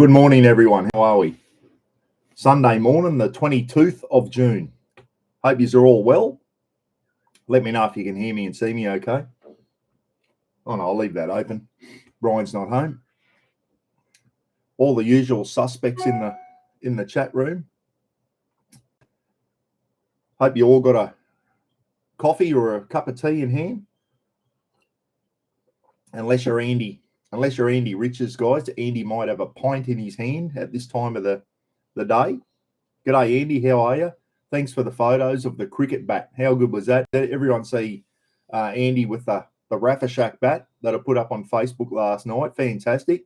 Good morning, everyone. How are we? Sunday morning, the 22nd of June. Hope you're all well. Let me know if you can hear me and see me okay. Oh, no, I'll leave that open. Brian's not home. All the usual suspects in the chat room. Hope you all got a coffee or a cup of tea in hand. Unless you're Andy Riches, guys. Andy might have a pint in his hand at this time of the day. G'day, Andy. How are you? Thanks for the photos of the cricket bat. How good was that? Did everyone see Andy with the Rafa bat that I put up on Facebook last night? Fantastic.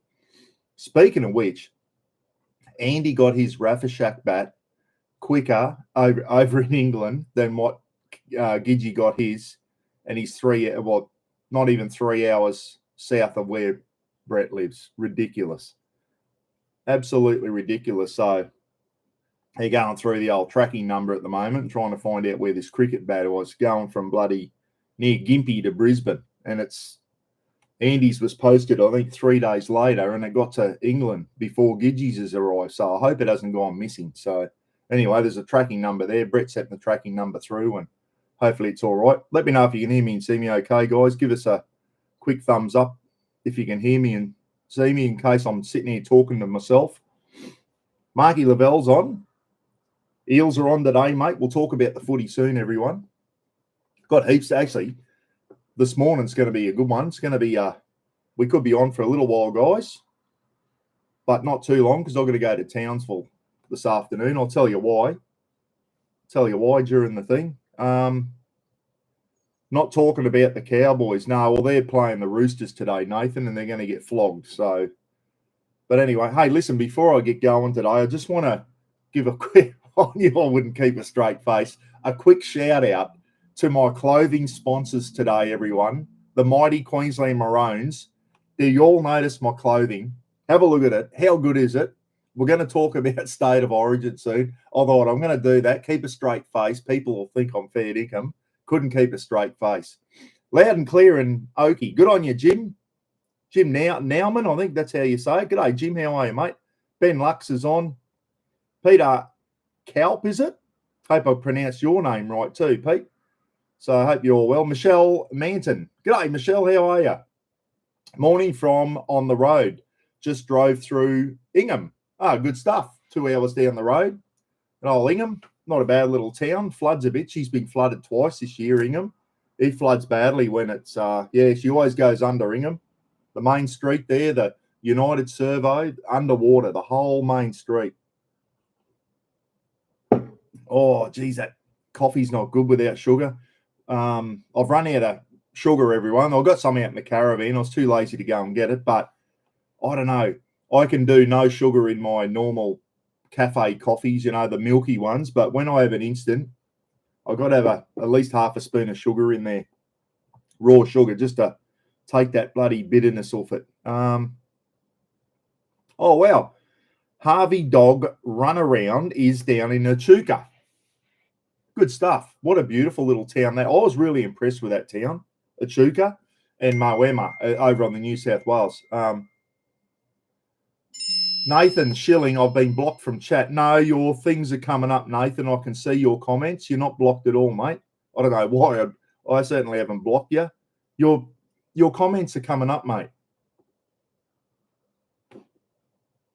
Speaking of which, Andy got his Rafa bat quicker over in England than what Gidgey got his, and he's not even 3 hours south of where Brett lives. Ridiculous. Absolutely ridiculous. So they're going through the old tracking number at the moment, trying to find out where this cricket bat was, going from bloody near Gympie to Brisbane. And Andy's was posted, I think, 3 days later, and it got to England before Gidgey's has arrived. So I hope it hasn't gone missing. So anyway, there's a tracking number there. Brett sent the tracking number through, and hopefully it's all right. Let me know if you can hear me and see me okay, guys. Give us a quick thumbs up if you can hear me and see me, in case I'm sitting here talking to myself. Marky Lavelle's on. Eels are on today, mate. We'll talk about the footy soon, everyone. Got heaps. Actually, this morning's going to be a good one. It's going to be, we could be on for a little while, guys, but not too long, because I've got to go to Townsville this afternoon. I'll tell you why. During the thing. Not talking about the Cowboys. No, well, they're playing the Roosters today, Nathan, and they're going to get flogged. So, but anyway, hey, listen, before I get going today, I just want to give a quick, I knew I wouldn't keep a straight face, a quick shout out to my clothing sponsors today, everyone. The mighty Queensland Maroons. Do you all notice my clothing? Have a look at it. How good is it? We're going to talk about State of Origin soon. Although I'm going to do that. Keep a straight face. People will think I'm fair dinkum. Couldn't keep a straight face. Loud and clear and oaky. Good on you, Jim. Jim Nauman, I think that's how you say it. G'day, Jim. How are you, mate? Ben Lux is on. Peter Kalp, is it? Hope I pronounced your name right too, Pete. So I hope you're all well. Michelle Manton. G'day, Michelle. How are you? Morning from on the road. Just drove through Ingham. Good stuff. 2 hours down the road. And old Ingham, not a bad little town. Floods a bit. She's been flooded twice this year, Ingham. He floods badly when it's, she always goes under Ingham. The main street there, the United Servo, underwater, the whole main street. Oh, geez, that coffee's not good without sugar. I've run out of sugar, everyone. I've got some out in the caravan. I was too lazy to go and get it, but I don't know. I can do no sugar in my normal cafe coffees, the milky ones. But when I have an instant, I've got to have at least half a spoon of sugar in there, raw sugar, just to take that bloody bitterness off it. Oh, wow. Harvey Dog Runaround is down in Echuca. Good stuff. What a beautiful little town there. I was really impressed with that town, Echuca and Moama over on the New South Wales. Nathan Schilling, I've been blocked from chat. No, your things are coming up, Nathan. I can see your comments. You're not blocked at all, mate. I don't know why. I certainly haven't blocked you. Your comments are coming up, mate.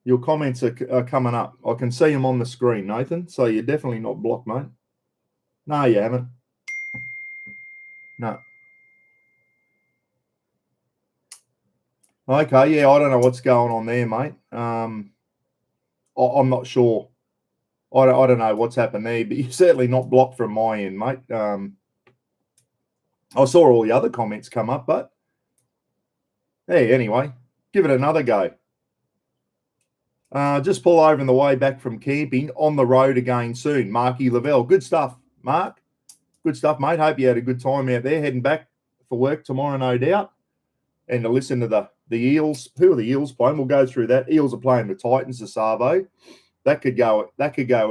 Your comments are coming up. I can see them on the screen, Nathan. So you're definitely not blocked, mate. No, you haven't. No. Okay, yeah, I don't know what's going on there, mate. I'm not sure. I don't know what's happened there, but you're certainly not blocked from my end, mate. I saw all the other comments come up, but hey, anyway, give it another go. Just pull over on the way back from camping, on the road again soon. Marky Lavelle. Good stuff, Mark. Good stuff, mate. Hope you had a good time out there, heading back for work tomorrow, no doubt. And to listen to the Eels. Who are the Eels playing? We'll go through that. Eels are playing the Titans, the Savo. That could go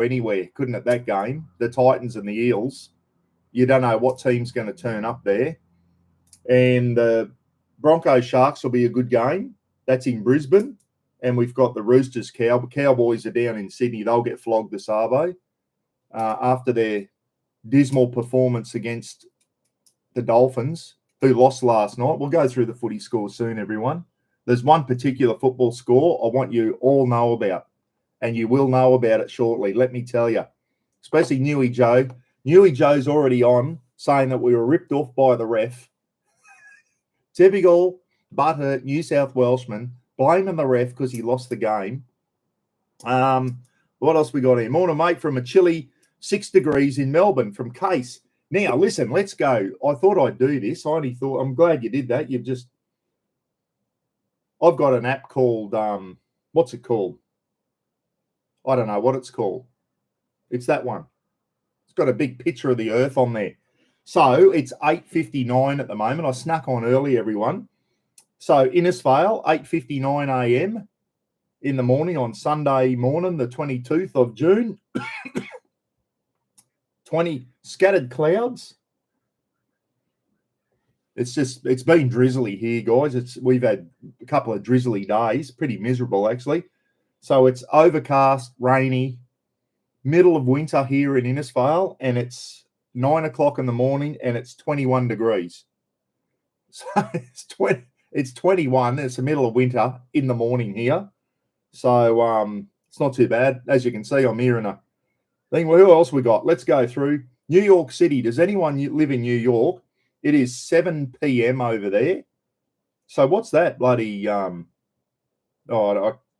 anywhere, couldn't it, that game? The Titans and the Eels. You don't know what team's going to turn up there. And the Broncos Sharks will be a good game. That's in Brisbane. and we've got the Roosters. Cowboys are down in Sydney. They'll get flogged this Arvo after their dismal performance against the Dolphins, who lost last night. We'll go through the footy score soon, everyone. There's one particular football score I want you all know about, and you will know about it shortly. Let me tell you, especially Newy Joe. Newy Joe's already on saying that we were ripped off by the ref. Typical butthurt New South Welshman blaming the ref because he lost the game. What else we got here? Morning, mate, from a chilly 6 degrees in Melbourne from Case. Now, listen, let's go. I thought I'd do this. I only thought, I'm glad you did that. I've got an app called, what's it called? I don't know what it's called. It's that one. It's got a big picture of the Earth on there. So it's 8:59 at the moment. I snuck on early, everyone. So Innisfail, 8:59 a.m. in the morning on Sunday morning, the 22nd of June. 20 scattered clouds. It's been drizzly here, guys. We've had a couple of drizzly days, pretty miserable actually. So it's overcast, rainy, middle of winter here in Innisfail, and it's 9 o'clock in the morning and it's 21 degrees. So it's 21. It's the middle of winter in the morning here. So it's not too bad. As you can see, I'm here in a thing. Well, who else we got? Let's go through. New York City. Does anyone live in New York? It is 7 p.m. over there. So what's that bloody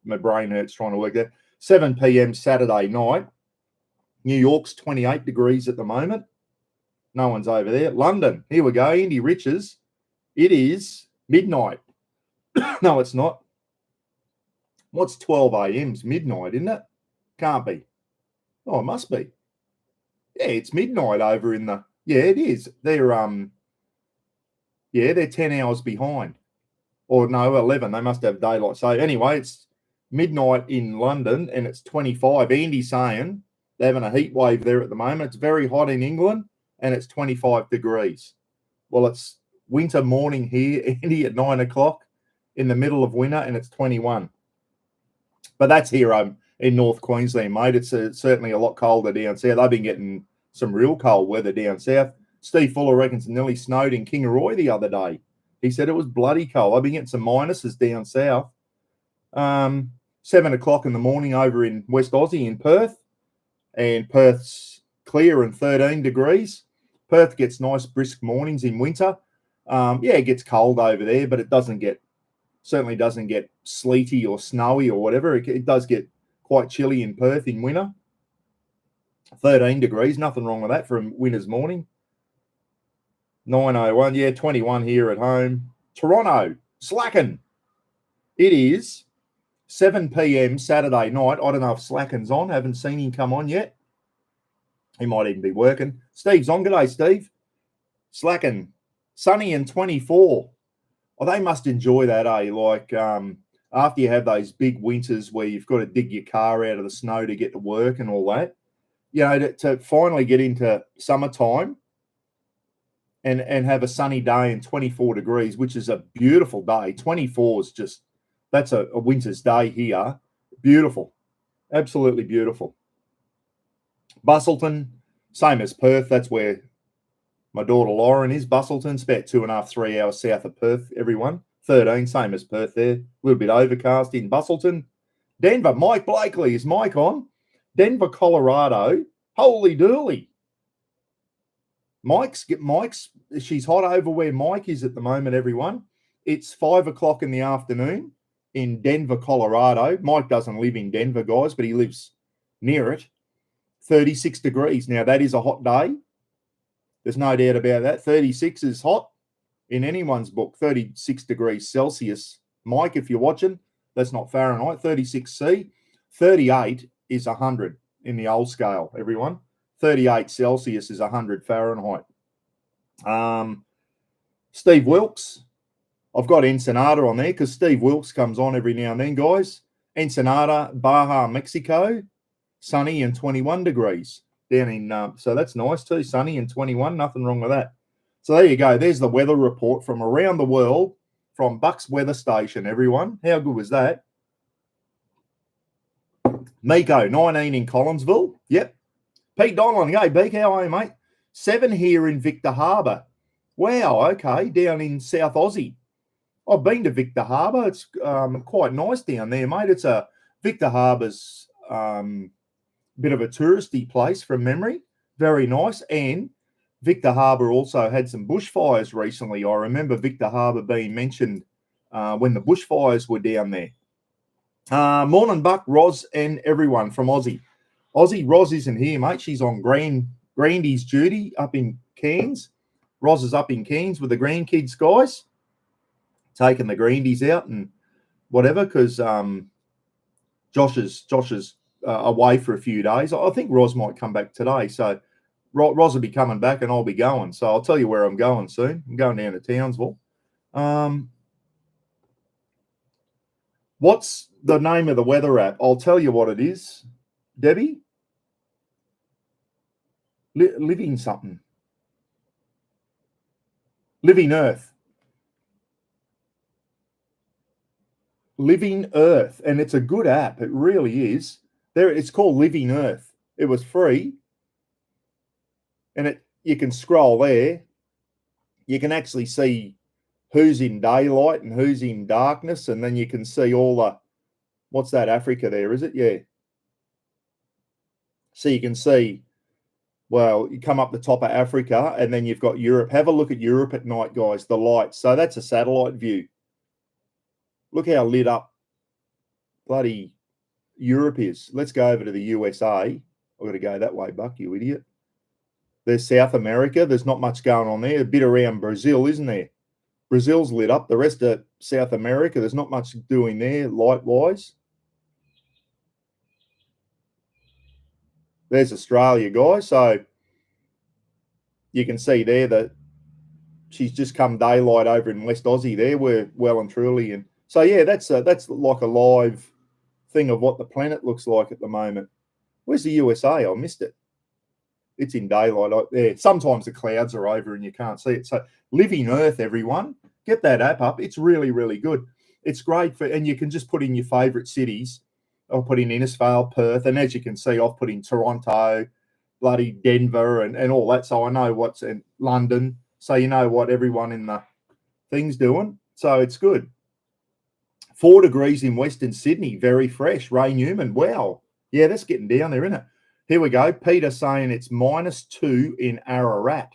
my brain hurts trying to work that. 7 p.m. Saturday night. New York's 28 degrees at the moment. No one's over there. London. Here we go. Indy Riches. It is midnight. No, it's not. What's 12 a.m.'s midnight, isn't it? Can't be. Oh, it must be. Yeah, it's midnight over in the... Yeah, it is. They're 10 hours behind. Or no, 11. They must have daylight. So anyway, it's midnight in London and it's 25. Andy's saying they're having a heat wave there at the moment. It's very hot in England and it's 25 degrees. Well, it's winter morning here, Andy, at 9 o'clock in the middle of winter and it's 21. But that's here in North Queensland, mate. It's certainly a lot colder down south. They've been getting some real cold weather down south. Steve Fuller reckons it nearly snowed in Kingaroy the other day. He said it was bloody cold. I've been getting some minuses down south. 7 o'clock in the morning over in West Aussie in Perth. And Perth's clear and 13 degrees. Perth gets nice brisk mornings in winter. It gets cold over there, but it certainly doesn't get sleety or snowy or whatever. It does get quite chilly in Perth in winter. 13 degrees, nothing wrong with that for a winter's morning. 9:01, 21 here at home. Toronto, slacking. It is 7 p.m. Saturday night. I don't know if Slacken's on. Haven't seen him come on yet. He might even be working. Steve's on. G'day, Steve. Slacken. Sunny and 24. Oh, they must enjoy that, eh? Like after you have those big winters where you've got to dig your car out of the snow to get to work and all that, to finally get into summertime and have a sunny day and 24 degrees, which is a beautiful day. 24 is just, that's a winter's day here. Beautiful. Absolutely beautiful. Busselton, same as Perth. That's where my daughter Lauren is. Busselton's about 2.5, 3 hours south of Perth, everyone. 13, same as Perth there. A little bit overcast in Busselton. Denver, Mike Blakely. Is Mike on? Denver, Colorado. Holy dooly. Mike's, she's hot over where Mike is at the moment, everyone. It's 5 o'clock in the afternoon in Denver, Colorado. Mike doesn't live in Denver, guys, but he lives near it. 36 degrees. Now, that is a hot day. There's no doubt about that. 36 is hot in anyone's book. 36 degrees Celsius. Mike, if you're watching, that's not Fahrenheit. 36 C. 38 is 100 in the old scale, everyone. 38 Celsius is 100 Fahrenheit. Steve Wilkes. I've got Ensenada on there because Steve Wilkes comes on every now and then, guys. Ensenada, Baja, Mexico. Sunny and 21 degrees down in, so that's nice too. Sunny and 21, nothing wrong with that. So there you go. There's the weather report from around the world from Bucks Weather Station, everyone. How good was that? Miko, 19 in Collinsville. Yep. Pete Donlan, hey, Beak, how are you, mate? 7 here in Victor Harbour. Wow, okay, down in South Aussie. I've been to Victor Harbour. It's quite nice down there, mate. It's Victor Harbour's bit of a touristy place from memory. Very nice. And Victor Harbour also had some bushfires recently. I remember Victor Harbour being mentioned when the bushfires were down there. Morning, Buck, Roz, and everyone from Aussie. Roz isn't here, mate. She's on Grandy's duty up in Cairns. Roz is up in Cairns with the grandkids, guys, taking the Grandies out and whatever, because Josh is away for a few days. I think Roz might come back today, so Roz will be coming back and I'll be going. So I'll tell you where I'm going soon. I'm going down to Townsville. What's the name of the weather app? I'll tell you what it is, Debbie. Living something. Living Earth. Living Earth. And it's a good app. It really is. It's called Living Earth. It was free. And you can scroll there. You can actually see who's in daylight and who's in darkness. And then you can see all the, what's that, Africa there, is it? Yeah. So you can see, well, you come up the top of Africa and then you've got Europe. Have a look at Europe at night, guys, the lights. So that's a satellite view. Look how lit up bloody Europe is. Let's go over to the USA. I've got to go that way, Buck, you idiot. There's South America. There's not much going on there. A bit around Brazil, isn't there? Brazil's lit up. The rest of South America, there's not much doing there light-wise. There's Australia, guys. So you can see there that she's just come daylight over in West Aussie there. We're well and truly. And so, yeah, that's like a live thing of what the planet looks like at the moment. Where's the USA? I missed it. It's in daylight out there. Sometimes the clouds are over and you can't see it. So Living Earth, everyone, get that app up. It's really, really good. It's great and you can just put in your favourite cities. I'll put in Innisfail, Perth, and as you can see, I've put in Toronto, bloody Denver, and all that. So I know what's in London. So you know what everyone in the thing's doing. So it's good. 4 degrees in Western Sydney, very fresh. Ray Newman, wow. Yeah, that's getting down there, isn't it? Here we go. Peter saying it's -2 in Ararat,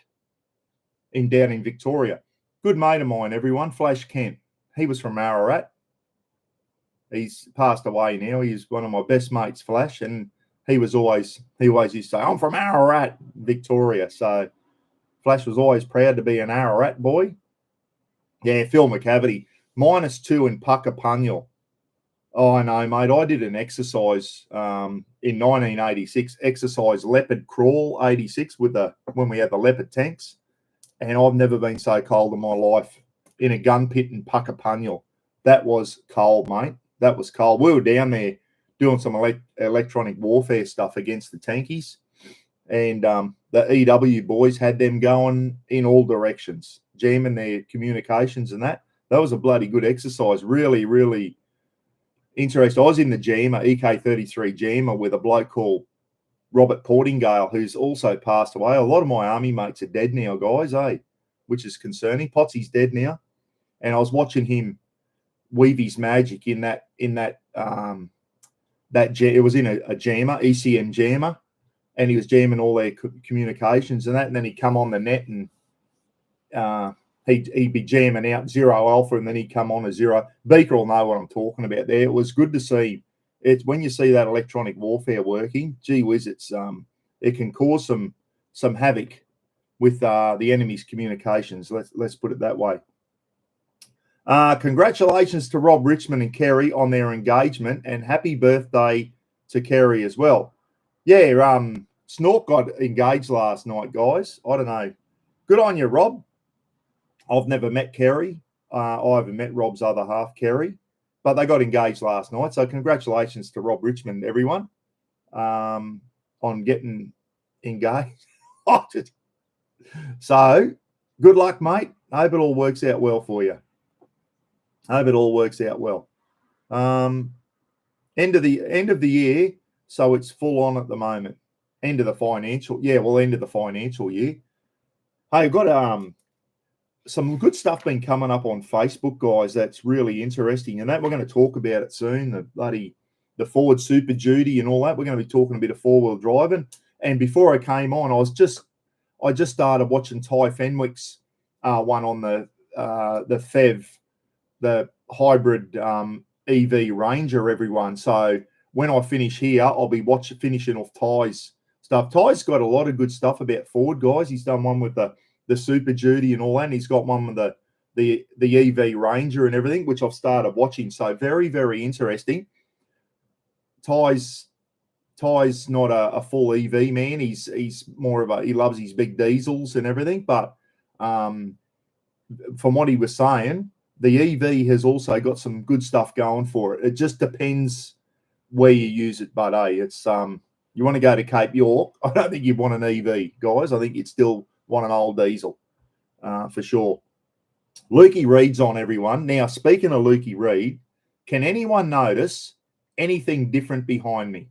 down in Victoria. Good mate of mine, everyone. Flash Kent. He was from Ararat. He's passed away now. He's one of my best mates, Flash, and he always used to say, I'm from Ararat, Victoria. So Flash was always proud to be an Ararat boy. Yeah, Phil McCavity, -2 in Puckapunyal. Oh, I know, mate. I did an exercise in 1986, exercise leopard crawl 86 when we had the leopard tanks. And I've never been so cold in my life in a gun pit in Puckapunyal. That was cold, mate. That was cold. We were down there doing some electronic warfare stuff against the tankies. And the EW boys had them going in all directions, jamming their communications and that. That was a bloody good exercise. Really, really interesting. I was in the jammer, EK33 jammer, with a bloke called Robert Portingale, who's also passed away. A lot of my army mates are dead now, guys, which is concerning. Potsy's dead now. And I was watching him weave his magic in that it was in a jammer, ECM jammer, and he was jamming all their communications and that, and then he'd come on the net and he'd be jamming out 0 alpha, and then he'd come on a 0. Beaker will know what I'm talking about there. It was good to see. It's when you see that electronic warfare working, gee whiz, it can cause some havoc with the enemy's communications. Let's put it that way. Congratulations to Rob Richmond and Kerry on their engagement, and happy birthday to Kerry as well. Yeah, Snork got engaged last night, guys. I don't know. Good on you, Rob. I've never met Kerry. I haven't met Rob's other half, Kerry, but they got engaged last night. So congratulations to Rob Richmond, everyone, on getting engaged. So good luck, mate. Hope it all works out well for you. Hope it all works out well. End of the year, So it's full on at the moment. End of the financial year. Hey, I've got some good stuff been coming up on Facebook, guys. That's really interesting, and that we're going to talk about it soon. The Ford Super Duty and all that. We're going to be talking a bit of four-wheel driving. And before I came on, I just started watching Ty Fenwick's one on the FEV, the hybrid EV Ranger, everyone. So when I finish here, I'll be finishing off Ty's stuff. Ty's got a lot of good stuff about Ford, guys. He's done one with the Super Duty and all that. And he's got one with the EV Ranger and everything, which I've started watching. So very, very interesting. Ty's not a full EV man. He's more he loves his big diesels and everything. But from what he was saying, the EV has also got some good stuff going for it. It just depends where you use it. But it's you want to go to Cape York, I don't think you'd want an EV, guys. I think you'd still want an old diesel for sure. Lukey Reed's on, everyone. Now, speaking of Lukey Reed, can anyone notice anything different behind me?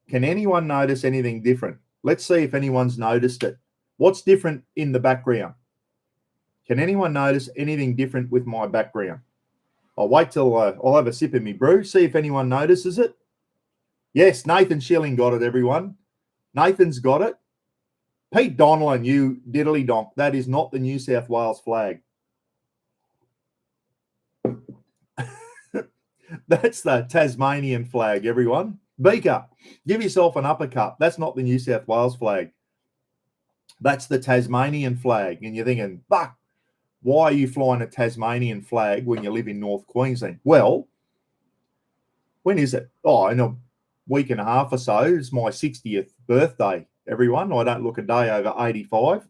Can anyone notice anything different? Let's see if anyone's noticed it. What's different in the background? Can anyone notice anything different with my background? I'll wait till I'll have a sip of me brew, see if anyone notices it. Yes, Nathan Schilling got it, everyone. Nathan's got it. Pete Donnellan, you diddly donk. That is not the New South Wales flag. That's the Tasmanian flag, everyone. Beaker, give yourself an uppercut. That's not the New South Wales flag. That's the Tasmanian flag. And you're thinking, Buck, why are you flying a Tasmanian flag when you live in North Queensland? Well, when is it? Oh, in a week and a half or so. It's my 60th birthday, everyone. I don't look a day over 85.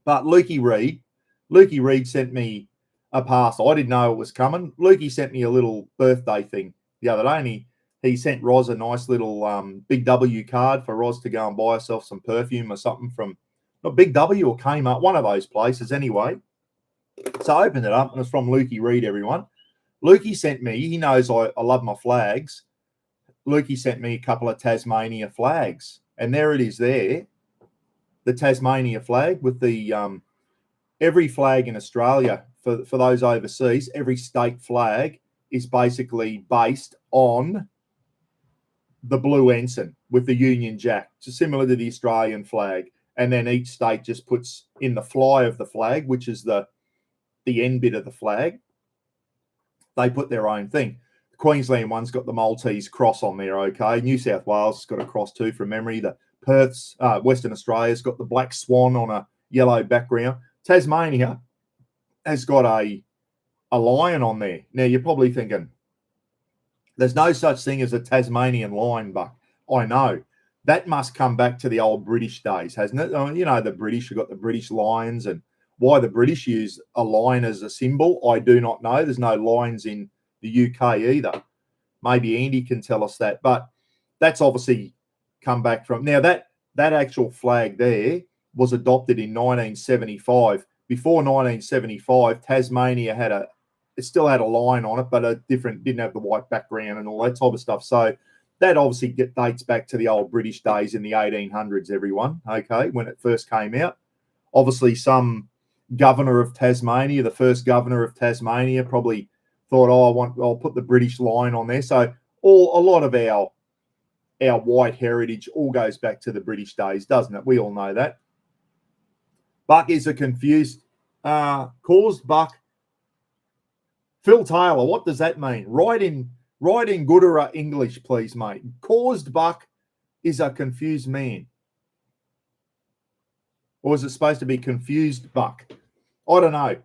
But Lukey Reed sent me a parcel. I didn't know it was coming. Lukey sent me a little birthday thing the other day, and he sent Roz a nice little Big W card for Roz to go and buy herself some perfume or something from not Big W or Kmart, one of those places anyway. So I opened it up, and it's from Lukey Reed, everyone. Lukey sent me, he knows I love my flags. Lukey sent me a couple of Tasmania flags, and there it is there, the Tasmania flag with the every flag in Australia, for those overseas, every state flag is basically based on the blue ensign with the Union Jack, so similar to the Australian flag. And then each state just puts in the fly of the flag, which is the end bit of the flag. They put their own thing. The Queensland one's got the Maltese cross on there, okay. New South Wales has got a cross too from memory. The Perth's, Western Australia's got the black swan on a yellow background. Tasmania has got a lion on there. Now, you're probably thinking, there's no such thing as a Tasmanian lion, Buck. I know. That must come back to the old British days, hasn't it? You know, the British have got the British lions, and why the British use a lion as a symbol, I do not know. There's no lions in the UK either. Maybe Andy can tell us that. But that's obviously come back from... Now, that actual flag there was adopted in 1975. Before 1975, Tasmania it still had a lion on it, but didn't have the white background and all that type of stuff. So that obviously dates back to the old British days in the 1800s, everyone, okay, when it first came out. Obviously, some governor of Tasmania, the first governor of Tasmania, probably thought, I'll put the British lion on there. So a lot of our white heritage all goes back to the British days, doesn't it? We all know that. Buck is a confused, caused Buck. Phil Taylor, what does that mean? Write in Goodera English, please, mate. Caused Buck is a confused man. Or is it supposed to be confused Buck? I don't know.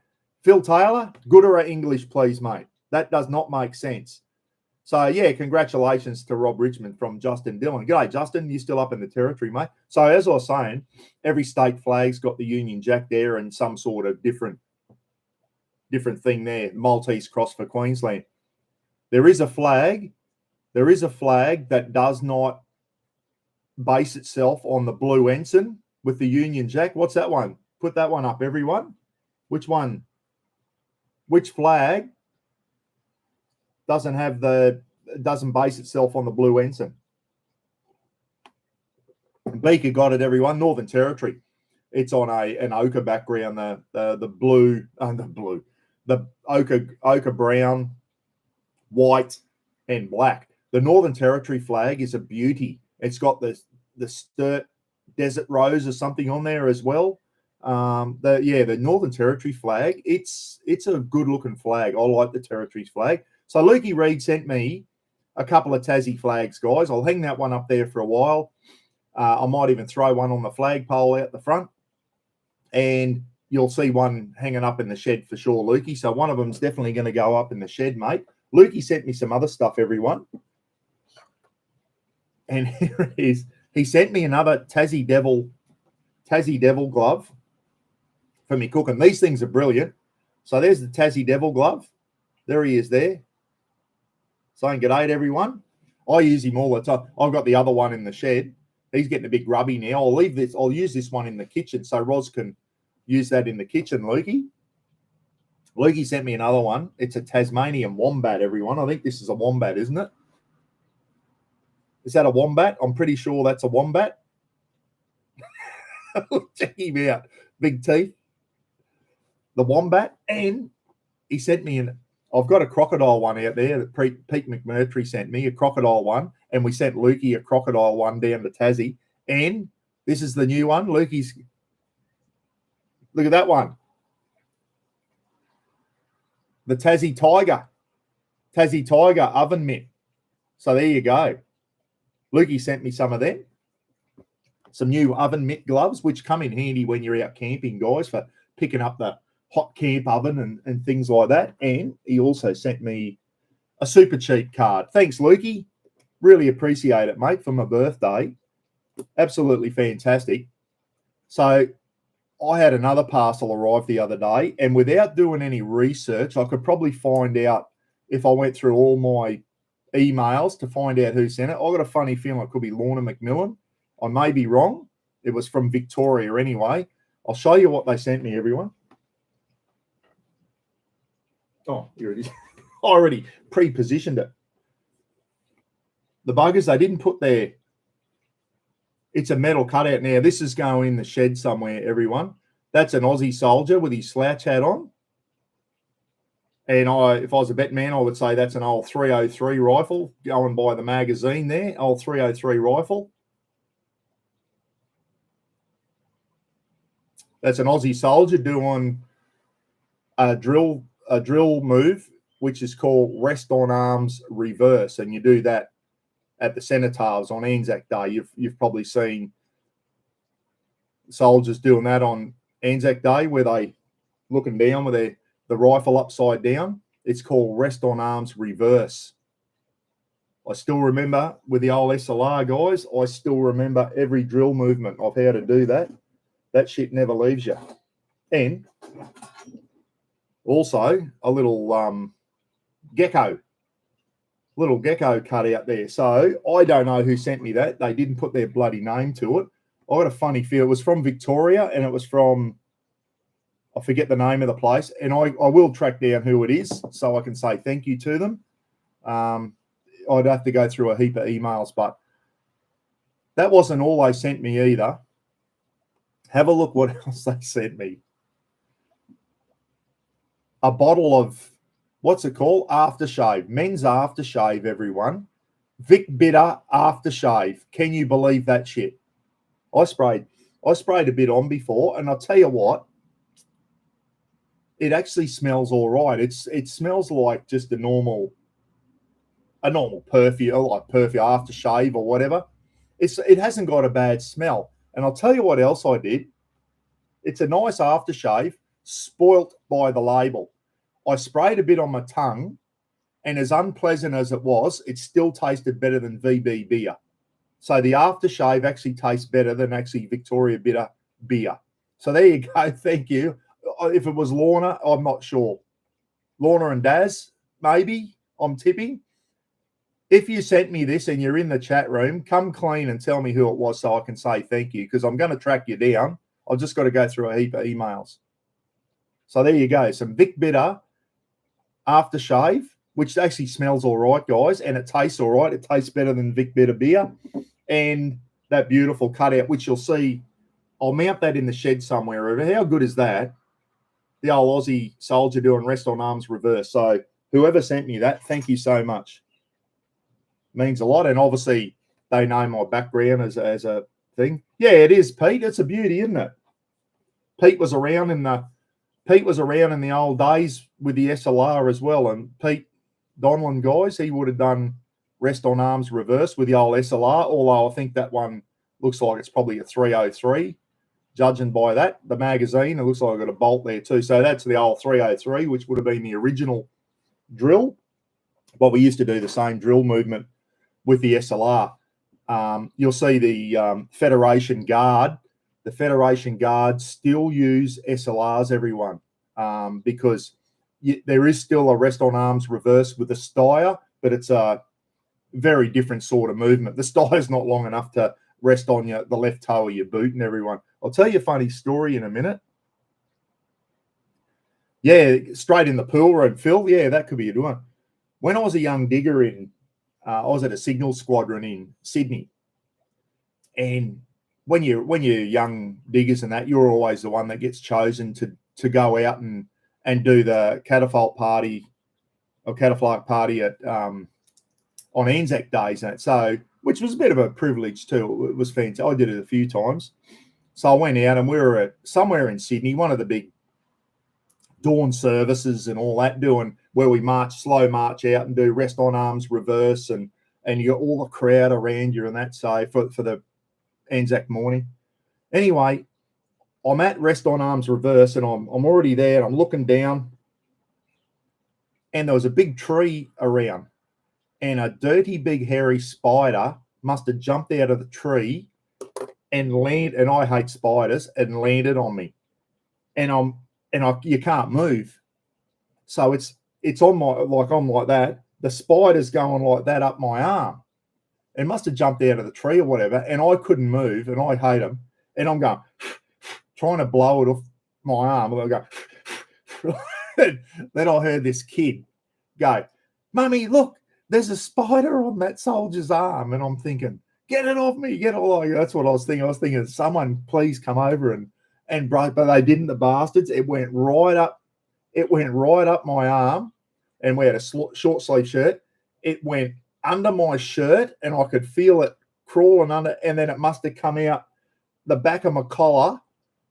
Phil Taylor, Goodera English, please, mate. That does not make sense. So, yeah, congratulations to Rob Richmond from Justin Dillon. G'day, Justin. You're still up in the territory, mate. So, as I was saying, every state flag's got the Union Jack there and some sort of different thing there. Maltese cross for Queensland. There is a flag that does not base itself on the blue ensign with the Union Jack. What's that one? Put that one up, everyone. Which one? Which flag doesn't base itself on the blue ensign? Beaker got it, everyone. Northern Territory. It's on an ochre background, the ochre brown, white, and black. The Northern Territory flag is a beauty. It's got the Sturt Desert Rose or something on there as well. The Northern Territory flag, it's a good looking flag. I like the Territories flag. So Lukey Reed sent me a couple of Tassie flags, guys. I'll hang that one up there for a while. I might even throw one on the flagpole out the front, and you'll see one hanging up in the shed for sure, Lukey. So one of them's definitely going to go up in the shed, mate. Lukey sent me some other stuff, everyone. And here it is. He sent me another Tassie Devil glove for me cooking. These things are brilliant. So there's the Tassie Devil glove. There he is there. Saying good day to everyone. I use him all the time. I've got the other one in the shed. He's getting a bit grubby now. I'll use this one in the kitchen so Roz can use that in the kitchen, Lukey. Lukey sent me another one. It's a Tasmanian wombat, everyone. I think this is a wombat, isn't it? Is that a wombat? I'm pretty sure that's a wombat. Check him out. Big teeth. The wombat. And he sent me I've got a crocodile one out there that Pete McMurtry sent me, a crocodile one. And we sent Lukey a crocodile one down to Tassie. And this is the new one. Lukey's. Look at that one. The Tassie Tiger oven mitt. So there you go. Lukey sent me some of them. Some new oven mitt gloves, which come in handy when you're out camping, guys, for picking up the hot camp oven and things like that. And he also sent me a super cheap card. Thanks, Lukey. Really appreciate it, mate, for my birthday. Absolutely fantastic. So I had another parcel arrive the other day, and without doing any research, I could probably find out if I went through all my emails to find out who sent it. I got a funny feeling it could be Lorna McMillan. I may be wrong. It was from Victoria anyway. I'll show you what they sent me, everyone. Oh, here it is. I already pre-positioned it. The buggers, they didn't put their... It's a metal cutout now. This is going in the shed somewhere, everyone. That's an Aussie soldier with his slouch hat on. And if I was a bet man, I would say that's an old 303 rifle, going by the magazine there, old 303 rifle. That's an Aussie soldier doing a drill move, which is called rest on arms reverse. And you do that at the Centaurs on Anzac Day. You've probably seen soldiers doing that on Anzac Day, where they looking down with the rifle upside down. It's called rest on arms reverse. I still remember with the old SLR guys, I still remember every drill movement of how to do that. That shit never leaves you. And also a little gecko cut out there. So I don't know who sent me that. They didn't put their bloody name to it. I got a funny feel. It was from Victoria, and it was from, I forget the name of the place, and I will track down who it is so I can say thank you to them. I'd have to go through a heap of emails, but that wasn't all they sent me either. Have a look what else they sent me. A bottle of, what's it called? Aftershave. Men's aftershave, everyone. Vic Bitter aftershave. Can you believe that shit? I sprayed a bit on before, and I'll tell you what, it actually smells all right. It smells like just a normal perfume, like perfume aftershave or whatever. It hasn't got a bad smell. And I'll tell you what else I did. It's a nice aftershave, spoilt by the label. I sprayed a bit on my tongue, and as unpleasant as it was, it still tasted better than VB beer. So the aftershave actually tastes better than actually Victoria Bitter beer. So there you go. Thank you. If it was Lorna, I'm not sure. Lorna and Daz, maybe, I'm tipping. If you sent me this and you're in the chat room, come clean and tell me who it was so I can say thank you, because I'm going to track you down. I've just got to go through a heap of emails. So there you go. Some Vic Bitter aftershave, which actually smells all right, guys, and it tastes all right. It tastes better than Vic Bitter beer. And that beautiful cutout, which you'll see. I'll mount that in the shed somewhere. How good is that? The old Aussie soldier doing rest on arms reverse. So whoever sent me that, thank you so much. Means a lot. And obviously they know my background as a thing. Yeah, it is, Pete. It's a beauty, isn't it? Pete was around in the old days with the SLR as well. And Pete Donlan, guys, he would have done rest on arms reverse with the old SLR, although I think that one looks like it's probably a 303. Judging by that, the magazine, it looks like I've got a bolt there too. So that's the old 303, which would have been the original drill. But we used to do the same drill movement with the SLR. You'll see the Federation Guard. The Federation Guard still use SLRs, everyone, because there is still a rest on arms reverse with a styer, but it's a very different sort of movement. The styre's not long enough to rest on the left toe of your boot, and everyone. I'll tell you a funny story in a minute. Yeah, straight in the pool room, Phil. Yeah, that could be a good one. When I was a young digger I was at a signal squadron in Sydney, and when you're young diggers and that, you're always the one that gets chosen to go out and do the catafalque party at on Anzac days, and so which was a bit of a privilege too. It was fantastic. I did it a few times. So I went out and we were at somewhere in Sydney, one of the big dawn services and all that, doing where we slow march out and do rest on arms reverse, and you got all the crowd around you and that. So for the Anzac morning. Anyway, I'm at rest on arms reverse and I'm already there and I'm looking down, and there was a big tree around, and a dirty big hairy spider must have jumped out of the tree and landed, and I hate spiders, and landed on me. And you can't move. So it's on I'm like that. The spider's going like that up my arm. It must have jumped out of the tree or whatever, and I couldn't move, and I hate them. And I'm going, trying to blow it off my arm. And I go, then I heard this kid go, "Mummy, look, there's a spider on that soldier's arm." And I'm thinking, get it off me, get it off. That's what I was thinking. I was thinking, someone please come over and break, but they didn't, the bastards. It went right up my arm, and we had a short sleeve shirt. It went under my shirt, and I could feel it crawling under, and then it must have come out the back of my collar,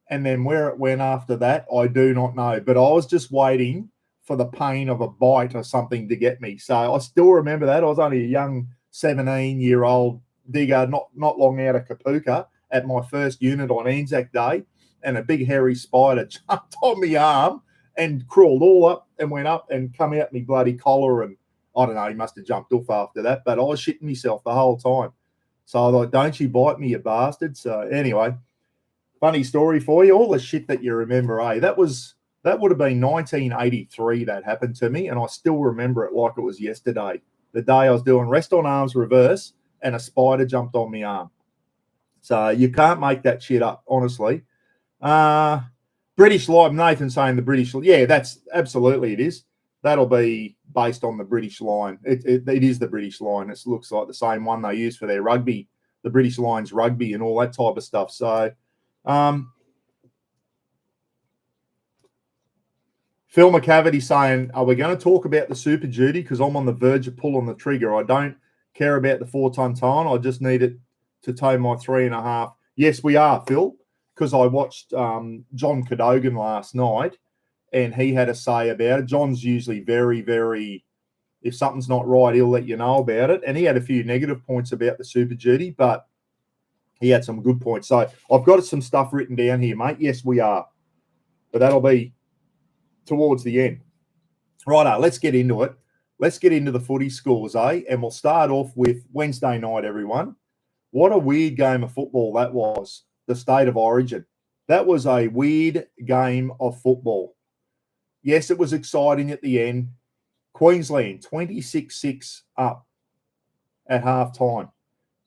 and then where it went after that, I do not know. But I was just waiting for the pain of a bite or something to get me. So I still remember that. I was only a young 17-year-old digger, not long out of Kapuka, at my first unit on Anzac Day, and a big hairy spider jumped on my arm and crawled all up and went up and come out my bloody collar, and I don't know, he must have jumped off after that, but I was shitting myself the whole time. So I thought, don't you bite me, you bastard. So anyway, funny story for you, all the shit that you remember, eh? That would have been 1983 that happened to me, and I still remember it like it was yesterday. The day I was doing rest on arms reverse and a spider jumped on my arm. So you can't make that shit up, honestly. British line, Nathan saying the British, yeah, that's absolutely it is. That'll be based on the British line. It is the British line. It looks like the same one they use for their rugby, the British Lions rugby and all that type of stuff. So, Phil McCavity saying, are we going to talk about the Super Duty? Because I'm on the verge of pulling the trigger. I don't care about the 4-ton tone. I just need it to tow my 3.5. Yes, we are, Phil, because I watched John Cadogan last night, and he had a say about it. John's usually very, very, if something's not right, he'll let you know about it. And he had a few negative points about the Super Duty, but he had some good points. So I've got some stuff written down here, mate. Yes, we are. But that'll be towards the end. Righto, let's get into it. Let's get into the footy scores, eh? And we'll start off with Wednesday night, everyone. What a weird game of football that was, the State of Origin. That was a weird game of football. Yes, it was exciting at the end. Queensland 26-6 up at halftime.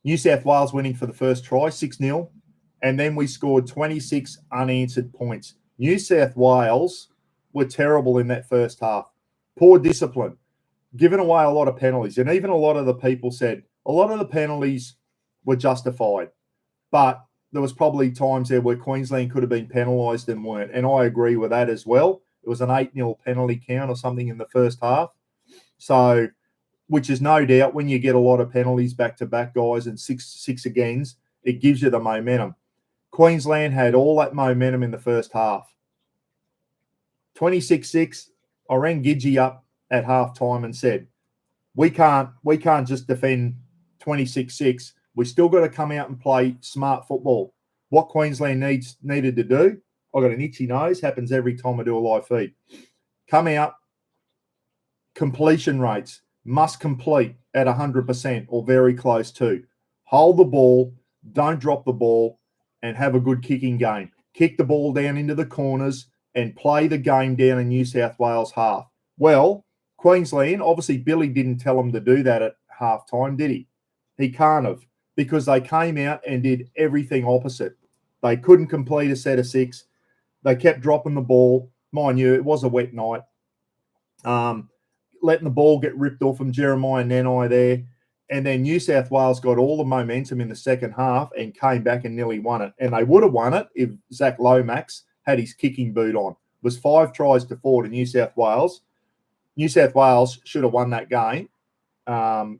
New South Wales winning for the first try, 6-0. And then we scored 26 unanswered points. New South Wales were terrible in that first half. Poor discipline. Giving away a lot of penalties. And even a lot of the people said a lot of the penalties were justified. but there was probably times there where Queensland could have been penalised and weren't. And I agree with that as well. It was an 8-0 penalty count or something in the first half. So, which is no doubt when you get a lot of penalties back-to-back, guys, and six agains, it gives you the momentum. Queensland had all that momentum in the first half. 26-6, I rang Gidgey up at halftime and said, we can't just defend 26-6. We still got to come out and play smart football. What Queensland needed to do, I got an itchy nose, happens every time I do a live feed. Come out, completion rates, must complete at 100% or very close to. Hold the ball, don't drop the ball, and have a good kicking game. Kick the ball down into the corners and play the game down in New South Wales half. Well, Queensland, obviously Billy didn't tell them to do that at halftime, did he? He can't have, because they came out and did everything opposite. They couldn't complete a set of 6. They kept dropping the ball. Mind you, it was a wet night. Letting the ball get ripped off from Jeremiah Nanai there. And then New South Wales got all the momentum in the second half and came back and nearly won it. And they would have won it if Zach Lomax had his kicking boot on. It was 5 tries to 4 to New South Wales. New South Wales should have won that game.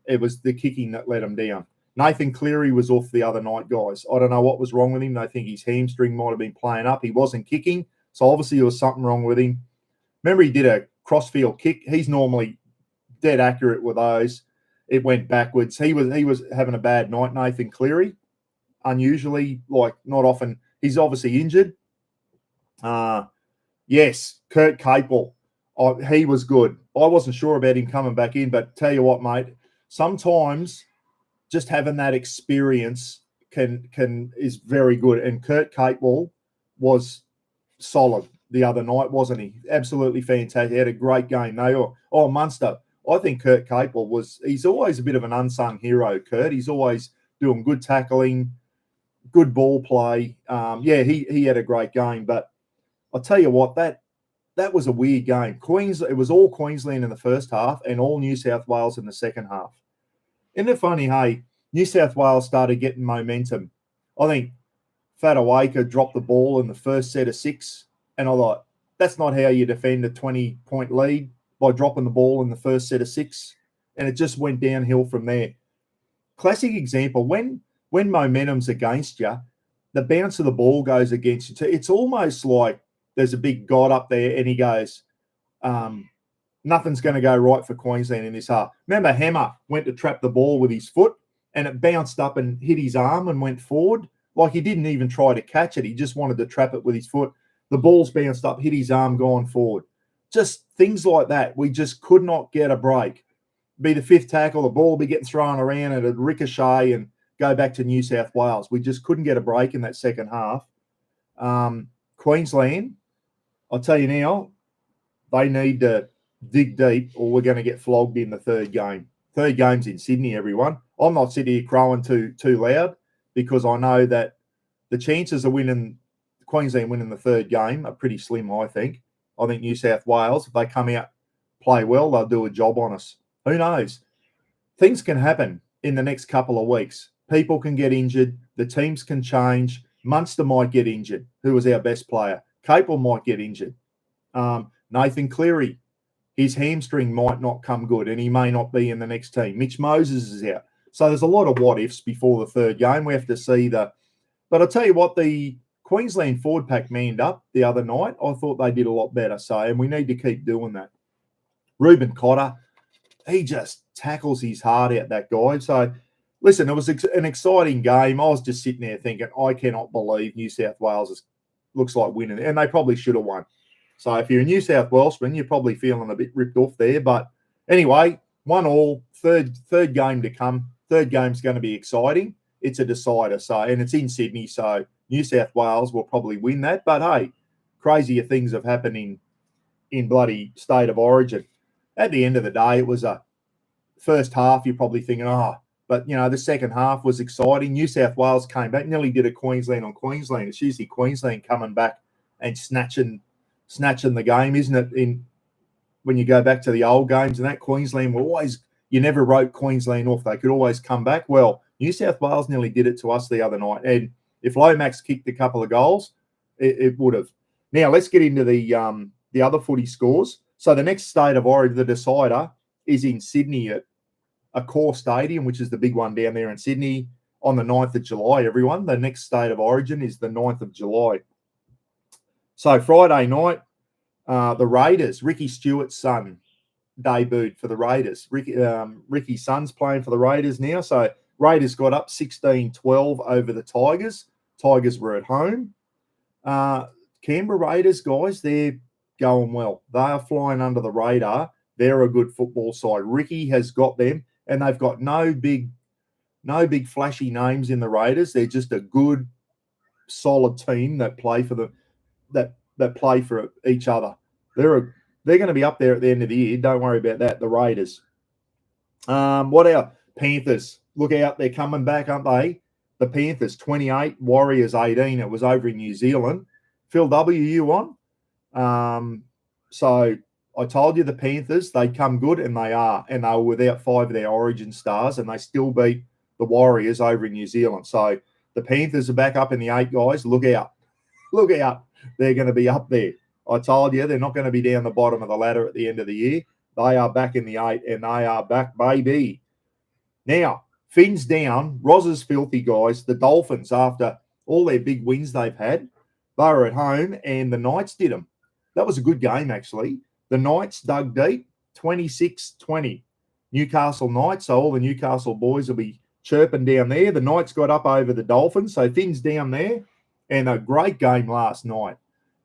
It was the kicking that let them down. Nathan Cleary was off the other night, guys. I don't know what was wrong with him. They think his hamstring might have been playing up. He wasn't kicking, so obviously there was something wrong with him. Remember, he did a crossfield kick. He's normally dead accurate with those. It went backwards. He was having a bad night, Nathan Cleary. Unusually, like not often. He's obviously injured. Yes, Kurt Capel. He was good. I wasn't sure about him coming back in, but tell you what, mate, sometimes just having that experience is very good. And Kurt Capel was solid the other night, wasn't he? Absolutely fantastic. He had a great game. Munster. I think Kurt Capel he's always a bit of an unsung hero, Kurt. He's always doing good tackling, good ball play. He had a great game. But I'll tell you what, that was a weird game. It was all Queensland in the first half and all New South Wales in the second half. Isn't it funny, hey, New South Wales started getting momentum. I think Fatawaker dropped the ball in the first set of 6, and I thought, that's not how you defend a 20-point lead, by dropping the ball in the first set of 6, and it just went downhill from there. Classic example, when momentum's against you, the bounce of the ball goes against you too. It's almost like there's a big God up there and he goes, nothing's going to go right for Queensland in this half. Remember, Hammer went to trap the ball with his foot and it bounced up and hit his arm and went forward. Like he didn't even try to catch it. He just wanted to trap it with his foot. The ball's bounced up, hit his arm, gone forward. Just things like that. We just could not get a break. Be the 5th tackle, the ball would be getting thrown around and it'd ricochet and go back to New South Wales. We just couldn't get a break in that second half. Queensland, I'll tell you now, they need to dig deep or we're going to get flogged in the third game. Third game's in Sydney, everyone. I'm not sitting here crowing too loud because I know that the chances of Queensland winning the third game are pretty slim, I think. I think New South Wales, if they come out, play well, they'll do a job on us. Who knows? Things can happen in the next couple of weeks. People can get injured. The teams can change. Munster might get injured, who was our best player. Capel might get injured. Nathan Cleary, his hamstring might not come good and he may not be in the next team. Mitch Moses is out. So there's a lot of what-ifs before the third game. We have to see But I'll tell you what, the Queensland forward pack manned up the other night. I thought they did a lot better. And we need to keep doing that. Reuben Cotter, he just tackles his heart out, that guy. So, listen, it was an exciting game. I was just sitting there thinking, I cannot believe New South Wales looks like winning. And they probably should have won. So, if you're a New South Welshman, you're probably feeling a bit ripped off there. But anyway, 1-1, third game to come. Third game's going to be exciting. It's a decider. And it's in Sydney. So, New South Wales will probably win that. But, hey, crazier things have happened in bloody State of Origin. At the end of the day, it was a first half. You're probably thinking, but, the second half was exciting. New South Wales came back, nearly did a Queensland on Queensland. It's usually Queensland coming back and snatching the game, isn't it? When you go back to the old games and that, Queensland were always, you never wrote Queensland off. They could always come back. Well, New South Wales nearly did it to us the other night. And If Lomax kicked a couple of goals, it would have. Now let's get into the other footy scores. So the next state of origin, the decider, is in Sydney at Accor Stadium, which is the big one down there in Sydney, on the 9th of July, everyone. The next state of origin is the 9th of July. So Friday night, the Raiders, Ricky Stewart's son, debuted for the Raiders. Ricky's son's playing for the Raiders now. So Raiders got up 16-12 over the Tigers. Tigers were at home. Canberra Raiders, guys, they're going well. They are flying under the radar. They're a good football side. Ricky has got them, and they've got no big flashy names in the Raiders. They're just a good, solid team that play for that play for each other. They're going to be up there at the end of the year. Don't worry about that. The Raiders. What else? Panthers. Look out, they're coming back, aren't they? The Panthers 28, Warriors 18. It was over in New Zealand. Phil W, you on? So I told you the Panthers, they come good, and they are. And they were without 5 of their origin stars, and they still beat the Warriors over in New Zealand. So the Panthers are back up in the 8, guys. Look out. Look out. They're going to be up there. I told you they're not going to be down the bottom of the ladder at the end of the year. They are back in the 8, and they are back, baby. Now, fins down. Roz's filthy, guys. The Dolphins, after all their big wins they've had, they were at home, and the Knights did them. That was a good game, actually. The Knights dug deep, 26-20. Newcastle Knights, so all the Newcastle boys will be chirping down there. The Knights got up over the Dolphins, so things down there. And a great game last night.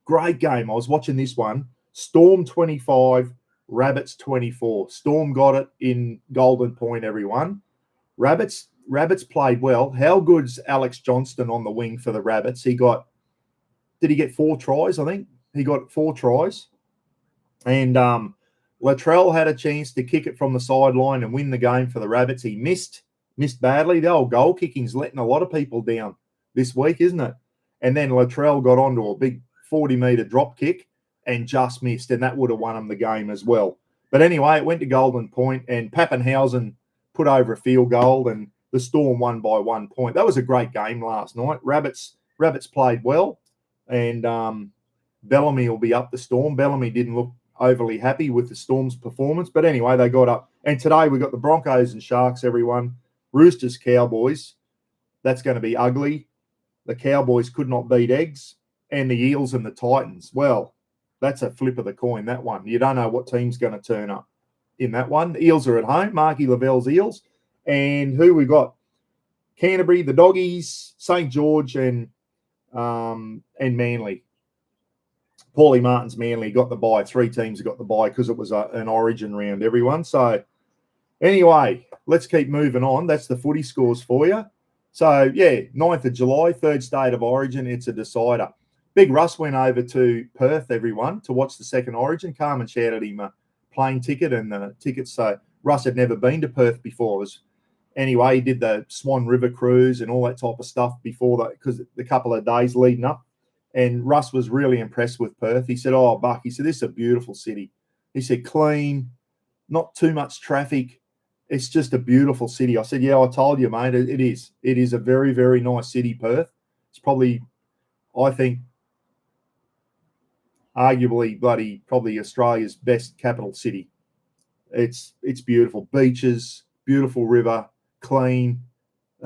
Great game. I was watching this one. Storm 25, Rabbits 24. Storm got it in Golden Point, everyone. Rabbits played well. How good's Alex Johnston on the wing for the Rabbits? Did he get 4 tries, I think? He got 4 tries. And Latrell had a chance to kick it from the sideline and win the game for the Rabbits. He missed badly. The old goal kicking's letting a lot of people down this week, isn't it? And then Latrell got onto a big 40-metre drop kick and just missed, and that would have won him the game as well. But anyway, it went to Golden Point, and Pappenhausen put over a field goal, and the Storm won by 1 point. That was a great game last night. Rabbits played well, and Bellamy will be up the Storm. Bellamy didn't look overly happy with the Storm's performance, but anyway, they got up. And today we got the Broncos and Sharks, everyone. Roosters, Cowboys. That's going to be ugly. The Cowboys could not beat Eggs, and the Eels and the Titans. Well, that's a flip of the coin, that one. You don't know what team's going to turn up in that one. The Eels are at home, Marky Lavell's Eels. And who we got? Canterbury, the Doggies, St. George, and Manly. Paulie Martin's Manly got the bye. 3 teams got the bye because it was an origin round, everyone. So anyway, let's keep moving on. That's the footy scores for you. So, yeah, 9th of July, 3rd state of origin, it's a decider. Big Russ went over to Perth, everyone, to watch the second origin. Carmen shouted him a plane ticket and the tickets. So Russ had never been to Perth before. Anyway, he did the Swan River cruise and all that type of stuff before that, because the couple of days leading up. And Russ was really impressed with Perth. He said, "Oh, Buck," he said, "this is a beautiful city." He said, "Clean, not too much traffic. It's just a beautiful city." I said, "Yeah, I told you, mate, it is. It is a very, very nice city, Perth. It's probably, I think, arguably probably Australia's best capital city. It's beautiful. Beaches, beautiful river, clean.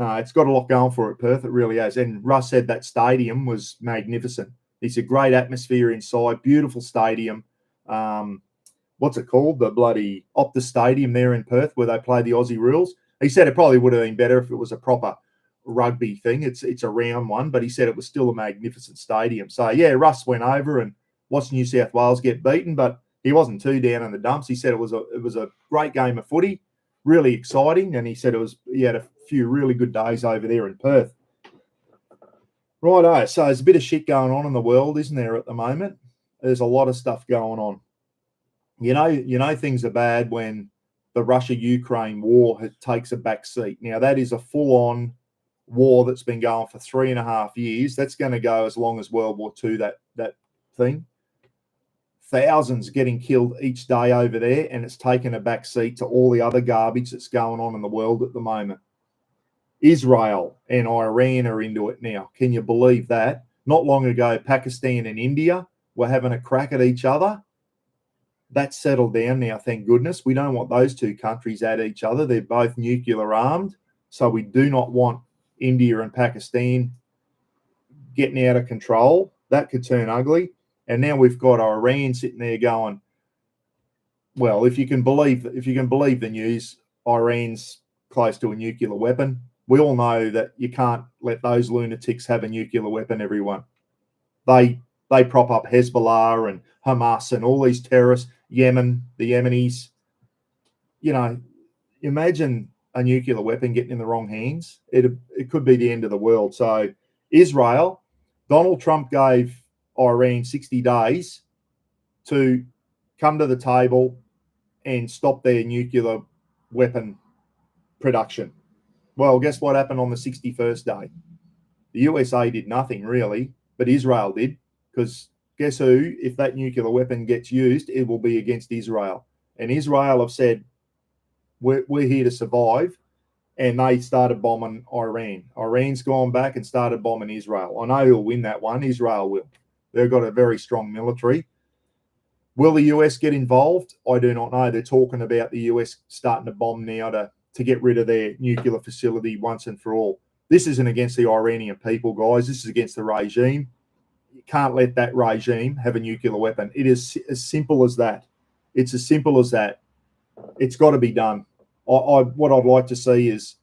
It's got a lot going for it, Perth. It really has." And Russ said that stadium was magnificent. He said, "Great atmosphere inside, beautiful stadium." What's it called? The bloody Optus Stadium there in Perth where they play the Aussie rules. He said it probably would have been better if it was a proper rugby thing. It's a round one, but he said it was still a magnificent stadium. So, yeah, Russ went over and watched New South Wales get beaten, but he wasn't too down in the dumps. He said it was a great game of footy, really exciting, and he said he had a few really good days over there in Perth. Righto, so there's a bit of shit going on in the world, isn't there, at the moment? There's a lot of stuff going on. You know things are bad when the Russia-Ukraine war takes a back seat. Now, that is a full-on war that's been going for 3.5 years. That's going to go as long as World War II, that thing. Thousands getting killed each day over there, and it's taken a back seat to all the other garbage that's going on in the world at the moment. Israel and Iran are into it now. Can you believe that? Not long ago, Pakistan and India were having a crack at each other. That's settled down now, thank goodness. We don't want those two countries at each other. They're both nuclear armed. So we do not want India and Pakistan getting out of control. That could turn ugly. And now we've got Iran sitting there going, well, if you can believe the news, Iran's close to a nuclear weapon. We all know that you can't let those lunatics have a nuclear weapon, everyone. They prop up Hezbollah and Hamas and all these terrorists, Yemen, the Yemenis. You know, imagine a nuclear weapon getting in the wrong hands. It could be the end of the world. So Israel, Donald Trump gave Iran 60 days to come to the table and stop their nuclear weapon production. Well, guess what happened on the 61st day? The USA did nothing really, but Israel did, because guess who? If that nuclear weapon gets used, it will be against Israel. And Israel have said, we're here to survive, and they started bombing Iran. Iran's gone back and started bombing Israel. I know who'll win that one. Israel will. They've got a very strong military. Will the US get involved? I do not know. They're talking about the US starting to bomb now to get rid of their nuclear facility once and for all. This isn't against the Iranian people, guys. This is against the regime. You can't let that regime have a nuclear weapon. It is as simple as that. It's as simple as that. It's got to be done. What I'd like to see is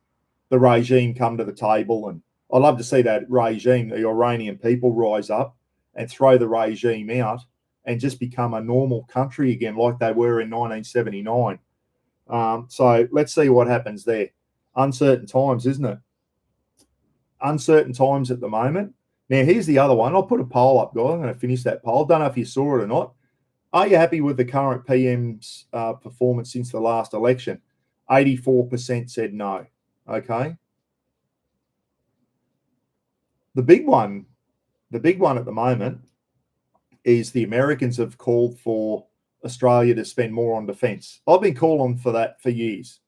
the regime come to the table, and I'd love to see that regime, the Iranian people, rise up and throw the regime out and just become a normal country again like they were in 1979. So let's see what happens there. Uncertain times, isn't it? Uncertain times at the moment. Now, here's the other one. I'll put a poll up, guys. I'm going to finish that poll. Don't know if you saw it or not. Are you happy with the current PM's performance since the last election? 84% said no. Okay. The big one at the moment is the Americans have called for Australia to spend more on defence. I've been calling for that for years.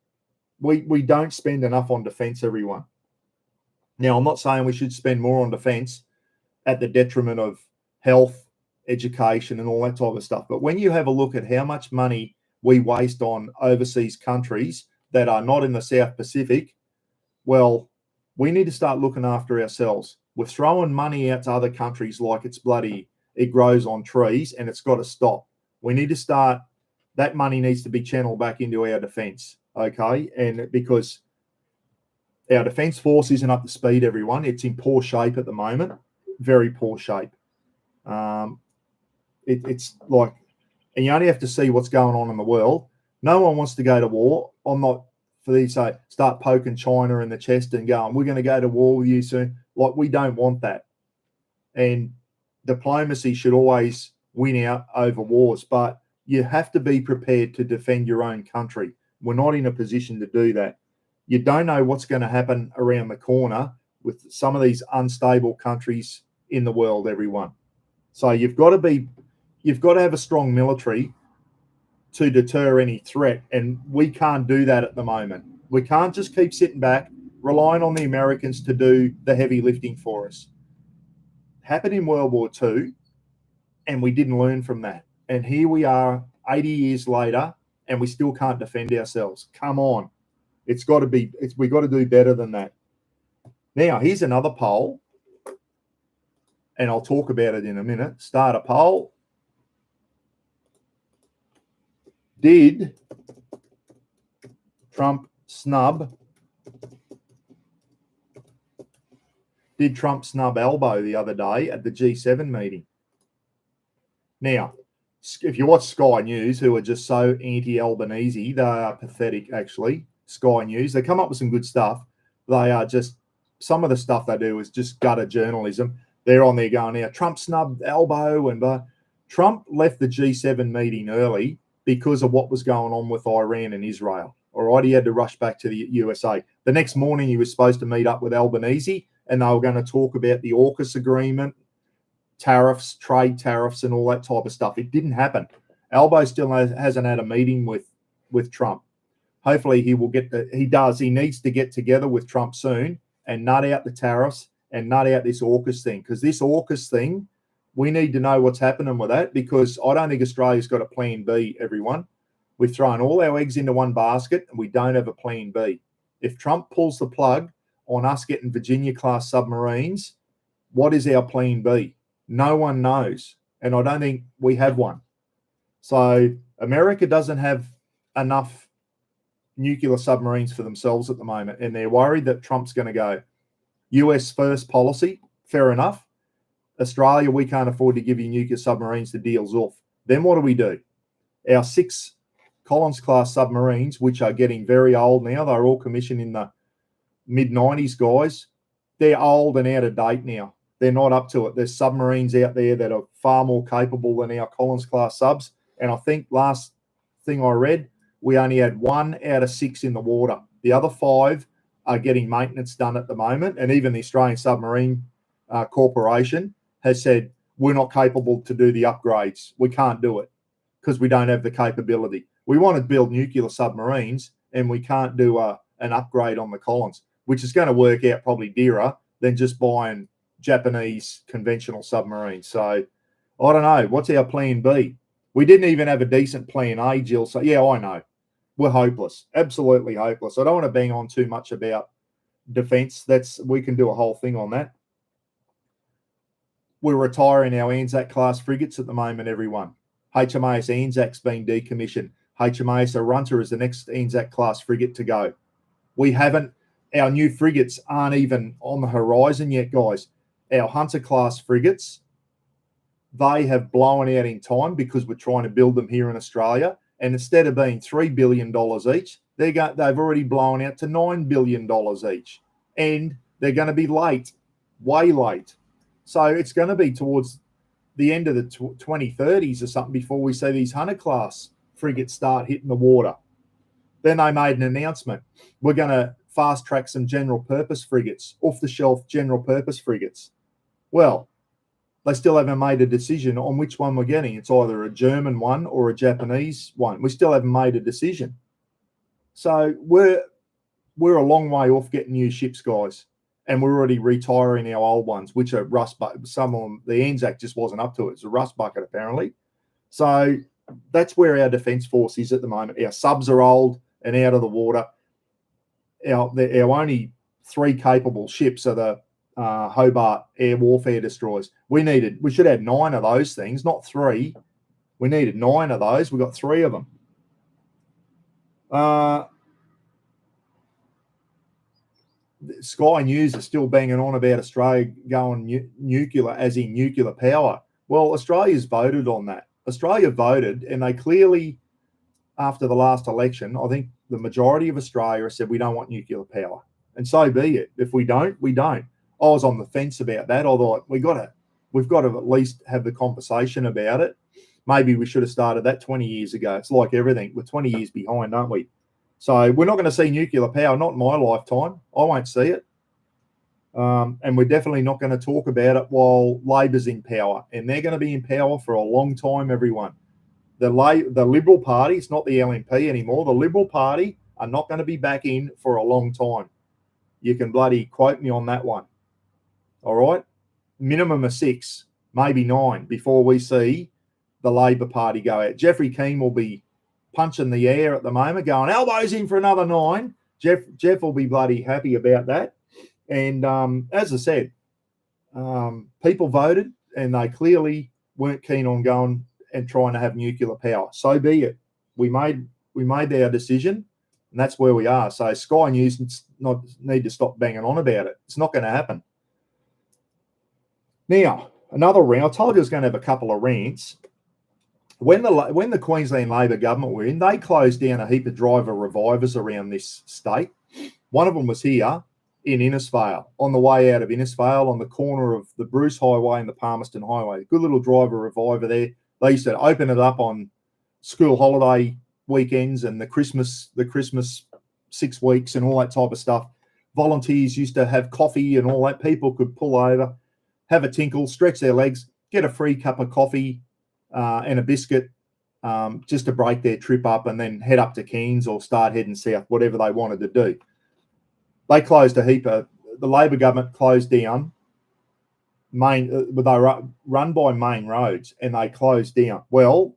We don't spend enough on defence, everyone. Now, I'm not saying we should spend more on defence at the detriment of health, education, and all that type of stuff. But when you have a look at how much money we waste on overseas countries that are not in the South Pacific, well, we need to start looking after ourselves. We're throwing money out to other countries like it grows on trees, and it's got to stop. We need to start, that money needs to be channeled back into our defence, okay? And because our defence force isn't up to speed, everyone. It's in poor shape at the moment, very poor shape. It's like, and you only have to see what's going on in the world. No one wants to go to war. I'm not for these say start poking China in the chest and going, we're going to go to war with you soon. Like, we don't want that. And diplomacy should always win out over wars, but you have to be prepared to defend your own country. We're not in a position to do that. You don't know what's going to happen around the corner with some of these unstable countries in the world, everyone. So you've got to have a strong military to deter any threat, and we can't do that at the moment. We can't just keep sitting back, relying on the Americans to do the heavy lifting for us. Happened in World War II, and we didn't learn from that. And here we are 80 years later, and we still can't defend ourselves. Come on. We've got to do better than that. Now, here's another poll, and I'll talk about it in a minute. Start a poll. Did Trump snub Elbow the other day at the G7 meeting? Now, if you watch Sky News, who are just so anti-Albanese, they are pathetic, actually. Sky News, they come up with some good stuff. They are just, some of the stuff they do is just gutter journalism. They're on there going, now, Trump snubbed Elbow, and Trump left the G7 meeting early because of what was going on with Iran and Israel. All right, he had to rush back to the USA. The next morning, he was supposed to meet up with Albanese, and they were going to talk about the AUKUS agreement, tariffs, trade tariffs, and all that type of stuff. It didn't happen. Elbow still hasn't had a meeting with Trump. Hopefully he will get he needs to get together with Trump soon and nut out the tariffs and nut out this AUKUS thing, because this AUKUS thing, we need to know what's happening with that, because I don't think Australia's got a plan B, everyone. We've thrown all our eggs into one basket and we don't have a plan B. If Trump pulls the plug on us getting Virginia-class submarines, what is our plan B? No one knows, and I don't think we have one. So America doesn't have enough nuclear submarines for themselves at the moment, and they're worried that Trump's going to go US first policy. Fair enough. Australia, we can't afford to give you nuclear submarines, the deal's off. Then what do? Our 6 Collins-class submarines, which are getting very old now, they're all commissioned in the mid-90s, guys. They're old and out of date now. They're not up to it. There's submarines out there that are far more capable than our Collins-class subs. And I think last thing I read, we only had 1 out of 6 in the water. The other 5 are getting maintenance done at the moment. And even the Australian Submarine Corporation has said, we're not capable to do the upgrades. We can't do it because we don't have the capability. We want to build nuclear submarines and we can't do an upgrade on the Collins, which is going to work out probably dearer than just buying Japanese conventional submarines. So I don't know. What's our plan B? We didn't even have a decent plan A, Jill. So yeah, I know. We're hopeless. Absolutely hopeless. I don't want to bang on too much about defence. We can do a whole thing on that. We're retiring our Anzac class frigates at the moment, everyone. HMAS Anzac's been decommissioned. HMAS Arunta is the next Anzac class frigate to go. Our new frigates aren't even on the horizon yet, guys. Our Hunter class frigates, they have blown out in time because we're trying to build them here in Australia. And instead of being $3 billion each, they've already blown out to $9 billion each. And they're going to be late, way late. So it's going to be towards the end of the 2030s or something before we see these Hunter class frigates start hitting the water. Then they made an announcement. We're going to fast track some general purpose frigates, off the shelf general purpose frigates. Well, they still haven't made a decision on which one we're getting. It's either a German one or a Japanese one. We still haven't made a decision. So we're a long way off getting new ships, guys. And we're already retiring our old ones, which are rust bucket. Some of them, the Anzac just wasn't up to it. It's a rust bucket, apparently. So that's where our defence force is at the moment. Our subs are old and out of the water. Our only 3 capable ships are the Hobart air warfare destroyers. We should have 9 of those things, not 3. We needed 9 of those. We got 3 of them. Sky News are still banging on about Australia going nuclear, as in nuclear power. Well, Australia's voted on that. Australia voted, and they clearly, after the last election, I think the majority of Australia said we don't want nuclear power. And so be it. If we don't, we don't. I was on the fence about that. I thought we've got to at least have the conversation about it. Maybe we should have started that 20 years ago. It's like everything. We're 20 years behind, aren't we? So we're not going to see nuclear power, not in my lifetime. I won't see it. And we're definitely not going to talk about it while Labor's in power. And they're going to be in power for a long time, everyone. The Liberal Party, it's not the LNP anymore. The Liberal Party are not going to be back in for a long time. You can bloody quote me on that one. All right? Minimum of 6, maybe 9 before we see the Labor Party go out. Jeffrey Keane will be punching the air at the moment, going, elbows in for another 9. Jeff will be bloody happy about that. And as I said, people voted and they clearly weren't keen on going and trying to have nuclear power. So be it. We made our decision, and that's where we are. So Sky News need to stop banging on about it. It's not going to happen. Now, another rant. I told you I was going to have a couple of rants. When the Queensland Labor government were in, they closed down a heap of driver revivers around this state. One of them was here in Innisfail, on the way out of Innisfail, on the corner of the Bruce Highway and the Palmerston Highway. Good little driver reviver there. They used to open it up on school holiday weekends and the Christmas 6 weeks and all that type of stuff. Volunteers used to have coffee and all that. People could pull over, have a tinkle, stretch their legs, get a free cup of coffee and a biscuit just to break their trip up and then head up to Cairns or start heading south, whatever they wanted to do. They closed a heap of, the Labor government closed down they run by main roads and they closed down. Well,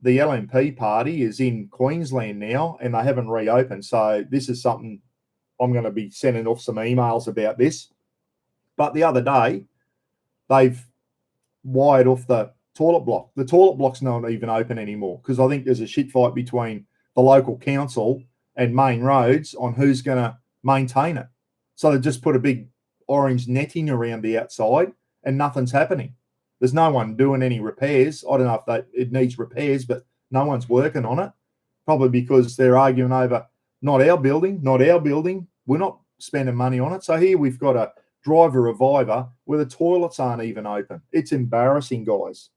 the LNP party is in Queensland now and they haven't reopened. So this is something I'm going to be sending off some emails about this. But the other day, they've wired off the toilet block. The toilet block's not even open anymore because I think there's a shit fight between the local council and main roads on who's going to maintain it. So they just put a big orange netting around the outside and nothing's happening. There's no one doing any repairs. I don't know if it needs repairs, but no one's working on it. Probably because they're arguing over not our building. We're not spending money on it. So here we've got a driver reviver where the toilets aren't even open. It's embarrassing, guys.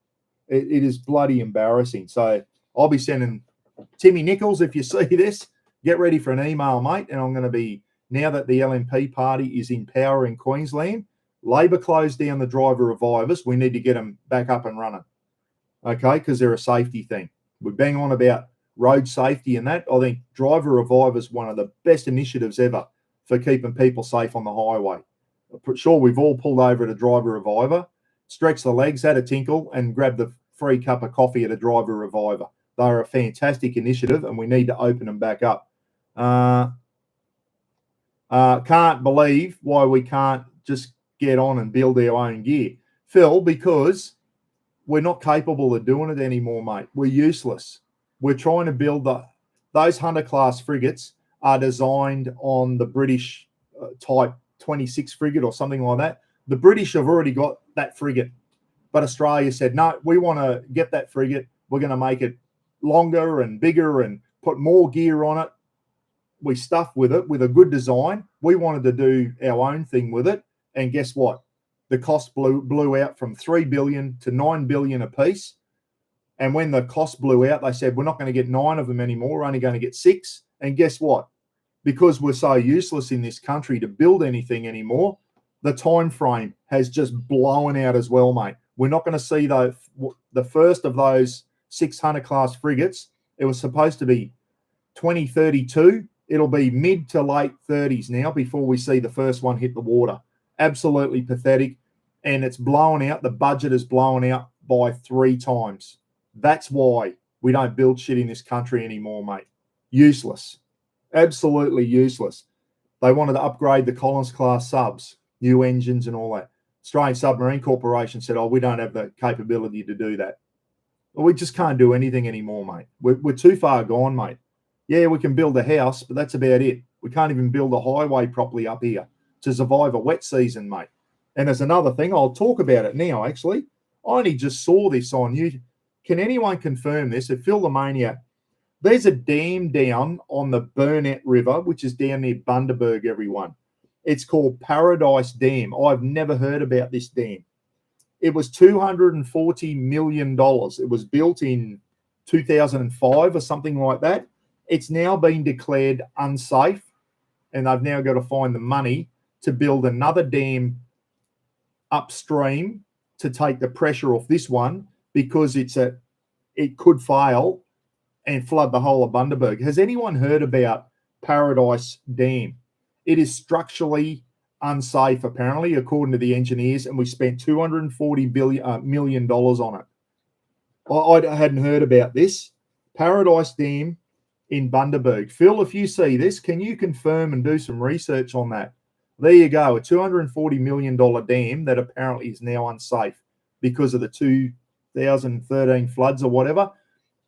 It is bloody embarrassing. So I'll be sending Timmy Nichols, if you see this, get ready for an email, mate. And I'm going to be, now that the LNP party is in power in Queensland, Labor closed down the driver revivers. We need to get them back up and running, okay, because they're a safety thing. We bang on about road safety and that. I think driver revivers one of the best initiatives ever for keeping people safe on the highway. I'm sure we've all pulled over at a driver reviver, stretched the legs, had a tinkle, and grabbed the free cup of coffee at a driver reviver. They're a fantastic initiative, and we need to open them back up. Can't believe why we can't just get on and build our own gear. Phil, because we're not capable of doing it anymore, mate. We're useless. We're trying to build those Hunter-class frigates are designed on the British type 26 frigate or something like that. The British have already got that frigate, but Australia said, no, we want to get that frigate. We're going to make it longer and bigger and put more gear on it. We stuffed with it with a good design. We wanted to do our own thing with it. And guess what? The cost blew out from 3 billion to 9 billion a piece. And when the cost blew out, they said, we're not going to get 9 of them anymore. We're only going to get 6. And guess what? Because we're so useless in this country to build anything anymore, the time frame has just blown out as well, mate. We're not going to see the first of those 6 Hunter-class frigates. It was supposed to be 2032. It'll be mid to late 30s now before we see the first one hit the water. Absolutely pathetic. And it's blown out. The budget is blown out by 3 times. That's why we don't build shit in this country anymore, mate. Useless. Absolutely useless. They wanted to upgrade the Collins-class subs, new engines and all that. Australian Submarine Corporation said, we don't have the capability to do that. Well, we just can't do anything anymore, mate. We're too far gone, mate. Yeah, we can build a house, but that's about it. We can't even build a highway properly up here to survive a wet season, mate. And there's another thing. I'll talk about it now, actually. I only just saw this on YouTube. Can anyone confirm this? At Phil the Maniac, there's a dam down on the Burnett River, which is down near Bundaberg, everyone. It's called Paradise Dam. I've never heard about this dam. It was $240 million. It was built in 2005 or something like that. It's now been declared unsafe, and they've now got to find the money to build another dam upstream to take the pressure off this one because it could fail and flood the whole of Bundaberg. Has anyone heard about Paradise Dam? It is structurally unsafe, apparently, according to the engineers, and we spent $240 million on it. I hadn't heard about this. Paradise Dam in Bundaberg. Phil, if you see this, can you confirm and do some research on that? There you go, a $240 million dam that apparently is now unsafe because of the 2013 floods or whatever,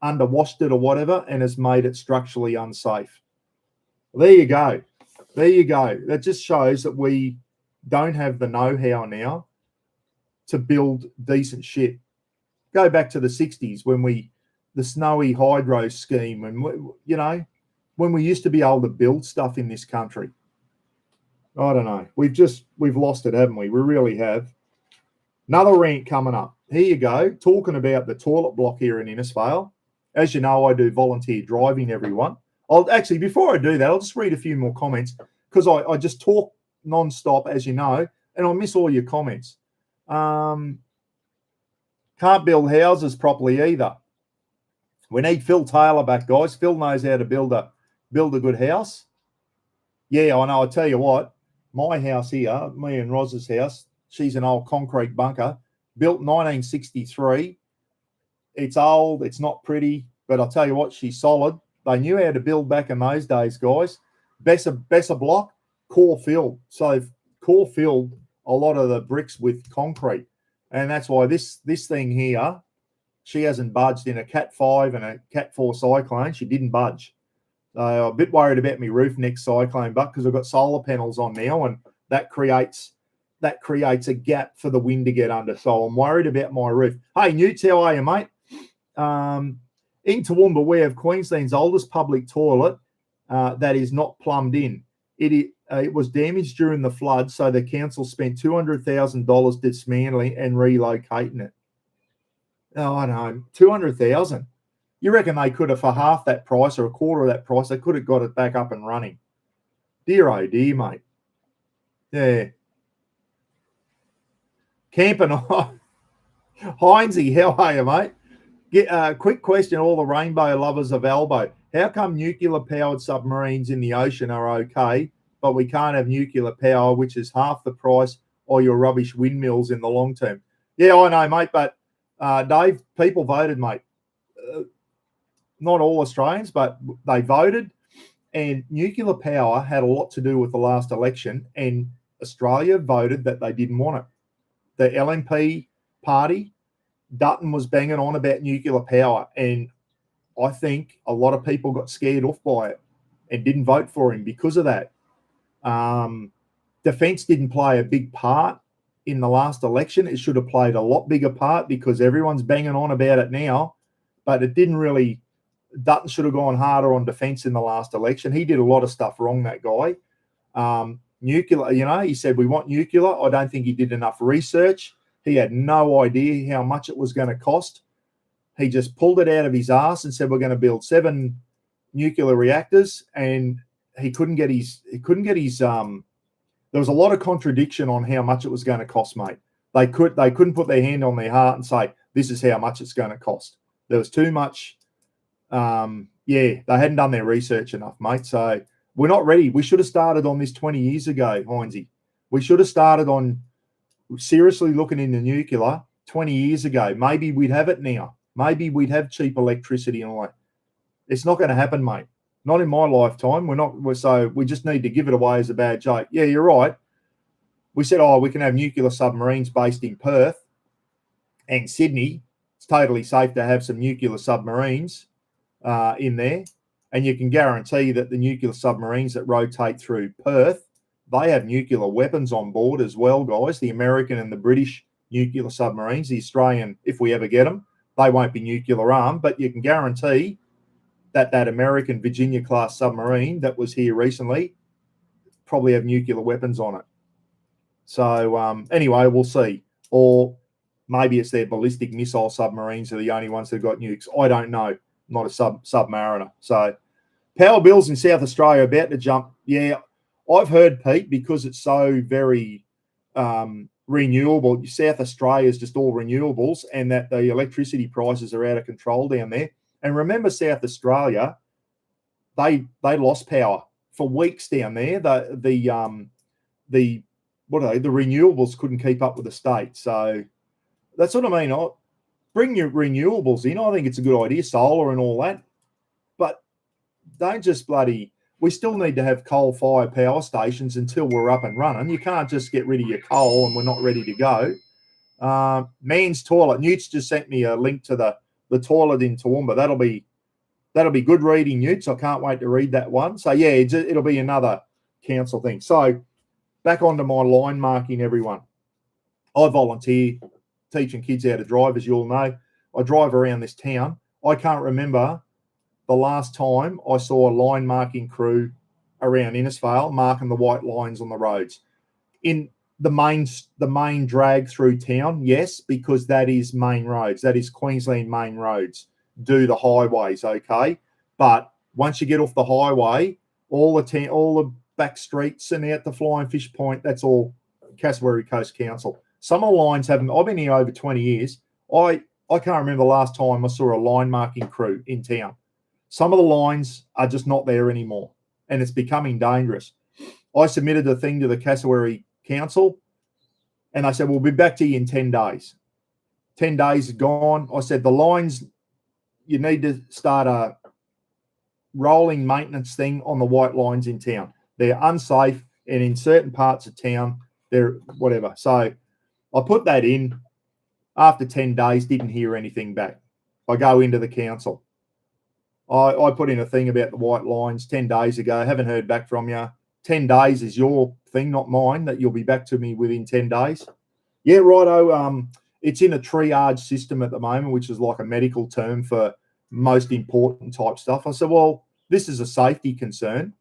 underwashed it or whatever, and has made it structurally unsafe. There you go. There you go. That just shows that we don't have the know-how now to build decent shit. Go back to the 60s when the snowy hydro scheme, and when we used to be able to build stuff in this country. I don't know. We've lost it, haven't we? We really have. Another rant coming up. Here you go. Talking about the toilet block here in Innisfail. As you know, I do volunteer driving, everyone. Before I do that, I'll just read a few more comments because I just talk non-stop, as you know, and I miss all your comments. Can't build houses properly either. We need Phil Taylor back, guys. Phil knows how to build a good house. Yeah, I know. I tell you what, my house here, me and Roz's house, she's an old concrete bunker, built 1963. It's old. It's not pretty, but I'll tell you what, she's solid. They knew how to build back in those days, guys. Besser block, core filled. So they've core filled a lot of the bricks with concrete. And that's why this thing here, she hasn't budged in a Cat 5 and a Cat 4 cyclone. She didn't budge. So I'm a bit worried about my roof next cyclone, but because I've got solar panels on now, and that creates a gap for the wind to get under. So I'm worried about my roof. Hey, Newt, how are you, mate? In Toowoomba, we have Queensland's oldest public toilet that is not plumbed in. It was damaged during the flood, so the council spent $200,000 dismantling and relocating it. Oh, I know, $200,000. You reckon they could have, for half that price or a quarter of that price, they could have got it back up and running? Dear, oh dear, mate. Yeah. Camping on. Heinzie, how are you, mate? Get a quick question, all the rainbow lovers of Albo. How come nuclear-powered submarines in the ocean are okay, but we can't have nuclear power, which is half the price of your rubbish windmills in the long term? Yeah, I know, mate, but Dave, people voted, mate. Not all Australians, but they voted, and nuclear power had a lot to do with the last election, and Australia voted that they didn't want it. The LNP party, Dutton was banging on about nuclear power, and I think a lot of people got scared off by it and didn't vote for him because of that. Defence didn't play a big part in the last election. It should have played a lot bigger part because everyone's banging on about it now, but it didn't really. Dutton should have gone harder on defence in the last election. He did a lot of stuff wrong, that guy. Nuclear, he said, we want nuclear. I don't think he did enough research. He had no idea how much it was going to cost. He just pulled it out of his ass and said, we're going to build 7 nuclear reactors. And he couldn't get his, there was a lot of contradiction on how much it was going to cost, mate. They couldn't put their hand on their heart and say, this is how much it's going to cost. There was too much. They hadn't done their research enough, mate. So we're not ready. We should have started on this 20 years ago, Heinzie. We should have started on seriously looking into nuclear 20 years ago. Maybe we'd have it now. Maybe we'd have cheap electricity and all that. It's not going to happen, mate. Not in my lifetime. So we just need to give it away as a bad joke. Yeah, you're right. We said, we can have nuclear submarines based in Perth and Sydney. It's totally safe to have some nuclear submarines in there, and you can guarantee that the nuclear submarines that rotate through Perth, they have nuclear weapons on board as well, guys. The American and the British nuclear submarines, the Australian, if we ever get them, they won't be nuclear armed, but you can guarantee that American Virginia-class submarine that was here recently probably have nuclear weapons on it. So anyway, we'll see. Or maybe it's their ballistic missile submarines are the only ones that got nukes. I don't know. Not a submariner. So power bills in South Australia are about to jump. Yeah, I've heard, Pete, because it's so very renewable. South Australia is just all renewables, and that the electricity prices are out of control down there. And remember, South Australia, they lost power for weeks down there. The renewables couldn't keep up with the state. So that's what I mean. Bring your renewables in. I think it's a good idea, solar and all that. But don't just we still need to have coal-fired power stations until we're up and running. You can't just get rid of your coal and we're not ready to go. Man's toilet. Newt's just sent me a link to the toilet in Toowoomba. That'll be good reading, Newts. I can't wait to read that one. So, yeah, it'll be another council thing. So, back onto my line marking, everyone. I volunteer teaching kids how to drive, as you all know. I drive around this town. I can't remember the last time I saw a line marking crew around Innisfail marking the white lines on the roads. In the main drag through town, yes, because that is main roads. That is Queensland main roads. Do the highways, okay? But once you get off the highway, all the back streets and out to Flying Fish Point, that's all Cassowary Coast Council. Some of the lines haven't. I've been here over 20 years. I I can't remember the last time I saw a line marking crew in town. Some of the lines are just not there anymore, and it's becoming dangerous. I submitted a thing to the Cassowary Council, and they said, we'll be back to you in 10 days. 10 days gone. I said, the lines, you need to start a rolling maintenance thing on the white lines in town. They're unsafe, and in certain parts of town, they're whatever. So I put that in. After 10 days, didn't hear anything back. I go into the council. I put in a thing about the white lines 10 days ago. Haven't heard back from you. 10 days is your thing, not mine, that you'll be back to me within 10 days. Yeah, righto. It's in a triage system at the moment, which is like a medical term for most important type stuff. I said, well, this is a safety concern.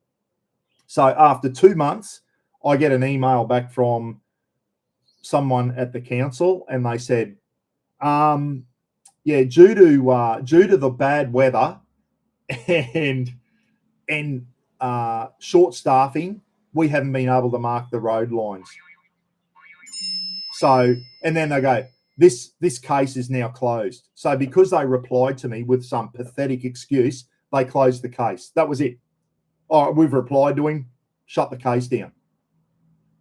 So after 2 months, I get an email back from someone at the council, and they said, yeah, due to the bad weather and short staffing, we haven't been able to mark the road lines. So, and then they go, this case is now closed. So because they replied to me with some pathetic excuse, they closed the case. That was it. Oh, we've replied to him, shut the case down.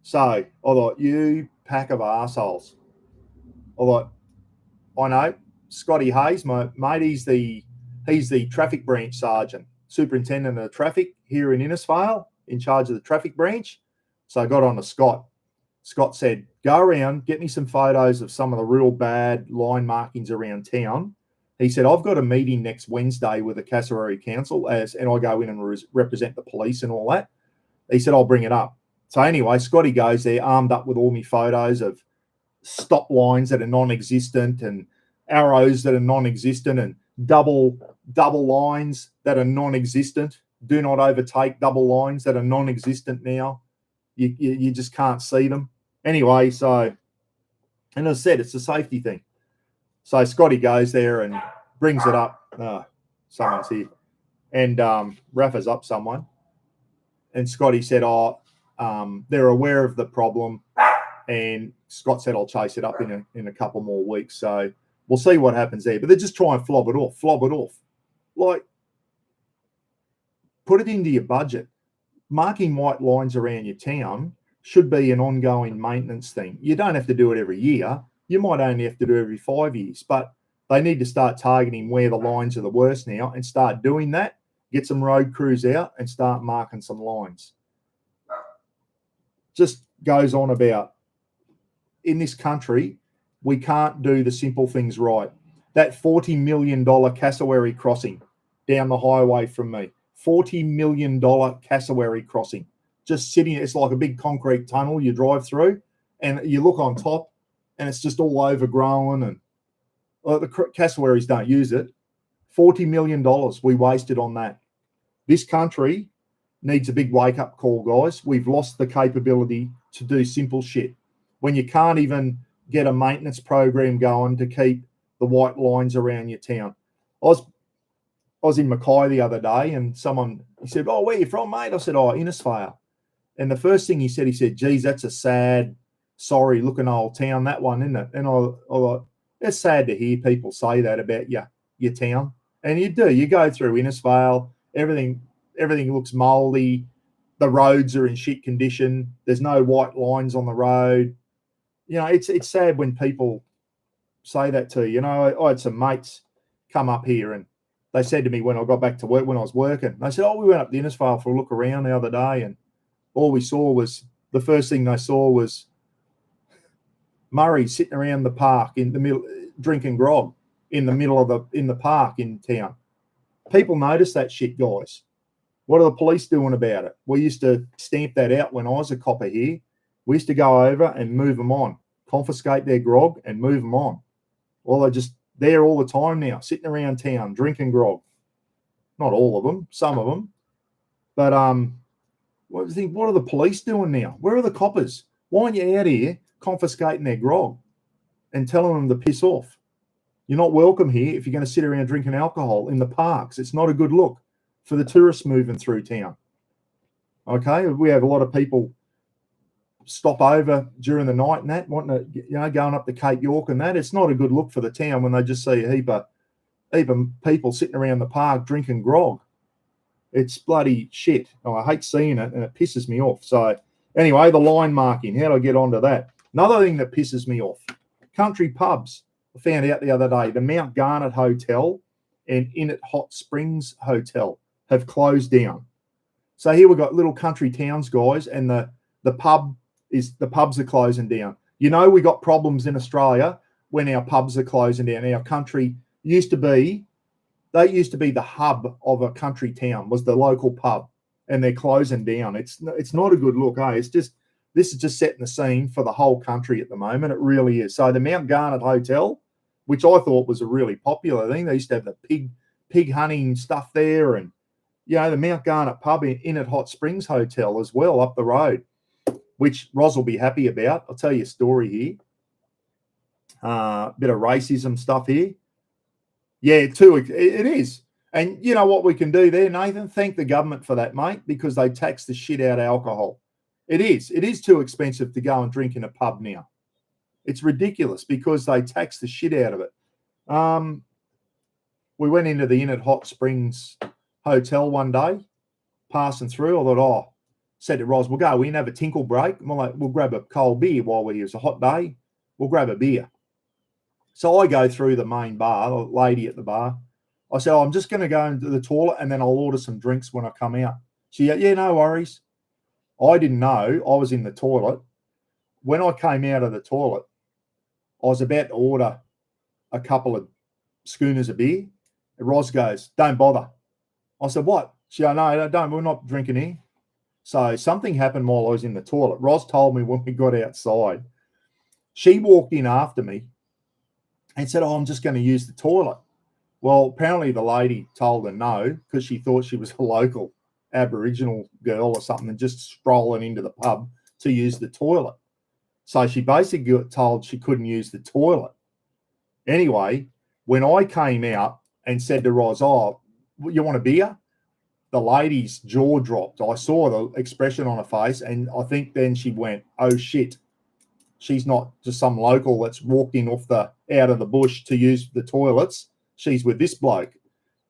So I thought, you pack of arseholes. I thought, I know, Scotty Hayes, my mate, he's the traffic branch sergeant, superintendent of traffic here in Innisfail, in charge of the traffic branch. So I got on to Scott. Scott said, go around, get me some photos of some of the real bad line markings around town. He said, I've got a meeting next Wednesday with the Cassowary Council, and I go in and represent the police and all that. He said, I'll bring it up. So anyway, Scotty goes there armed up with all my photos of stop lines that are non-existent and arrows that are non-existent and double lines that are non-existent. Do not overtake double lines that are non-existent now. You just can't see them. Anyway, so, and as I said, it's a safety thing. So Scotty goes there and brings it up. Someone's here. And Rafa's up someone. And Scotty said, they're aware of the problem. And Scott said, I'll chase it up in a couple more weeks. So we'll see what happens there. But they just try and flob it off. Like, put it into your budget. Marking white lines around your town should be an ongoing maintenance thing. You don't have to do it every year. You might only have to do it every 5 years. But they need to start targeting where the lines are the worst now and start doing that. Get some road crews out and start marking some lines. Just goes on about, in this country, we can't do the simple things right. That $40 million cassowary crossing down the highway from me, $40 million cassowary crossing, just sitting, it's like a big concrete tunnel you drive through, and you look on top, and it's just all overgrown, and the cassowaries don't use it. $40 million we wasted on that. This country needs a big wake-up call, guys. We've lost the capability to do simple shit. When you can't even get a maintenance program going to keep the white lines around your town. I was in Mackay the other day, and he said, oh, where are you from, mate? I said, oh, Innisfail. And the first thing he said, geez, that's a sad, sorry looking old town, that one, isn't it? And I thought, it's sad to hear people say that about your town. And you do. You go through Innisfail, everything looks mouldy. The roads are in shit condition. There's no white lines on the road. You know, it's sad when people say that to you. You know, I had some mates come up here, and they said to me when I got back to work, when I was working, they said, oh, we went up to Innisfail for a look around the other day, and all we saw was, the first thing they saw was Murray sitting around the park in the middle, drinking grog in the park in town. People notice that shit, guys. What are the police doing about it? We used to stamp that out when I was a copper here. We used to go over and move them on, confiscate their grog and move them on. Well, they're just there all the time now, sitting around town, drinking grog. Not all of them, some of them. But what do you think? What are the police doing now? Where are the coppers? Why aren't you out here confiscating their grog and telling them to piss off? You're not welcome here if you're going to sit around drinking alcohol in the parks. It's not a good look for the tourists moving through town. Okay, we have a lot of people stop over during the night and that, wanting to, going up to Cape York and that. It's not a good look for the town when they just see a heap of people sitting around the park drinking grog. It's bloody shit. I hate seeing it, and it pisses me off. So anyway, the line marking, how do I get onto that? Another thing that pisses me off, country pubs. I found out the other day, the Mount Garnet Hotel and Innet Hot Springs Hotel have closed down. So here we've got little country towns, guys, and the pubs are closing down. We got problems in Australia when our pubs are closing down. Our country used to be the hub of a country town, was the local pub, and they're closing down. It's not a good look, eh? This is just setting the scene for the whole country at the moment. It really is. So the Mount Garnet Hotel, which I thought was a really popular thing, they used to have the pig hunting stuff there, and the Mount Garnet pub in at Hot Springs Hotel as well up the road, which Roz will be happy about. I'll tell you a story here. Bit of racism stuff here. Yeah, it is. And you know what we can do there, Nathan? Thank the government for that, mate, because they tax the shit out of alcohol. It is too expensive to go and drink in a pub now. It's ridiculous because they tax the shit out of it. We went into the Inn at Hot Springs Hotel one day, passing through. I thought, said to Roz, we'll go in, have a tinkle break. We'll grab a cold beer while it's a hot day. We'll grab a beer. So I go through the main bar, the lady at the bar. I said, I'm just going to go into the toilet and then I'll order some drinks when I come out. She said, yeah, no worries. I didn't know I was in the toilet. When I came out of the toilet, I was about to order a couple of schooners of beer. And Roz goes, don't bother. I said, what? She goes, no, don't. We're not drinking here. So something happened while I was in the toilet. Roz told me when we got outside. She walked in after me and said, I'm just going to use the toilet. Well, apparently the lady told her no because she thought she was a local Aboriginal girl or something and just strolling into the pub to use the toilet. So she basically got told she couldn't use the toilet. Anyway, when I came out and said to Roz, you want a beer? The lady's jaw dropped. I saw the expression on her face, and I think then she went, oh, shit. She's not just some local that's walked in out of the bush to use the toilets. She's with this bloke.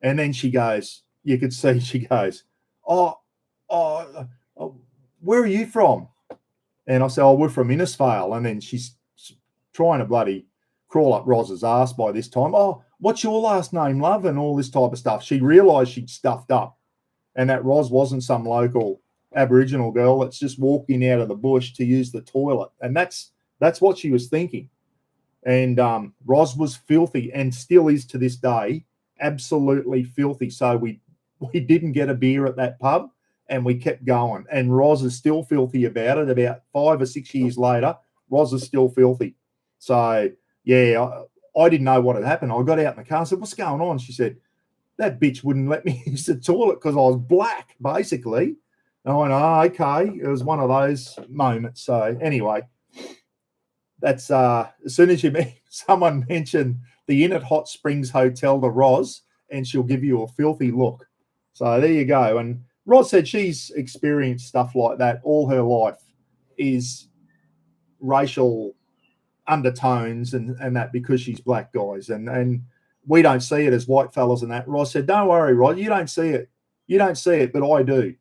And then she goes, you could see she goes, where are you from? And I said, we're from Innisfail. And then she's trying to bloody crawl up Roz's ass by this time. What's your last name, love? And all this type of stuff. She realised she'd stuffed up and that Roz wasn't some local Aboriginal girl that's just walking out of the bush to use the toilet. And that's what she was thinking. And Roz was filthy and still is to this day, absolutely filthy. So we didn't get a beer at that pub and we kept going. And Roz is still filthy about it. About 5 or 6 years later, Roz is still filthy. So, yeah, I didn't know what had happened. I got out in the car and said, what's going on? She said, that bitch wouldn't let me use the toilet because I was black, basically. And I went, okay. It was one of those moments. So, anyway, that's as soon as someone mentioned the Inn at Hot Springs Hotel to Roz, and she'll give you a filthy look. So there you go. And Roz said she's experienced stuff like that all her life, is racial undertones and that because she's black, guys. And we don't see it as white fellas and that. Roz said, don't worry, Roz, you don't see it. You don't see it, but I do.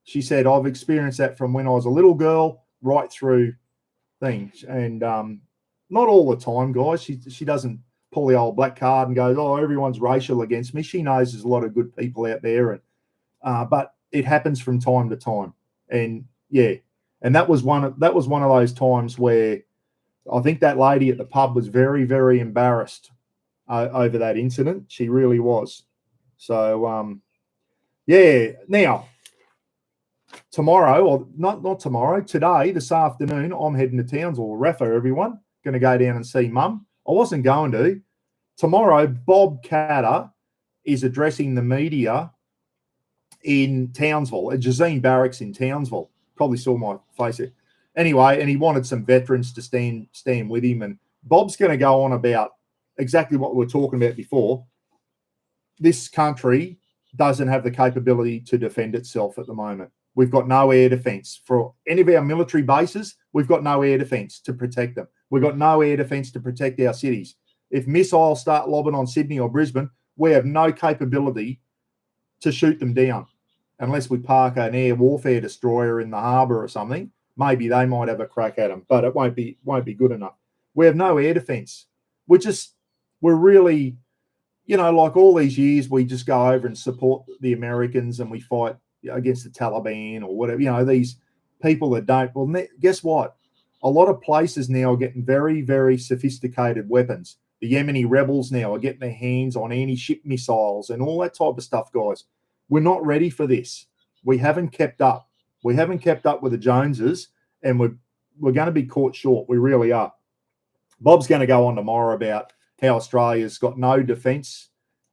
She said, I've experienced that from when I was a little girl right through things. And not all the time, guys. She doesn't pull the old black card and goes, everyone's racial against me. She knows there's a lot of good people out there, and but it happens from time to time. And yeah, and that was one of those times where I think that lady at the pub was very, very embarrassed over that incident. She really was. So yeah. Now tomorrow, or not tomorrow, today, this afternoon, I'm heading to Townsville. Rafa, everyone, going to go down and see Mum. I wasn't going to. Tomorrow, Bob Catter is addressing the media in Townsville, at Jazeen Barracks in Townsville. Probably saw my face there. Anyway, and he wanted some veterans to stand with him. And Bob's going to go on about exactly what we were talking about before. This country doesn't have the capability to defend itself at the moment. We've got no air defence. For any of our military bases, we've got no air defence to protect them. We've got no air defence to protect our cities. If missiles start lobbing on Sydney or Brisbane, we have no capability to shoot them down unless we park an air warfare destroyer in the harbour or something. Maybe they might have a crack at them, but it won't be good enough. We have no air defence. We're really, like all these years, we just go over and support the Americans and we fight against the Taliban or whatever, these people that don't. Well, guess what? A lot of places now are getting very, very sophisticated weapons. The Yemeni rebels now are getting their hands on anti-ship missiles and all that type of stuff, guys. We're not ready for this. We haven't kept up. We haven't kept up with the Joneses, and we're going to be caught short. We really are. Bob's going to go on tomorrow about how Australia's got no defence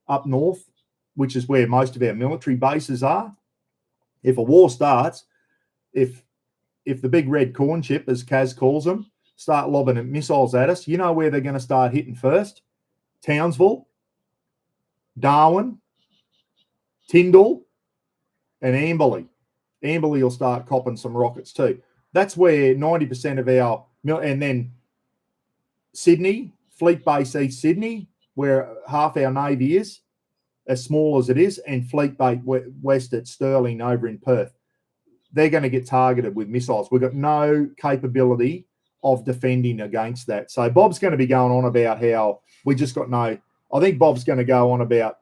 up north, which is where most of our military bases are. If a war starts, if the big red corn chip, as Kaz calls them, start lobbing missiles at us, you know where they're going to start hitting first? Townsville, Darwin, Tyndall, and Amberley. Amberley will start copping some rockets too. That's where 90% of our, and then Sydney, Fleet Base East Sydney, where half our Navy is, as small as it is, and Fleet Base West at Stirling over in Perth. They're going to get targeted with missiles. We've got no capability of defending against that. So Bob's going to be going on about how we just got no, I think Bob's going to go on about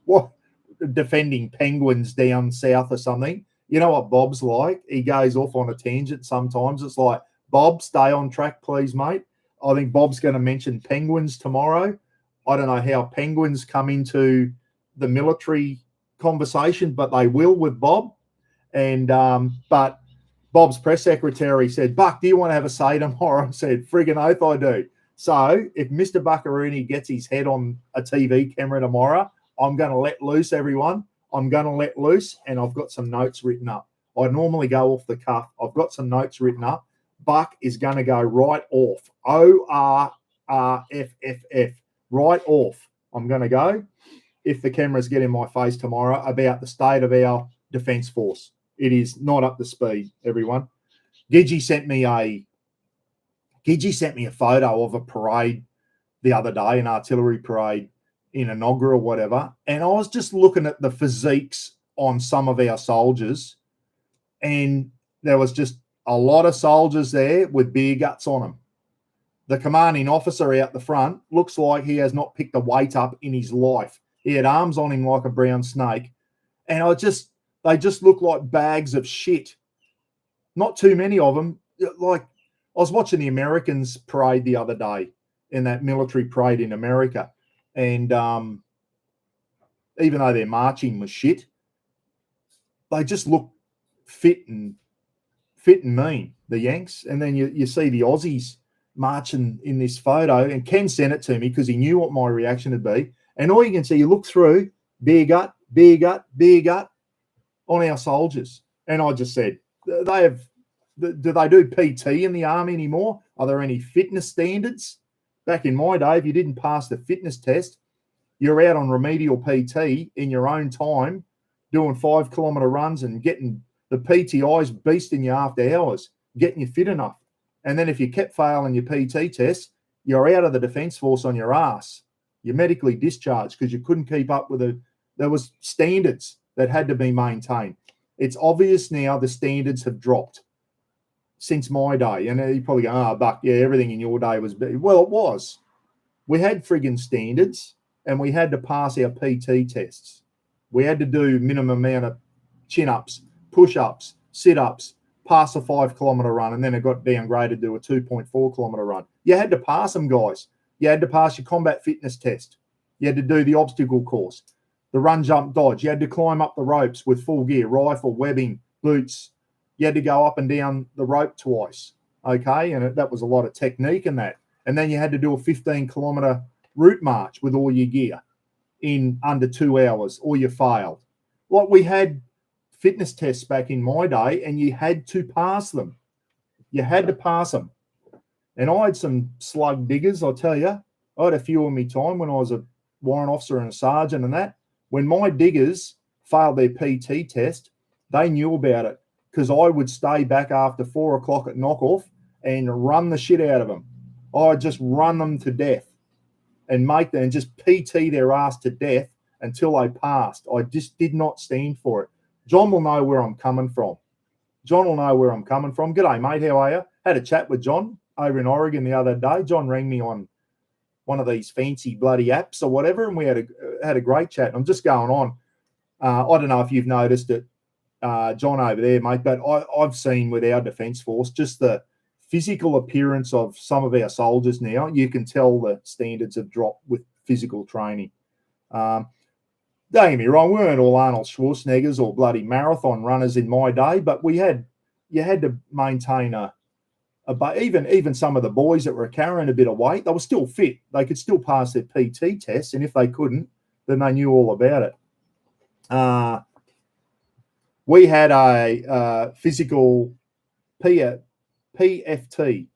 what, defending penguins down south or something. You know what Bob's like? He goes off on a tangent sometimes. It's like, Bob, stay on track, please, mate. I think Bob's going to mention penguins tomorrow. I don't know how penguins come into the military conversation, but they will with Bob. And but Bob's press secretary said, Buck, do you want to have a say tomorrow? I said, friggin' oath I do. So if Mr. Buckaroonie gets his head on a TV camera tomorrow, I'm going to let loose, everyone. I'm going to let loose, and I've got some notes written up. I normally go off the cuff. I've got some notes written up. Buck is going to go right off. ORRFFF. Right off. I'm going to go, if the cameras get in my face tomorrow, about the state of our Defence Force. It is not up to speed, everyone. Gidgy sent me a photo of a parade the other day, an artillery parade in Enoggera or whatever, and I was just looking at the physiques on some of our soldiers, and there was just a lot of soldiers there with beer guts on them. The commanding officer out the front looks like he has not picked a weight up in his life. He had arms on him like a brown snake, and they just look like bags of shit. Not too many of them. Like, I was watching the Americans parade the other day, in that military parade in America, and even though their marching was shit, they just look fit and mean, the Yanks. And then you see the Aussies marching in this photo, and Ken sent it to me because he knew what my reaction would be. And all you can see, you look through, beer gut on our soldiers. And I just said, do they do PT in the army anymore? Are there any fitness standards? Back in my day, if you didn't pass the fitness test, you're out on remedial PT in your own time, doing 5-kilometre runs and getting the PTIs beasting you after hours, getting you fit enough. And then if you kept failing your PT test, you're out of the Defence Force on your ass. You're medically discharged because you couldn't keep up with it. There was standards that had to be maintained. It's obvious now the standards have dropped since my day. And you probably go, Buck, yeah, everything in your day was big. Well, it was. We had friggin' standards, and we had to pass our PT tests. We had to do minimum amount of chin-ups, push-ups, sit-ups, pass a 5-kilometre run, and then it got downgraded to a 2.4-kilometre run. You had to pass them, guys. You had to pass your combat fitness test. You had to do the obstacle course, the run, jump, dodge. You had to climb up the ropes with full gear, rifle, webbing, boots. You had to go up and down the rope twice, okay? And that was a lot of technique in that. And then you had to do a 15-kilometre route march with all your gear in under 2 hours, or you failed. Like, we had fitness tests back in my day, and you had to pass them. You had to pass them. And I had some slug diggers, I'll tell you. I had a few in my time when I was a warrant officer and a sergeant and that. When my diggers failed their PT test, They knew about it because I would stay back after 4 o'clock at knockoff and run the shit out of them. I'd just run them to death and make them and just PT their ass to death until they passed. I just did not stand for it. John will know where I'm coming from. G'day, mate. How are you? Had a chat with John over in Oregon the other day. John rang me on one of these fancy bloody apps or whatever, and we had a great chat. I'm just going on. I don't know if you've noticed it, John, over there, mate, but I've seen with our Defence Force just the physical appearance of some of our soldiers now. You can tell the standards have dropped with physical training. Don't get me wrong, we weren't all Arnold Schwarzeneggers or bloody marathon runners in my day, but you had to maintain even some of the boys that were carrying a bit of weight, they were still fit. They could still pass their PT tests, and if they couldn't, then they knew all about it. We had a physical PFT,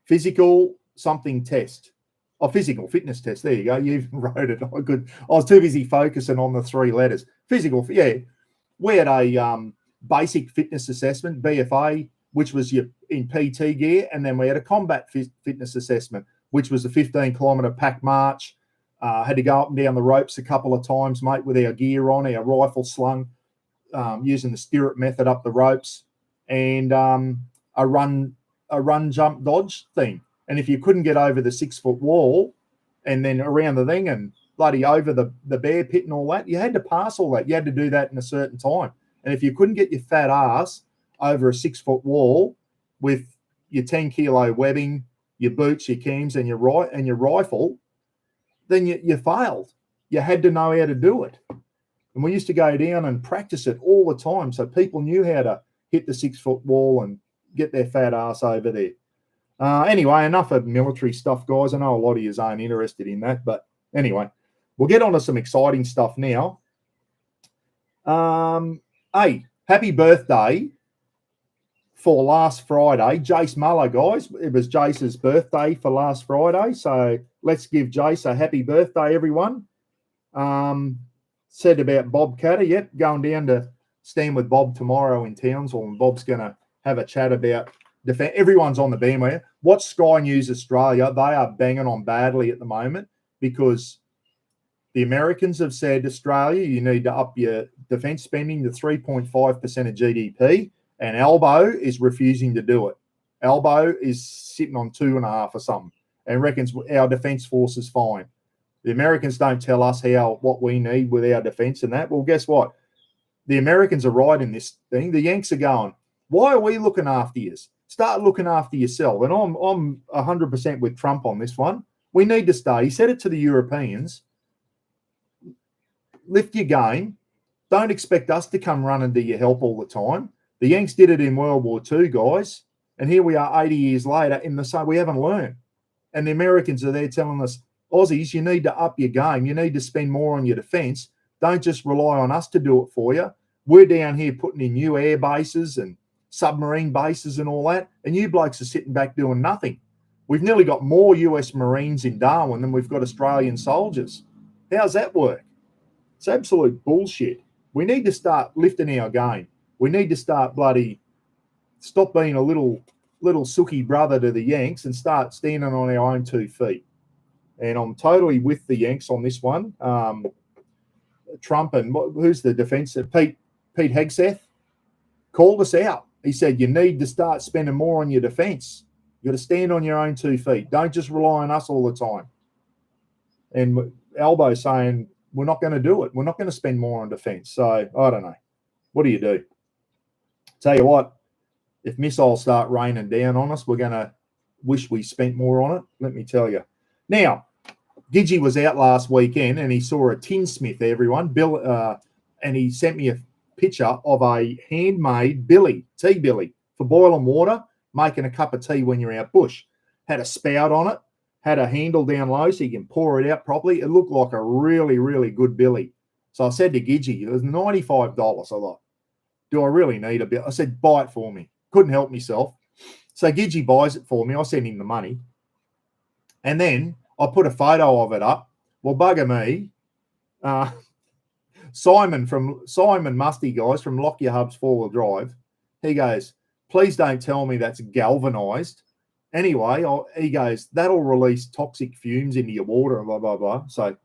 physical something test. Physical fitness test. There you go. You wrote it. I was too busy focusing on the 3 letters. Physical. Yeah. We had a basic fitness assessment, BFA, which was in PT gear, and then we had a combat fitness assessment, which was a 15-kilometre pack march. Had to go up and down the ropes a couple of times, mate, with our gear on, our rifle slung, using the stirrup method up the ropes, and a run, jump, dodge thing. And if you couldn't get over the 6-foot wall and then around the thing and bloody over the bear pit and all that, you had to pass all that. You had to do that in a certain time. And if you couldn't get your fat ass over a 6-foot wall with your 10-kilo webbing, your boots, your cams, and your rifle, then you failed. You had to know how to do it. And we used to go down and practice it all the time so people knew how to hit the 6-foot wall and get their fat ass over there. Anyway, enough of military stuff, guys. I know a lot of you aren't interested in that, but anyway, we'll get on to some exciting stuff now. Hey, happy birthday for last Friday, Jace Muller, guys. It was Jace's birthday for last Friday, so let's give Jace a happy birthday, everyone. Said about Bob Catter, yep, going down to stand with Bob tomorrow in Townsville, and Bob's going to have a chat about defense. Everyone's on the bandwagon. Watch Sky News Australia. They are banging on badly at the moment because the Americans have said, Australia, you need to up your defence spending to 3.5% of GDP, and Albo is refusing to do it. Albo is sitting on 2.5 or something and reckons our defence force is fine. The Americans don't tell us what we need with our defence and that. Well, guess what? The Americans are right in this thing. The Yanks are going, why are we looking after you? Start looking after yourself. And I'm 100% with Trump on this one. We need to stay. He said it to the Europeans. Lift your game. Don't expect us to come running to your help all the time. The Yanks did it in World War II, guys. And here we are 80 years later in the same. We haven't learned. And the Americans are there telling us, Aussies, you need to up your game. You need to spend more on your defence. Don't just rely on us to do it for you. We're down here putting in new air bases and submarine bases and all that, and you blokes are sitting back doing nothing. We've nearly got more US Marines in Darwin than we've got Australian soldiers. How's that work? It's absolute bullshit. We need to start lifting our game. We need to start stop being a little sooky brother to the Yanks and start standing on our own 2 feet. And I'm totally with the Yanks on this one. Trump and who's the defence? Pete Hegseth called us out. He said, you need to start spending more on your defence. You got to stand on your own 2 feet. Don't just rely on us all the time. And Albo saying, we're not going to do it. We're not going to spend more on defence. So I don't know. What do you do? Tell you what, if missiles start raining down on us, we're going to wish we spent more on it. Let me tell you. Now, Gidgy was out last weekend and he saw a tinsmith, everyone. Bill, and he sent me a picture of a handmade tea billy for boiling water, making a cup of tea when you're out bush. Had a spout on it, had a handle down low so you can pour it out properly. It looked like a really, really good billy. So I said to Gidgy, it was $95. I thought, do I really need a bill? I said, buy it for me. Couldn't help myself. So Gidgy buys it for me. I send him the money. And then I put a photo of it up. Well, bugger me. Simon Musty, guys, from Lock Your Hubs 4-wheel drive. He goes, please don't tell me that's galvanized. Anyway, he goes, that'll release toxic fumes into your water and blah, blah, blah. So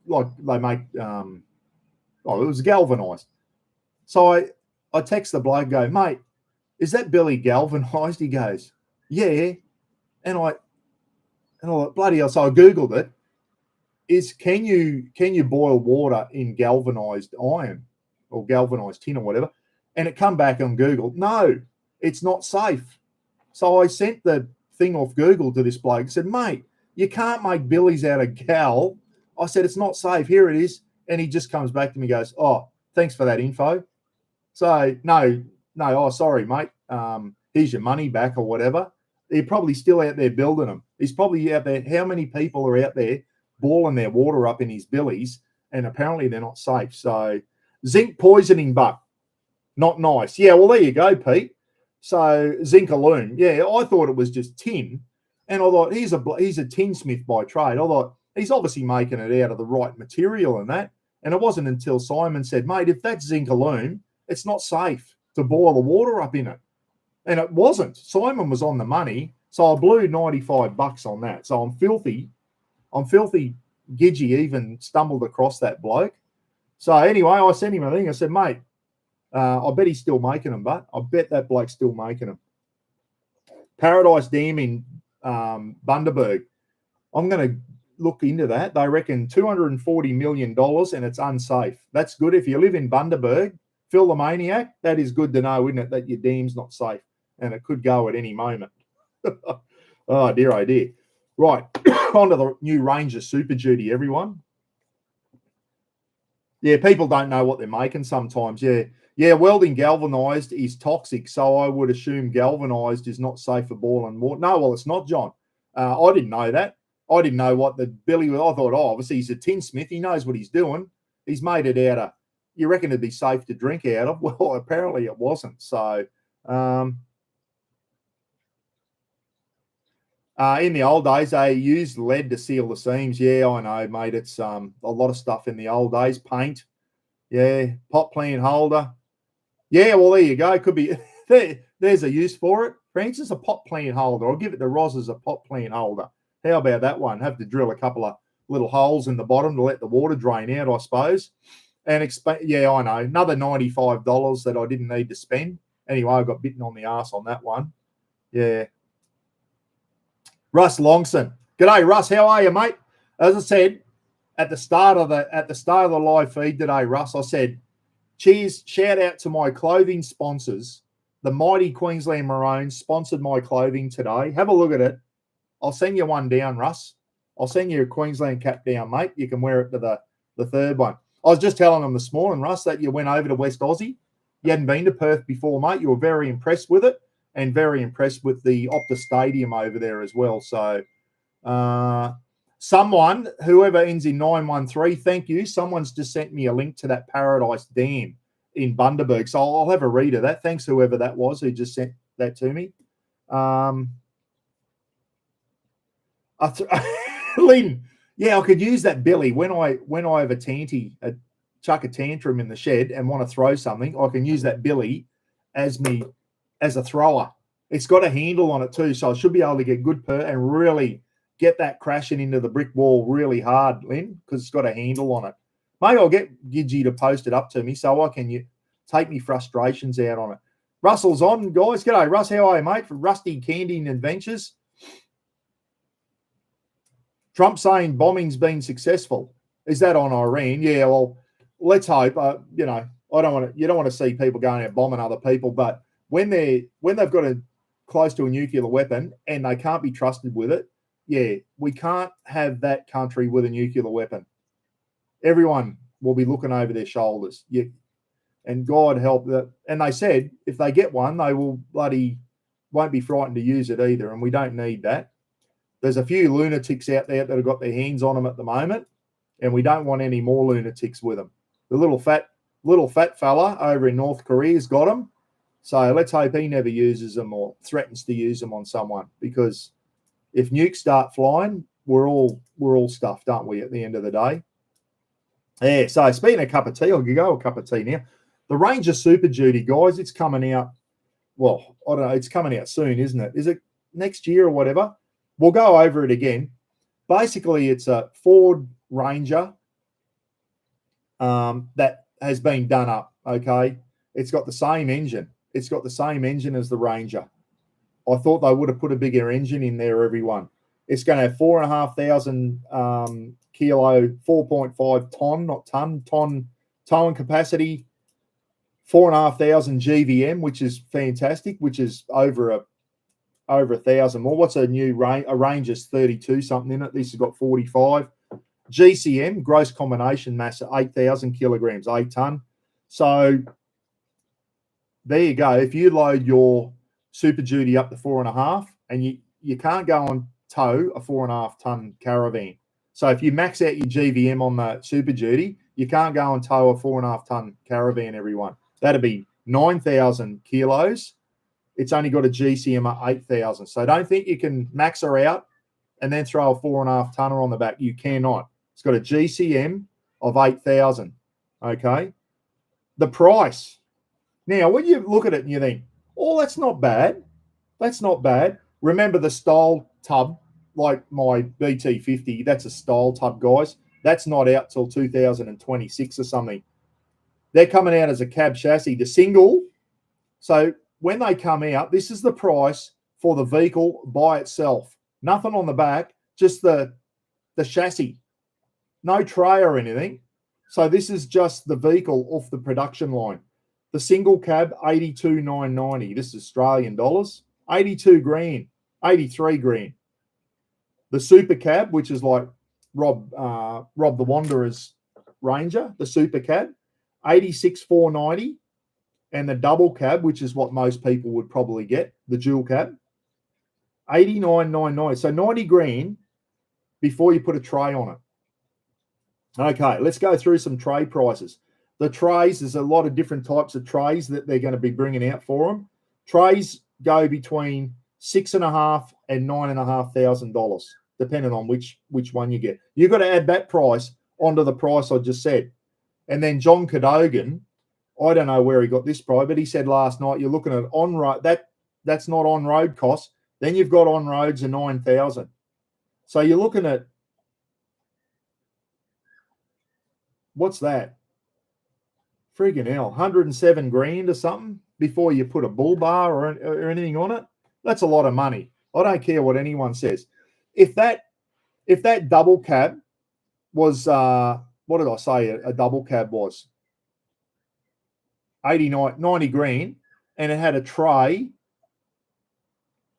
like they make, it was galvanized. So I text the bloke, go, mate, is that Billy galvanized? He goes, yeah. And I bloody hell. So I Googled it. Can you boil water in galvanized iron or galvanized tin or whatever? And it come back on Google. No, it's not safe. So I sent the thing off Google to this bloke and said, mate, you can't make billies out of gal. I said, it's not safe. Here it is. And he just comes back to me and goes, oh, thanks for that info. So no, oh, sorry, mate. Here's your money back or whatever. They're probably still out there building them. He's probably out there. How many people are out there boiling their water up in his billies? And apparently they're not safe. So zinc poisoning buck. Not nice. Yeah, well, there you go, Pete. So zinc aluminum. Yeah, I thought it was just tin. And I thought, he's a tinsmith by trade. I thought, he's obviously making it out of the right material and that. And it wasn't until Simon said, mate, if that's zinc aluminum, it's not safe to boil the water up in it. And it wasn't. Simon was on the money. So I blew $95 on that. So I'm filthy. Gidgy even stumbled across that bloke. So anyway, I sent him a thing. I said, mate, I bet he's still making them, but I bet that bloke's still making them. Paradise Dam in Bundaberg. I'm going to look into that. They reckon $240 million and it's unsafe. That's good. If you live in Bundaberg, Phil the Maniac, that is good to know, isn't it, that your dam's not safe and it could go at any moment. Oh, dear, oh, dear. Right, on to the new Ranger Super Duty, everyone. Yeah, people don't know what they're making sometimes. Yeah, welding galvanized is toxic, so I would assume galvanized is not safe for boiling water. No, well, it's not, John. I didn't know that. I didn't know what the Billy was. I thought, obviously he's a tinsmith. He knows what he's doing. He's made it out of, you reckon it'd be safe to drink out of? Well, apparently it wasn't. So, in the old days, they used lead to seal the seams. Yeah, I know, mate. It's a lot of stuff in the old days. Paint. Yeah, pot plant holder. Yeah, well, there you go. It could be, there's a use for it. Francis, a pot plant holder. I'll give it to Roz as a pot plant holder. How about that one? Have to drill a couple of little holes in the bottom to let the water drain out, I suppose. And yeah, I know. Another $95 that I didn't need to spend. Anyway, I got bitten on the arse on that one. Yeah. Russ Longson. G'day, Russ. How are you, mate? As I said at the start of the live feed today, Russ, I said, cheers, shout out to my clothing sponsors. The mighty Queensland Maroons sponsored my clothing today. Have a look at it. I'll send you one down, Russ. I'll send you a Queensland cap down, mate. You can wear it to the third one. I was just telling them this morning, Russ, that you went over to West Aussie. You hadn't been to Perth before, mate. You were very impressed with it and very impressed with the Optus Stadium over there as well. So someone, whoever ends in 913, thank you. Someone's just sent me a link to that Paradise Dam in Bundaberg. So I'll have a read of that. Thanks, whoever that was who just sent that to me. Lynn, yeah, I could use that Billy when I have a chuck a tantrum in the shed and want to throw something. I can use that Billy as a thrower. It's got a handle on it too, so I should be able to get good and really get that crashing into the brick wall really hard, Lynn, because it's got a handle on it. Maybe I'll get Gidgy to post it up to me so I can take me frustrations out on it. Russell's on, guys. G'day, Russ. How are you, mate? For Rusty Candying Adventures. Trump saying bombing's been successful. Is that on Iran? Yeah, well, let's hope. You don't want to see people going out bombing other people, but when they've got close to a nuclear weapon and they can't be trusted with it, yeah, we can't have that country with a nuclear weapon. Everyone will be looking over their shoulders. Yeah, and God help that. And they said if they get one, they won't be frightened to use it either, and we don't need that. There's a few lunatics out there that have got their hands on them at the moment, and we don't want any more lunatics with them. The little fat fella over in North Korea's got them, so let's hope he never uses them or threatens to use them on someone, because if nukes start flying, we're all stuffed, aren't we, at the end of the day? Yeah, so speaking of a cup of tea, I'll go a cup of tea now. The Ranger Super Duty, guys, it's coming out. Well, I don't know. It's coming out soon, isn't it? Is it next year or whatever? We'll go over it again. Basically, it's a Ford Ranger that has been done up, okay? It's got the same engine. It's got the same engine as the Ranger. I thought they would have put a bigger engine in there, everyone. It's going to have 4,500 kilo, 4.5 ton, not ton, towing capacity, 4,500 GVM, which is fantastic, which is over 1,000 more. What's a new range? A Ranger's 32 something in it. This has got 45. GCM, gross combination mass, 8,000 kilograms, 8 ton. So there you go. If you load your Super Duty up to 4.5, and you can't go on tow a 4.5 ton caravan. So if you max out your GVM on the Super Duty, you can't go and tow a 4.5 ton caravan, everyone. That'd be 9,000 kilos. It's only got a GCM of 8,000. So don't think you can max her out and then throw a 4.5 tonner on the back. You cannot. It's got a GCM of 8,000. Okay. The price. Now, when you look at it and you think, oh, that's not bad. That's not bad. Remember the style tub, like my BT50, that's a style tub, guys. That's not out till 2026 or something. They're coming out as a cab chassis. The single, so when they come out, this is the price for the vehicle by itself. Nothing on the back, just the chassis. No tray or anything. So this is just the vehicle off the production line. The single cab, 82,990. This is Australian dollars. 82 grand, 83 grand. The super cab, which is like Rob the Wanderer's Ranger, the super cab, 86,490. And the double cab, which is what most people would probably get, the dual cab, 89,990. So 90 grand before you put a tray on it. Okay, let's go through some tray prices. The trays, there's a lot of different types of trays that they're going to be bringing out for them. Trays go between $6,500 and $9,500, depending on which one you get. You've got to add that price onto the price I just said. And then John Cadogan, I don't know where he got this price, but he said last night you're looking at on-road. That's not on-road costs. Then you've got on-roads of 9,000. So you're looking at, what's that? Freaking hell, 107 grand or something before you put a bull bar or anything on it. That's a lot of money. I don't care what anyone says. If that double cab was, what did I say a double cab was? 90 grand, and it had a tray,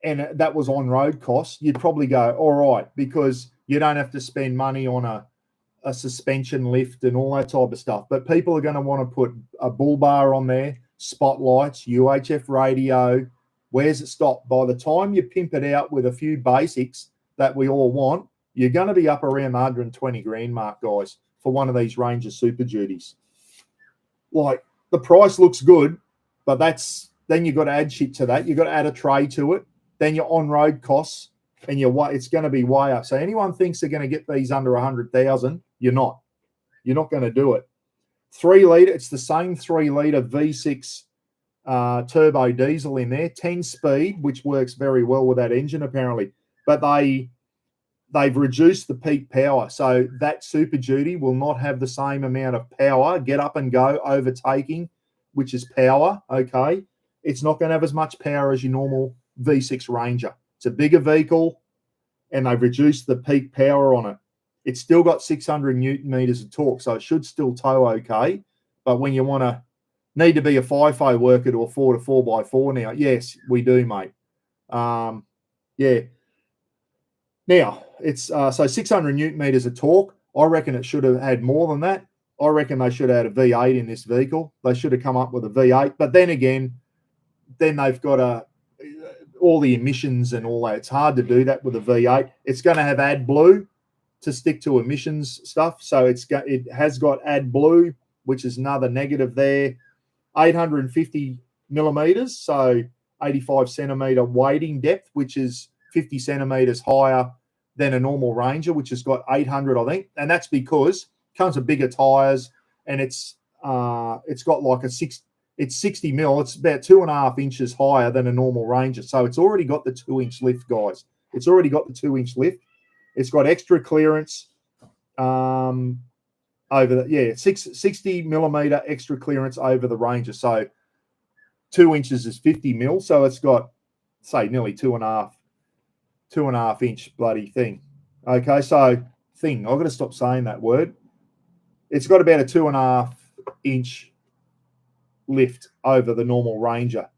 and that was on-road costs, you'd probably go, all right, because you don't have to spend money on a suspension lift and all that type of stuff. But people are going to want to put a bull bar on there, spotlights, UHF radio. Where's it stop? By the time you pimp it out with a few basics that we all want, you're going to be up around the 120 grand mark, guys, for one of these Ranger Super Duties. Like, the price looks good, but then you've got to add shit to that. You've got to add a tray to it. Then your on-road costs, and it's going to be way up. So anyone thinks they're going to get these under 100,000, you're not. You're not going to do it. 3 litre, it's the same 3 litre V6 turbo diesel in there, 10 speed, which works very well with that engine apparently. But they've reduced the peak power. So that Super Duty will not have the same amount of power, get up and go, overtaking, which is power, okay? It's not going to have as much power as your normal V6 Ranger. It's a bigger vehicle, and they've reduced the peak power on it. It's still got 600 Newton meters of torque, so it should still tow okay. But when you need to be a FIFO worker to afford a 4x4 now, yes, we do, mate. Yeah. Now, it's so 600 Newton meters of torque. I reckon it should have had more than that. I reckon they should have had a V8 in this vehicle. They should have come up with a V8. But then again, then they've got all the emissions and all that. It's hard to do that with a V8. It's going to have AdBlue to stick to emissions stuff. So it has got AdBlue, which is another negative there. 850 millimeters, so 85 centimeter wading depth, which is 50 centimeters higher than a normal Ranger, which has got 800, I think. And that's because comes with bigger tires, and it's got like it's 60 mil. It's about 2.5 inches higher than a normal Ranger. So it's already got the 2-inch lift, guys. It's already got the 2-inch lift. It's got extra clearance over the 60 millimeter extra clearance over the Ranger. So 2 inches is 50 mil. So it's got, say, nearly 2.5 inch bloody thing. Okay, so thing. I've got to stop saying that word. It's got about a 2.5 inch lift over the normal Ranger.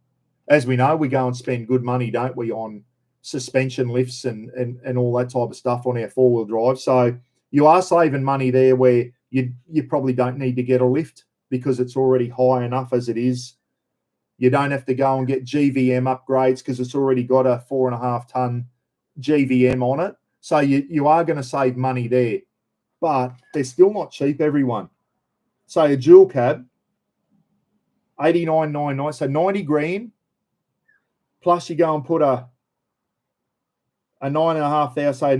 As we know, we go and spend good money, don't we, on suspension lifts and all that type of stuff on our 4-wheel drive. So you are saving money there where you probably don't need to get a lift because it's already high enough as it is. You don't have to go and get GVM upgrades because it's already got a 4.5 ton GVM on it. So you are going to save money there, but they're still not cheap, everyone. So a dual cab, $89.99, so 90 grand, plus you go and put a 9,500, say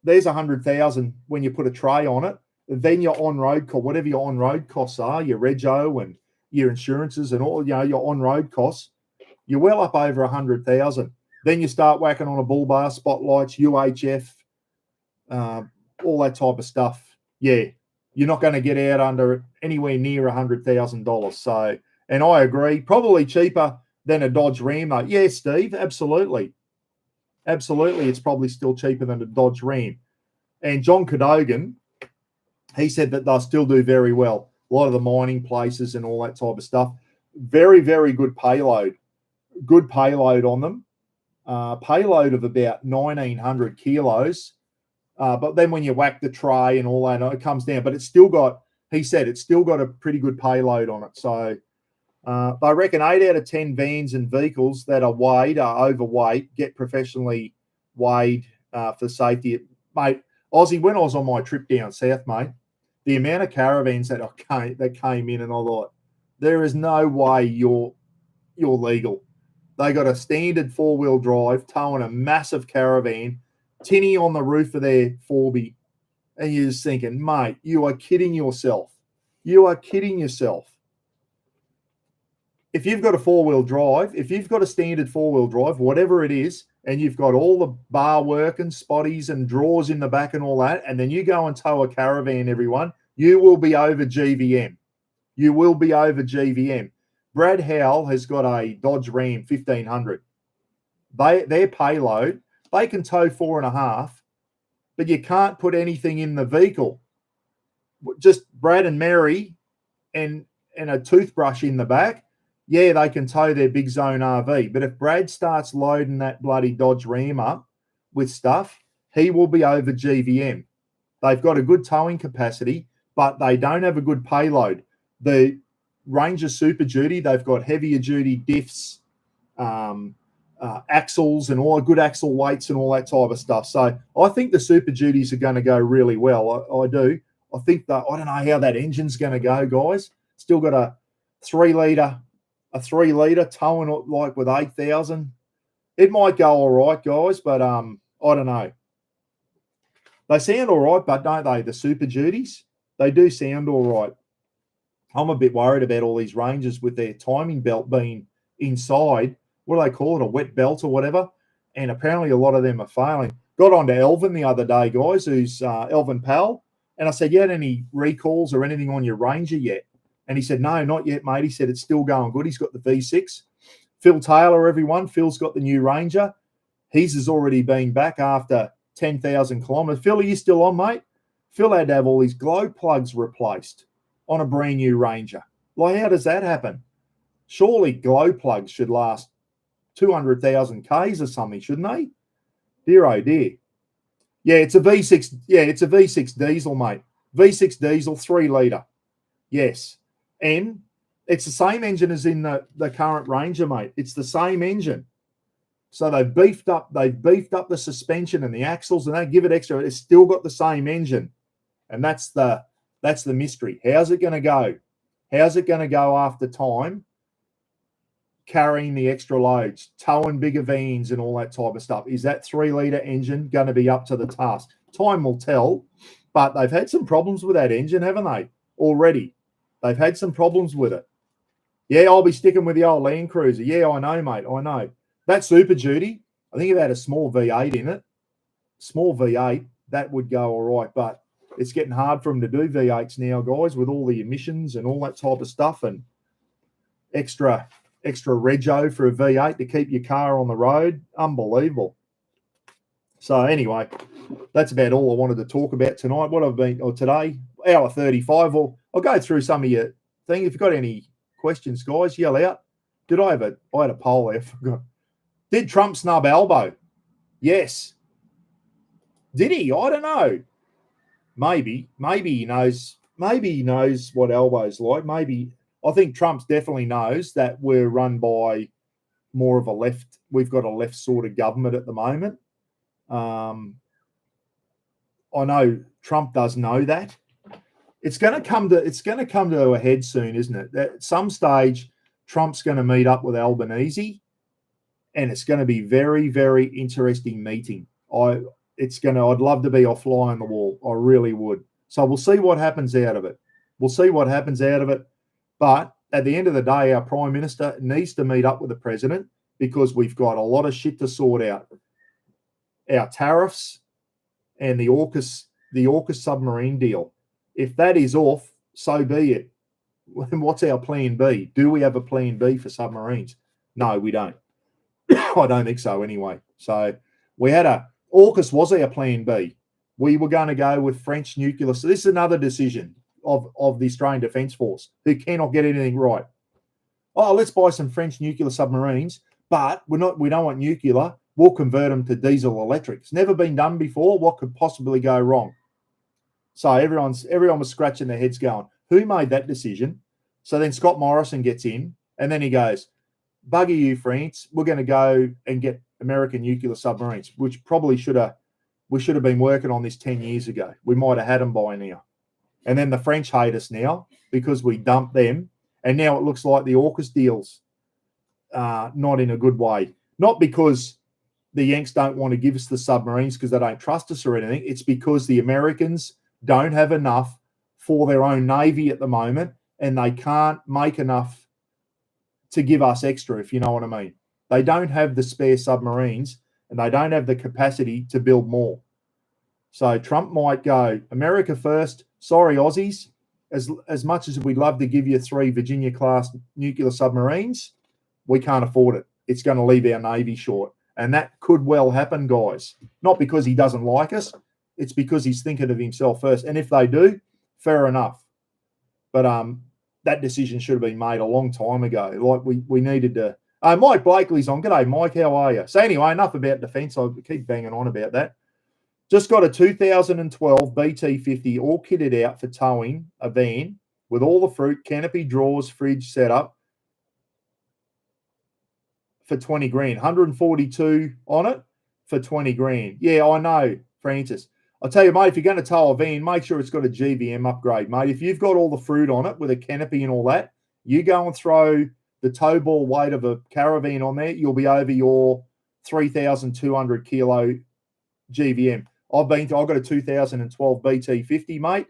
there's 100,000 when you put a tray on it. Then your on-road cost, whatever your on-road costs are, your rego and your insurances and all, your on-road costs, you're well up over 100,000. Then you start whacking on a bull bar, spotlights, UHF, all that type of stuff. Yeah, you're not going to get out under anywhere near $100,000. So, and I agree, probably cheaper than a Dodge Ram, though. Yeah, Steve, absolutely. Absolutely, it's probably still cheaper than a Dodge Ram. And John Cadogan, he said that they'll still do very well. A lot of the mining places and all that type of stuff. Very, very good payload. Good payload on them. Payload of about 1,900 kilos. But then when you whack the tray and all that, it comes down. But it's still got, he said, it's still got a pretty good payload on it. So they reckon 8 out of 10 vans and vehicles that are weighed, are overweight, get professionally weighed for safety. Mate, Aussie, when I was on my trip down south, mate, the amount of caravans that came in, and I thought, there is no way you're legal. They got a standard 4-wheel drive towing a massive caravan, tinny on the roof of their 4B, and you're just thinking, mate, you are kidding yourself. You are kidding yourself. If you've got a 4-wheel drive, if you've got a standard 4-wheel drive, whatever it is, and you've got all the bar work and spotties and drawers in the back and all that, and then you go and tow a caravan, everyone, you will be over GVM. You will be over GVM. Brad Howell has got a Dodge Ram 1500. Their payload, they can tow 4.5, but you can't put anything in the vehicle. Just Brad and Mary and a toothbrush in the back. Yeah, they can tow their big zone RV. But if Brad starts loading that bloody Dodge Ram up with stuff, he will be over GVM. They've got a good towing capacity, but they don't have a good payload. The Ranger Super Duty, they've got heavier duty diffs, axles and all good axle weights and all that type of stuff. So I think the Super Duties are going to go really well. I do. I think that, I don't know how that engine's going to go, guys. Still got a 3 litre towing like with 8,000. It might go all right, guys, but I don't know. They sound all right, but don't they? The Super Duties, they do sound all right. I'm a bit worried about all these Rangers with their timing belt being inside. What do they call it? A wet belt or whatever. And apparently a lot of them are failing. Got on to Elvin the other day, guys, who's Elvin Powell. And I said, you had any recalls or anything on your Ranger yet? And he said, no, not yet, mate. He said, it's still going good. He's got the V6. Phil Taylor, everyone. Phil's got the new Ranger. His has already been back after 10,000 kilometres. Phil, are you still on, mate? Phil had to have all his glow plugs replaced on a brand new Ranger. Like, how does that happen? Surely glow plugs should last 200,000 Ks or something, shouldn't they? Dear, oh dear. Yeah, it's a V6. Yeah, it's a V6 diesel, mate. V6 diesel, 3 litre. Yes. And it's the same engine as in the current Ranger, mate. It's the same engine. So they've beefed up the suspension and the axles, and they give it extra. It's still got the same engine. And that's the mystery. How's it going to go? How's it going to go after time? Carrying the extra loads, towing bigger vans and all that type of stuff. Is that 3 litre engine going to be up to the task? Time will tell. But they've had some problems with that engine, haven't they? Already. They've had some problems with it. Yeah, I'll be sticking with the old Land Cruiser. Yeah, I know, mate. I know. That Super Duty, I think it had a small V8 in it. Small V8, that would go all right. But it's getting hard for them to do V8s now, guys, with all the emissions and all that type of stuff and extra rego for a V8 to keep your car on the road. Unbelievable. So anyway, that's about all I wanted to talk about tonight. What I've been, or today, hour 35. I'll go through some of your thing. If you've got any questions, guys, yell out. I had a poll there. I forgot. Did Trump snub Albo? Yes. Did he? I don't know. Maybe he knows. Maybe he knows what Albo's like. Maybe I think Trump definitely knows that we're run by more of a left. We've got a left sort of government at the moment. I know Trump does know that. It's going to come to a head soon, isn't it? At some stage, Trump's going to meet up with Albanese, and it's going to be very, very interesting meeting. I'd love to be a fly on the wall. I really would. So we'll see what happens out of it. But at the end of the day, our Prime Minister needs to meet up with the President because we've got a lot of shit to sort out. Our tariffs and the AUKUS submarine deal. If that is off, so be it. What's our plan B? Do we have a plan B for submarines? No, we don't. I don't think so anyway. So we had AUKUS was our plan B. We were going to go with French nuclear. So this is another decision of the Australian Defence Force who cannot get anything right. Oh, let's buy some French nuclear submarines, but we don't want nuclear. We'll convert them to diesel electric. It's never been done before. What could possibly go wrong? So everyone was scratching their heads going, who made that decision? So then Scott Morrison gets in and then he goes, bugger you, France. We're going to go and get American nuclear submarines, which probably we should have been working on this 10 years ago. We might have had them by now. And then the French hate us now because we dumped them. And now it looks like the AUKUS deal's not in a good way. Not because the Yanks don't want to give us the submarines because they don't trust us or anything. It's because the Americans don't have enough for their own Navy at the moment and they can't make enough to give us extra, if you know what I mean. They don't have the spare submarines and they don't have the capacity to build more. So Trump might go, America first. Sorry, Aussies. As much as we'd love to give you 3 Virginia-class nuclear submarines, we can't afford it. It's going to leave our Navy short. And that could well happen, guys. Not because he doesn't like us. It's because he's thinking of himself first. And if they do, fair enough. But that decision should have been made a long time ago. Like we needed to. Mike Blakely's on. G'day, Mike. How are you? So anyway, enough about defence. I keep banging on about that. Just got a 2012 BT50 all kitted out for towing a van with all the fruit, canopy, drawers, fridge set up for 20 grand. 142 on it for 20 grand. Yeah, I know, Francis. I'll tell you, mate, if you're going to tow a van, make sure it's got a GVM upgrade, mate. If you've got all the fruit on it with a canopy and all that, you go and throw the tow ball weight of a caravan on there, you'll be over your 3,200 kilo GVM. I've got a 2012 BT50, mate.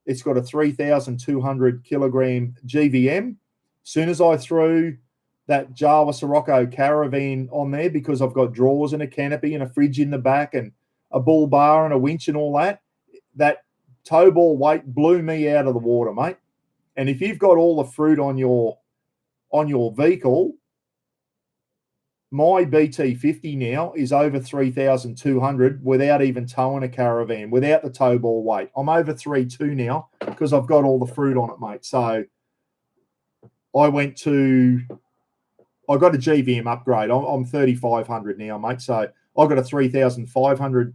It's got a 3,200 kilogram GVM. As soon as I threw that Java Sirocco caravan on there, because I've got drawers and a canopy and a fridge in the back and a bull bar and a winch and all that, that tow ball weight blew me out of the water, mate. And if you've got all the fruit on your vehicle, my BT50 now is over 3,200 without even towing a caravan, without the tow ball weight. I'm over 3.2 now because I've got all the fruit on it, mate. So I got a GVM upgrade. I'm 3,500 now, mate. So I got a 3,500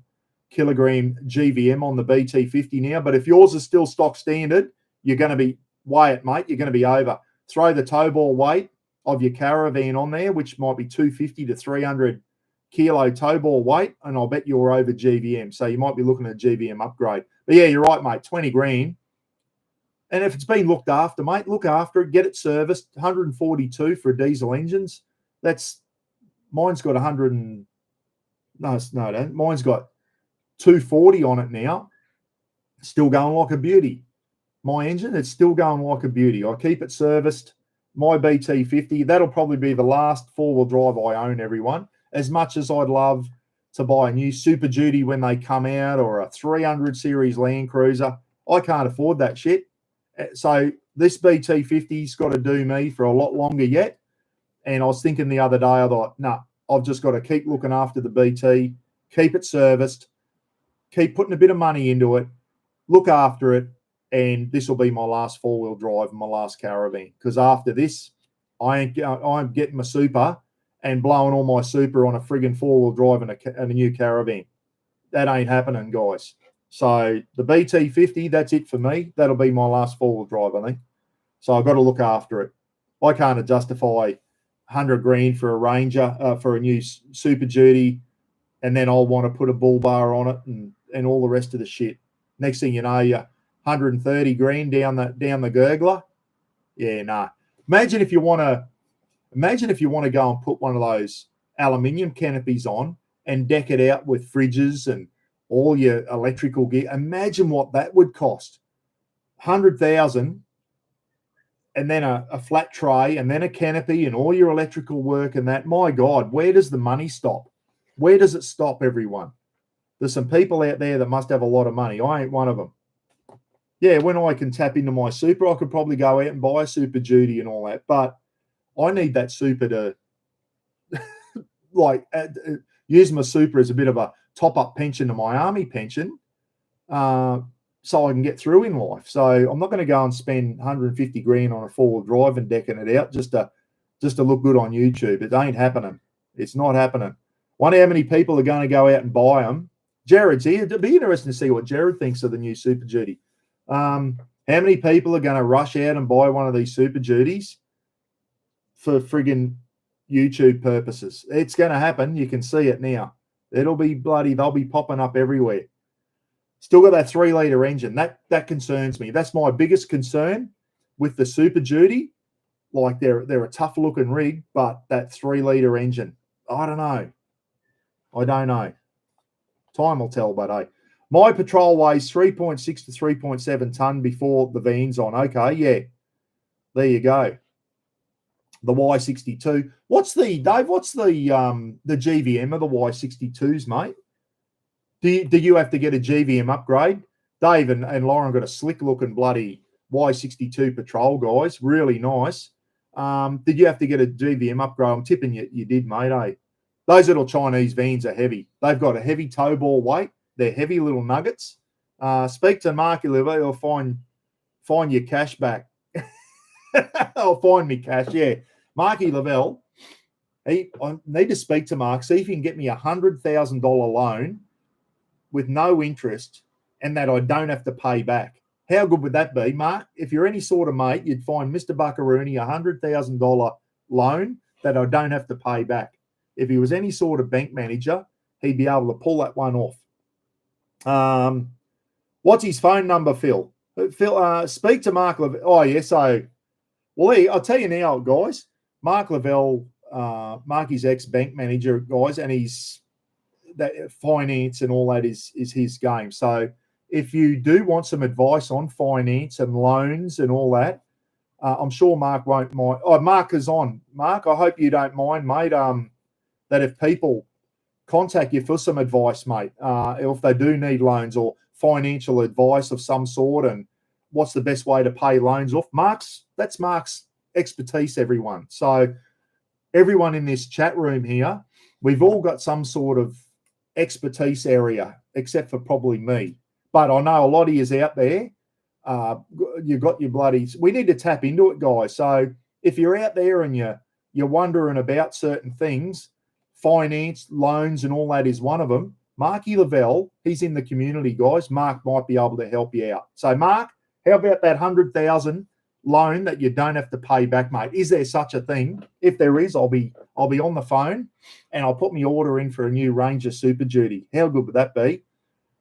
kilogram GVM on the BT50 now. But if yours is still stock standard, you're going to be, weigh it, mate. You're going to be over. Throw the tow ball weight of your caravan on there, which might be 250 to 300 kilo tow ball weight, and I'll bet you're over GVM. So you might be looking at a GVM upgrade. But yeah, you're right, mate, 20 grand. And if it's been looked after, mate, look after it, get it serviced. 142 for diesel engines. Mine's got 100 and, no, don't. Mine's got 240 on it now. Still going like a beauty. My engine, it's still going like a beauty. I keep it serviced. My BT50, that'll probably be the last four-wheel drive I own, everyone. As much as I'd love to buy a new Super Duty when they come out, or a 300 series Land Cruiser, I can't afford that shit. So this BT50's got to do me for a lot longer yet. And I was thinking the other day, I thought, no, I've just got to keep looking after the BT, keep it serviced, keep putting a bit of money into it, look after it, and this will be my last four-wheel drive and my last caravan. Because after this, I'm getting my super and blowing all my super on a friggin' four-wheel drive and a new caravan. That ain't happening, guys. So the BT50, that's it for me. That'll be my last four-wheel drive, I think. So I've got to look after it. I can't justify 100 grand for a Ranger, for a new Super Duty, and then I'll want to put a bull bar on it and all the rest of the shit. Next thing you know, you're 130 grand down the gurgler. Yeah, nah. Imagine if you want to go and put one of those aluminium canopies on and deck it out with fridges and all your electrical gear. Imagine what that would cost. 100,000, and then a flat tray, and then a canopy and all your electrical work and that. My God, where does the money stop? Where does it stop, everyone? There's some people out there that must have a lot of money. I ain't one of them. Yeah, when I can tap into my super, I could probably go out and buy a Super Duty and all that. But I need that super to use my super as a bit of a top-up pension to my army pension, so I can get through in life. So I'm not going to go and spend 150 grand on a four-wheel drive and decking it out just to look good on YouTube. It ain't happening. It's not happening. Wonder how many people are going to go out and buy them. Jared's here. It'd be interesting to see what Jared thinks of the new Super Duty. How many people are going to rush out and buy one of these Super Duties for friggin' YouTube purposes? It's going to happen. You can see it now. They'll be popping up everywhere. Still got that 3-litre engine. That concerns me. That's my biggest concern with the Super Duty. Like they're a tough looking rig, but that 3-litre engine, I don't know. Time will tell, but hey. My Patrol weighs 3.6 to 3.7 ton before the van's on. Okay, yeah. There you go. The Y62. What's the GVM of the Y62s, mate? Do you have to get a GVM upgrade? Dave and Lauren got a slick looking bloody Y62 Patrol, guys. Really nice. Did you have to get a GVM upgrade? I'm tipping you did, mate, eh? Those little Chinese vans are heavy. They've got a heavy tow ball weight. They're heavy little nuggets. Speak to Marky Liver. He'll find your cash back. I'll find me cash, yeah. Marky Lavelle, I need to speak to Mark, see if he can get me a $100,000 loan with no interest and that I don't have to pay back. How good would that be, Mark? If you're any sort of mate, you'd find Mr. Buckaroony a $100,000 loan that I don't have to pay back. If he was any sort of bank manager, he'd be able to pull that one off. What's his phone number, Phil? Phil, speak to Mark Lavelle. Oh, yeah, so, well, I'll tell you now, guys. Mark Lavelle, Marky's ex-bank manager, guys, and he's that finance and all that is his game. So if you do want some advice on finance and loans and all that, I'm sure Mark won't mind. Oh, Mark is on. Mark, I hope you don't mind, mate, that if people contact you for some advice, mate, if they do need loans or financial advice of some sort and what's the best way to pay loans off. That's Mark's expertise, everyone. So everyone in this chat room here, we've all got some sort of expertise area, except for probably me. But I know a lot of you out there, you've got your bloodies. We need to tap into it, guys. So if you're out there and you're wondering about certain things, finance, loans, and all that is one of them. Marky Lavelle, he's in the community, guys. Mark might be able to help you out. So, Mark, how about that 100,000 loan that you don't have to pay back, mate? Is there such a thing? If there is, I'll be on the phone and I'll put my order in for a new Ranger Super Duty. How good would that be?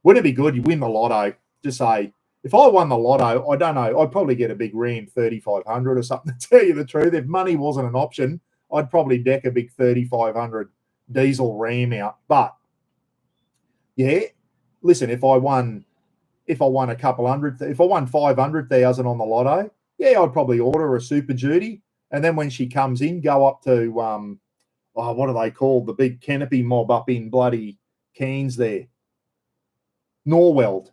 Wouldn't it be good? You win the lotto. Just say, if I won the lotto, I don't know, I'd probably get a big Ram 3500 or something. To tell you the truth, if money wasn't an option, I'd probably deck a big 3500 diesel Ram out. But yeah, listen, if I won if I won if I won 500,000 on the lotto, yeah, I'd probably order a Super Duty. And then when she comes in, go up to, what are they called? The big canopy mob up in bloody Cairns there. Norweld.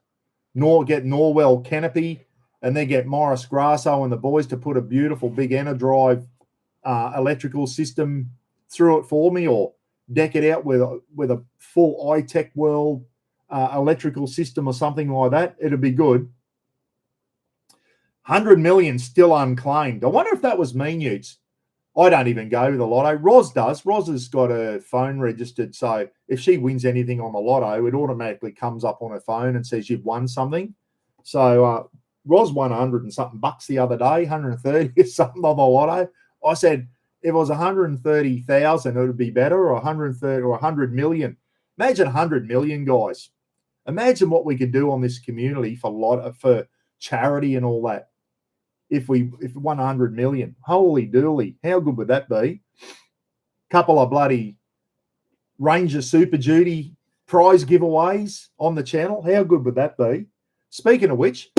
Get Norweld canopy, and then get Morris Grasso and the boys to put a beautiful big Enerdrive electrical system through it for me, or deck it out with a full iTech World electrical system or something like that. It'd be good. 100 million still unclaimed. I wonder if that was me, Newts. I don't even go to the lotto. Roz does. Roz has got her phone registered, so if she wins anything on the lotto, it automatically comes up on her phone and says you've won something. So Roz won 100 and something bucks the other day, 130 or something on the lotto. I said if it was 130,000, it would be better, or 130 or 100 million. Imagine 100 million, guys. Imagine what we could do on this community for charity and all that. If we won 100 million, holy dooly, how good would that be? Couple of bloody Ranger Super Duty prize giveaways on the channel. How good would that be? Speaking of which,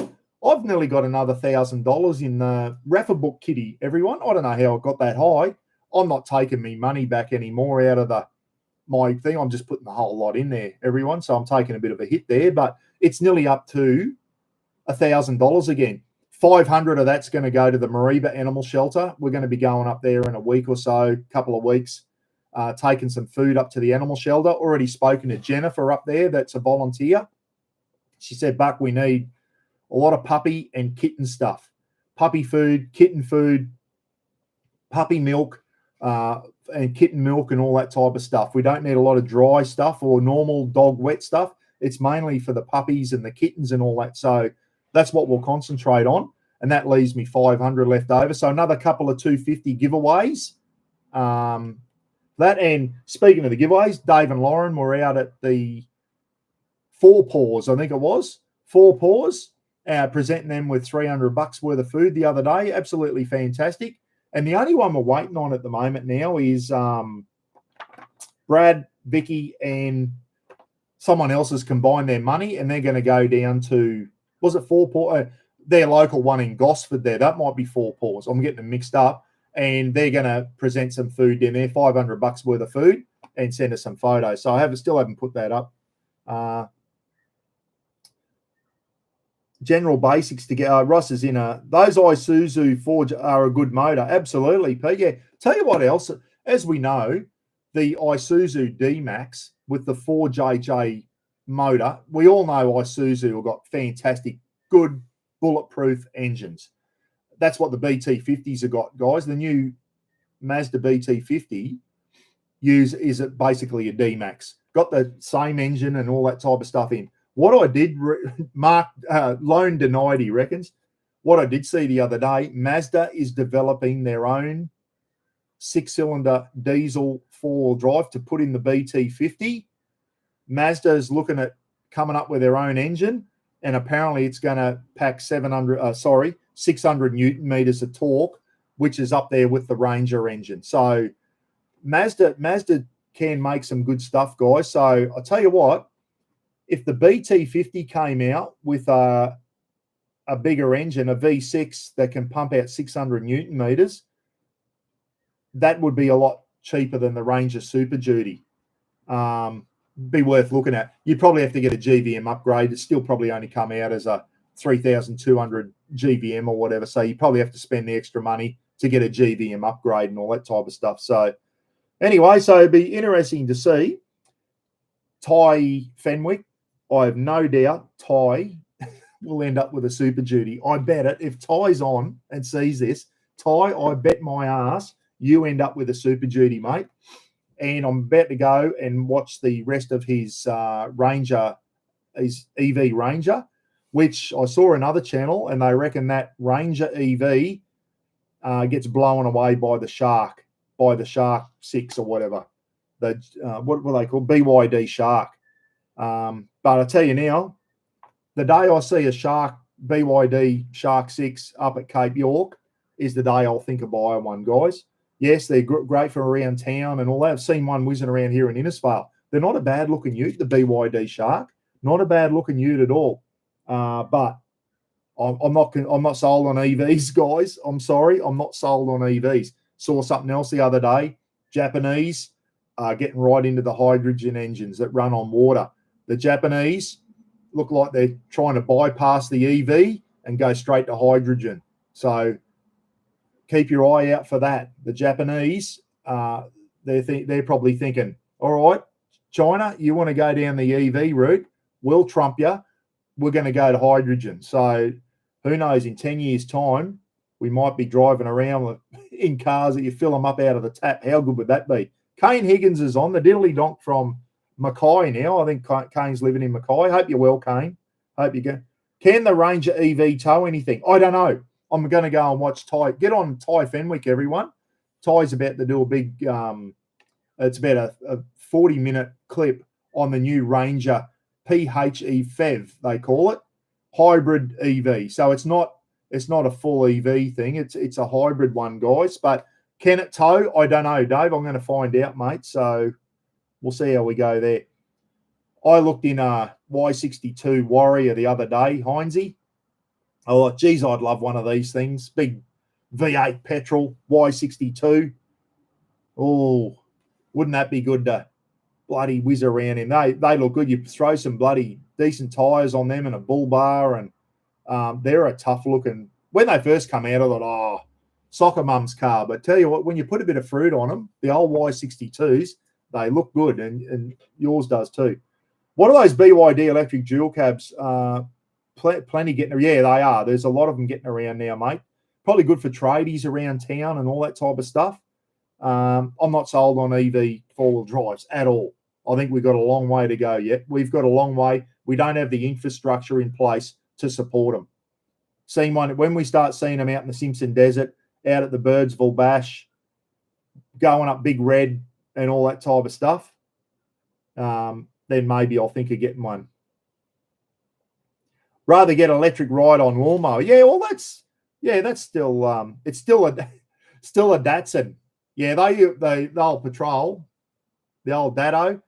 I've nearly got another $1,000 in the Rafa book kitty, everyone. I don't know how I got that high. I'm not taking me money back anymore out of my thing. I'm just putting the whole lot in there, everyone. So I'm taking a bit of a hit there, but it's nearly up to $1,000 again. 500 of that's going to go to the Mariba Animal Shelter. We're going to be going up there in a week or so, couple of weeks, taking some food up to the animal shelter. Already spoken to Jennifer up there. That's a volunteer. She said, Buck, we need a lot of puppy and kitten stuff. Puppy food, kitten food, puppy milk, and kitten milk and all that type of stuff. We don't need a lot of dry stuff or normal dog wet stuff. It's mainly for the puppies and the kittens and all that. So that's what we'll concentrate on. And that leaves me 500 left over. So another couple of 250 giveaways. That, and speaking of the giveaways, Dave and Lauren were out at the Four Paws, I think it was. Four Paws, presenting them with $300 worth of food the other day. Absolutely fantastic. And the only one we're waiting on at the moment now is Brad, Vicky, and someone else has combined their money, and they're going to go down to, was it Four Paws? Their local one in Gosford there. That might be Four Paws. I'm getting them mixed up. And they're going to present some food down there, $500 worth of food, and send us some photos. So I still haven't put that up. General basics to get. Ross is in those Isuzu Forge are a good motor. Absolutely, Pete. Yeah. Tell you what else. As we know, the Isuzu D-Max with the 4JJ motor, we all know Isuzu have got fantastic, good, bulletproof engines. That's what the BT50s have got, guys. The new Mazda BT50 is basically a D-Max. Got the same engine and all that type of stuff in. What I did, Mark Lone denied, he reckons. What I did see the other day, Mazda is developing their own 6-cylinder diesel 4-wheel drive to put in the BT50. Mazda is looking at coming up with their own engine, and apparently it's going to pack 600 Newton meters of torque, which is up there with the Ranger engine. So Mazda can make some good stuff, guys. So I'll tell you what, if the BT50 came out with a bigger engine, a V6 that can pump out 600 Newton meters, that would be a lot cheaper than the Ranger Super Duty. Be worth looking at. You'd probably have to get a GVM upgrade. It's still probably only come out as a 3,200 GVM or whatever. So you probably have to spend the extra money to get a GVM upgrade and all that type of stuff. So anyway, so it'd be interesting to see Ty Fenwick. I have no doubt Ty will end up with a Super Duty. I bet it. If Ty's on and sees this, Ty, I bet my ass you end up with a Super Duty, mate. And I'm about to go and watch the rest of his Ranger, his EV Ranger, which I saw another channel, and they reckon that Ranger EV gets blown away by the Shark 6 or whatever. What were they called? BYD Shark. But I tell you now, the day I see a BYD Shark 6 up at Cape York is the day I'll think of buying one, guys. Yes, they're great for around town and all that. I've seen one whizzing around here in Innisfail. They're not a bad-looking ute, the BYD Shark. Not a bad-looking ute at all. But I'm not sold on EVs, guys. I'm sorry, I'm not sold on EVs. Saw something else the other day. Japanese are getting right into the hydrogen engines that run on water. The Japanese look like they're trying to bypass the EV and go straight to hydrogen. So keep your eye out for that. The Japanese, they're probably thinking, all right, China, you want to go down the EV route, we'll trump you. We're going to go to hydrogen. So who knows, in 10 years' time, we might be driving around in cars that you fill them up out of the tap. How good would that be? Kane Higgins is on, the diddly donk from Mackay now. I think Kane's living in Mackay. Hope you're well, Kane. Hope you're good. Can the Ranger EV tow anything? I don't know. I'm going to go and watch Ty. Get on Ty Fenwick, everyone. Ty's about to do a big, it's about a 40-minute clip on the new Ranger PHEV, they call it, hybrid EV. So it's not a full EV thing. It's a hybrid one, guys. But can it tow? I don't know, Dave. I'm going to find out, mate. So we'll see how we go there. I looked in a Y62 Warrior the other day, Heinzie. I thought, geez, I'd love one of these things. Big V8 petrol, Y62. Oh, wouldn't that be good to bloody whiz around in? They look good. You throw some bloody decent tyres on them and a bull bar, and they're a tough looking. When they first come out, I thought, oh, soccer mum's car. But tell you what, when you put a bit of fruit on them, the old Y62s, they look good, and yours does too. What are those BYD electric dual cabs? Plenty getting, yeah, they are. There's a lot of them getting around now, mate. Probably good for tradies around town and all that type of stuff. I'm not sold on EV four-wheel drives at all. I think we've got a long way to go yet. We've got a long way. We don't have the infrastructure in place to support them. When we start seeing them out in the Simpson Desert, out at the Birdsville Bash, going up Big Red and all that type of stuff, then maybe I'll think of getting one. Rather get electric ride on lawnmower. Yeah, well, that's still it's still a Datsun. Yeah, they'll patrol the old Datto.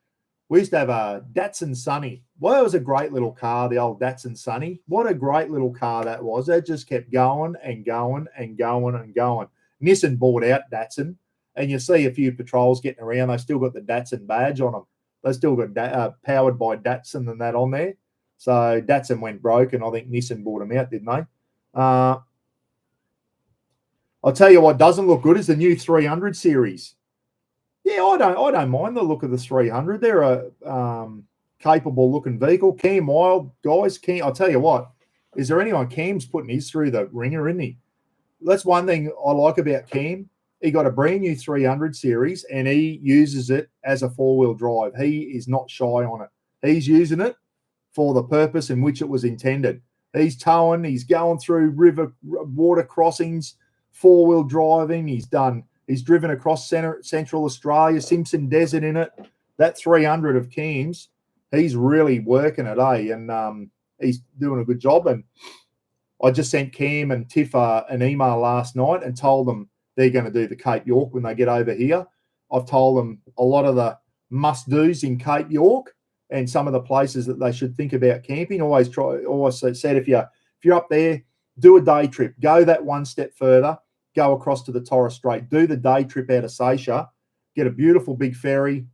We used to have a Datsun Sunny. Well, it was a great little car, the old Datsun Sunny. What a great little car that was. It just kept going and going and going and going. Nissan bought out Datsun, and you see a few patrols getting around. They still got the Datsun badge on them. They still got powered by Datsun and that on there. So Datsun went broke, and I think Nissan bought them out, didn't they? I'll tell you what doesn't look good is the new 300 series. Yeah, I don't mind the look of the 300. They're a capable looking vehicle. Cam Wild, guys, I'll tell you what, is there anyone? Cam's putting his through the ringer, isn't he? That's one thing I like about Cam. He got a brand new 300 series, and he uses it as a four-wheel drive. He is not shy on it. He's using it for the purpose in which it was intended. He's towing, he's going through water crossings, four-wheel driving. He's driven across Central Australia, Simpson Desert in it. That 300 of Cam's, he's really working it, eh? And he's doing a good job. And I just sent Cam and Tiff an email last night and told them they're going to do the Cape York when they get over here. I've told them a lot of the must-dos in Cape York and some of the places that they should think about camping. Always said if you're up there, do a day trip. Go that one step further. Go across to the Torres Strait. Do the day trip out of Seisha. Get a beautiful big ferry.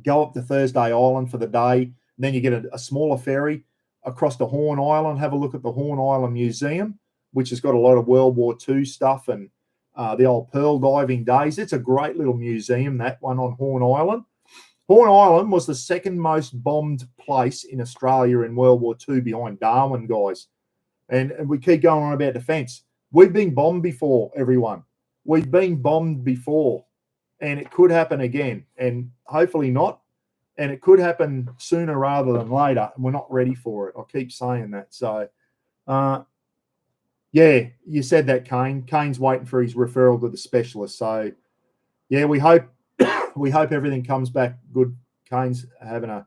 Go up to Thursday Island for the day. Then you get a smaller ferry across to Horn Island. Have a look at the Horn Island Museum, which has got a lot of World War II stuff and the old pearl diving days. It's a great little museum, that one on Horn Island. Horn Island was the second most bombed place in Australia in World War II behind Darwin, guys. And we keep going on about defence. We've been bombed before, everyone. We've been bombed before, and it could happen again, and hopefully not. And it could happen sooner rather than later, and we're not ready for it. I keep saying that. So, yeah, you said that, Kane. Kane's waiting for his referral to the specialist. So, yeah, we hope everything comes back good. Kane's having a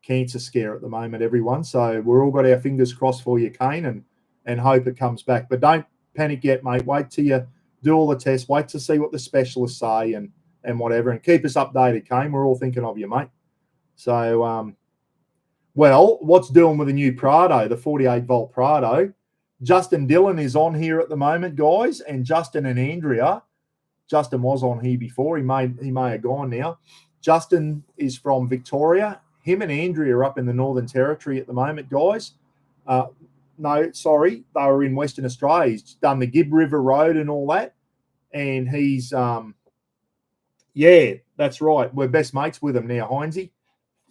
cancer scare at the moment, everyone. So we're all got our fingers crossed for you, Kane, and hope it comes back. But don't panic yet, mate. Wait till you do all the tests. Wait to see what the specialists say and whatever. And keep us updated, Kane. We're all thinking of you, mate. So Well, what's doing with the new Prado, the 48-volt Prado? Justin Dillon is on here at the moment, guys, and Justin and Andrea. Justin was on here before. He may have gone now. Justin is from Victoria. Him and Andrea are up in the Northern Territory at the moment, guys. No, sorry, they were in Western Australia. He's done the Gibb River Road and all that. And he's, yeah, that's right. We're best mates with him now, Heinzie.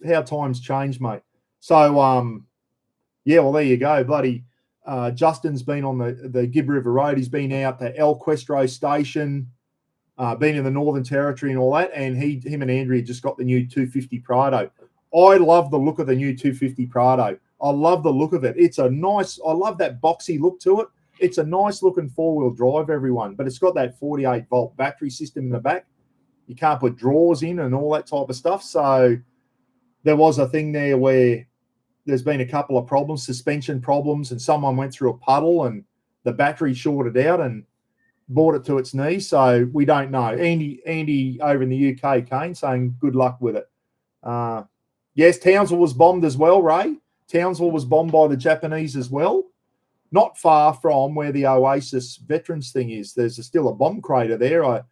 How times change, mate. So, yeah, well, there you go, bloody. Justin's been on the Gibb River Road. He's been out to El Questro Station, been in the Northern Territory and all that. And him and Andrea just got the new 250 Prado. I love the look of the new 250 Prado. I love the look of it. It's a nice, I love that boxy look to it. It's a nice looking four-wheel drive, everyone. But it's got that 48-volt battery system in the back. You can't put drawers in and all that type of stuff. So there was a thing there where there's been a couple of problems, suspension problems, and someone went through a puddle and the battery shorted out and brought it to its knees. So we don't know. Andy over in the UK, Kane, saying good luck with it. Yes, Townsville was bombed as well, Ray. Townsville was bombed by the Japanese as well. Not far from where the Oasis Veterans thing is. There's still a bomb crater there.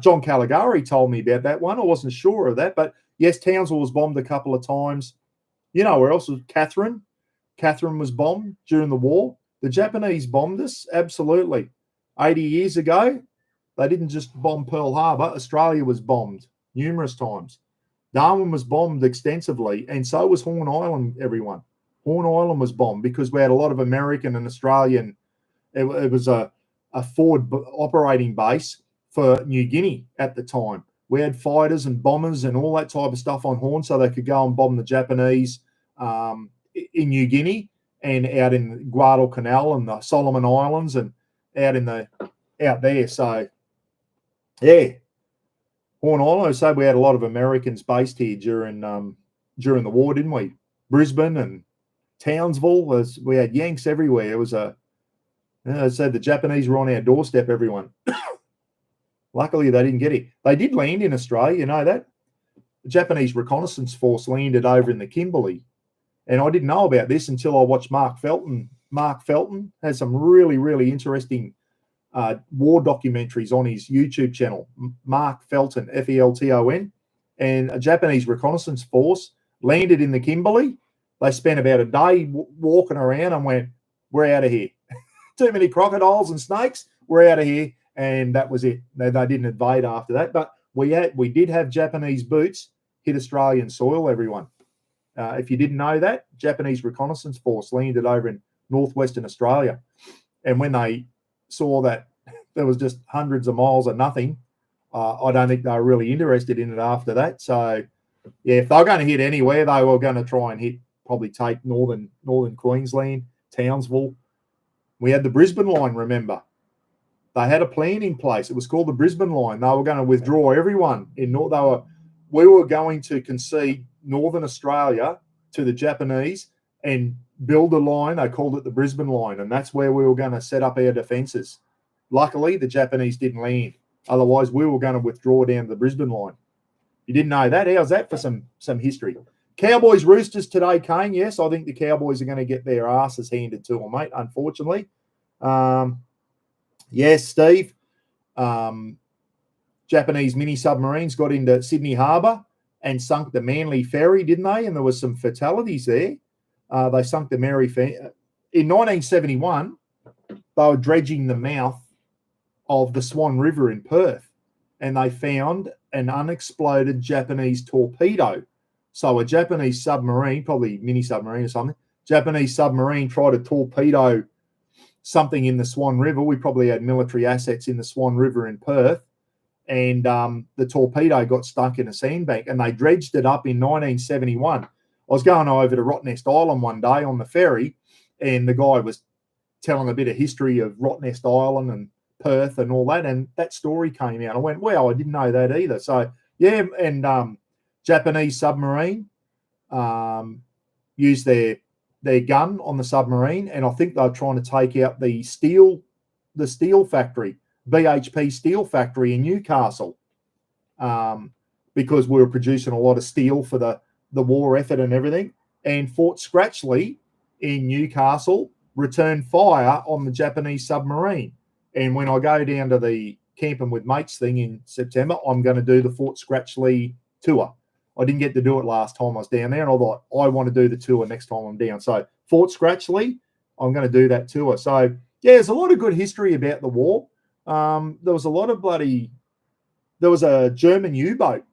John Caligari told me about that one. I wasn't sure of that. But, yes, Townsville was bombed a couple of times. You know where else was Catherine? Catherine was bombed during the war. The Japanese bombed us, absolutely. 80 years ago, they didn't just bomb Pearl Harbor. Australia was bombed numerous times. Darwin was bombed extensively, and so was Horn Island, everyone. Horn Island was bombed because we had a lot of American and Australian. It was a forward operating base for New Guinea at the time. We had fighters and bombers and all that type of stuff on Horn so they could go and bomb the Japanese in New Guinea and out in Guadalcanal and the Solomon Islands and out there. So, yeah. Horn Island, I say we had a lot of Americans based here during the war, didn't we? Brisbane and Townsville, we had Yanks everywhere. It was I said the Japanese were on our doorstep, everyone. Luckily, they didn't get it. They did land in Australia, you know that? The Japanese reconnaissance force landed over in the Kimberley. And I didn't know about this until I watched Mark Felton. Mark Felton has some really, really interesting war documentaries on his YouTube channel, Mark Felton, Felton, and a Japanese reconnaissance force landed in the Kimberley. They spent about a day walking around and went, we're out of here. Too many crocodiles and snakes, we're out of here. And that was it. They didn't invade after that. But we did have Japanese boots hit Australian soil, everyone. If you didn't know that, Japanese reconnaissance force landed over in northwestern Australia. And when they saw that there was just hundreds of miles of nothing, I don't think they were really interested in it after that. So, yeah, if they were going to hit anywhere, they were going to try and probably take northern Queensland, Townsville. We had the Brisbane line, remember. They had a plan in place. It was called the Brisbane line. They were going to withdraw everyone. We were going to concede Northern Australia to the Japanese and build a line. They called it the Brisbane line, and that's where we were going to set up our defences. Luckily, the Japanese didn't land. Otherwise, we were going to withdraw down to the Brisbane line. You didn't know that? How's that for some history? Cowboys Roosters today, Kane. Yes, I think the Cowboys are going to get their asses handed to them, mate, unfortunately. Yes, Steve. Japanese mini submarines got into Sydney Harbour and sunk the Manly Ferry, didn't they? And there was some fatalities there. They sunk the Mary Ferry. In 1971, they were dredging the mouth of the Swan River in Perth, and they found an unexploded Japanese torpedo. So a Japanese submarine, probably mini submarine or something, Japanese submarine tried to torpedo something in the Swan River. We probably had military assets in the Swan River in Perth, and the torpedo got stuck in a sandbank, and they dredged it up in 1971. I was going over to Rottnest Island one day on the ferry, and the guy was telling a bit of history of Rottnest Island and Perth and all that, and that story came out. I went, wow, I didn't know that either. So, yeah, and Japanese submarine used their gun on the submarine, and I think they're trying to take out the steel factory, BHP steel factory in Newcastle, because we were producing a lot of steel for the war effort and everything. and Fort Scratchley in Newcastle returned fire on the Japanese submarine. And when I go down to the camping with mates thing in September, I'm going to do the Fort Scratchley tour. I didn't get to do it last time I was down there, and I thought I want to do the tour next time I'm down. So Fort Scratchley, I'm going to do that tour. So yeah, there's a lot of good history about the war. There was a lot of there was a German U-boat.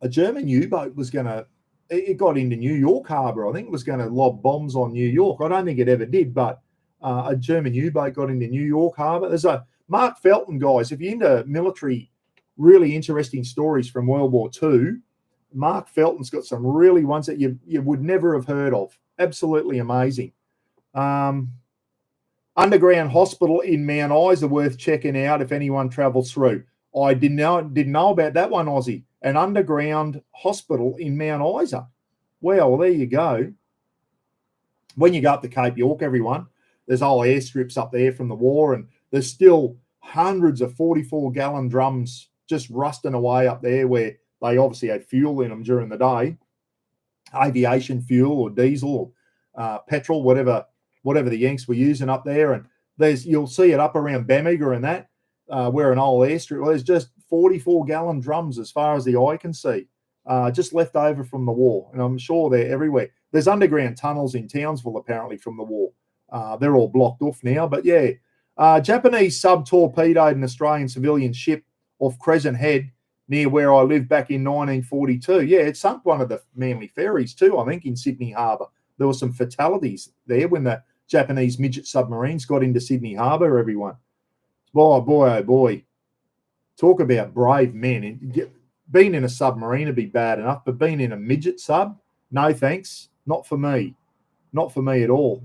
A German U-boat was going to, it got into New York Harbor. I think it was going to lob bombs on New York. I don't think it ever did, but a German U-boat got into New York Harbor. There's a Mark Felton, guys. If you're into military, really interesting stories from World War II, Mark Felton's got some really ones that you would never have heard of. Absolutely amazing. Underground hospital in Mount Isa worth checking out if anyone travels through. I didn't know about that one, Aussie. An underground hospital in Mount Isa. Well, there you go. When you go up to Cape York, everyone, there's old airstrips up there from the war, and there's still hundreds of 44-gallon drums just rusting away up there where they obviously had fuel in them during the day, aviation fuel or diesel or petrol, whatever the Yanks were using up there. And you'll see it up around Bamaga and that, where an old airstrip, well, there's just 44-gallon drums as far as the eye can see, just left over from the war. And I'm sure they're everywhere. There's underground tunnels in Townsville, apparently, from the war. They're all blocked off now. But yeah, Japanese sub torpedoed an Australian civilian ship off Crescent Head near where I lived back in 1942. Yeah, it sunk one of the Manly ferries too, I think, in Sydney Harbour. There were some fatalities there when the Japanese midget submarines got into Sydney Harbour, everyone. Boy, oh boy. Talk about brave men. Being in a submarine would be bad enough, but being in a midget sub, no thanks. Not for me. Not for me at all.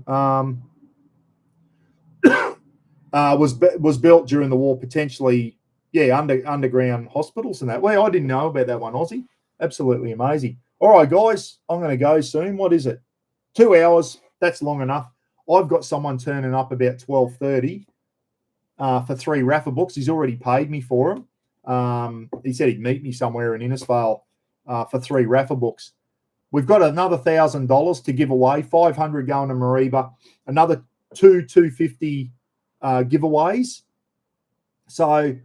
Was built during the war, potentially, yeah, underground hospitals and that. Well, I didn't know about that one, Aussie. Absolutely amazing. All right, guys, I'm going to go soon. What is it? 2 hours. That's long enough. I've got someone turning up about 12:30 for 3 Rafa books. He's already paid me for them. He said he'd meet me somewhere in Innisfail for 3 Rafa books. We've got another $1,000 to give away, 500 going to Mariba, another 250 giveaways. So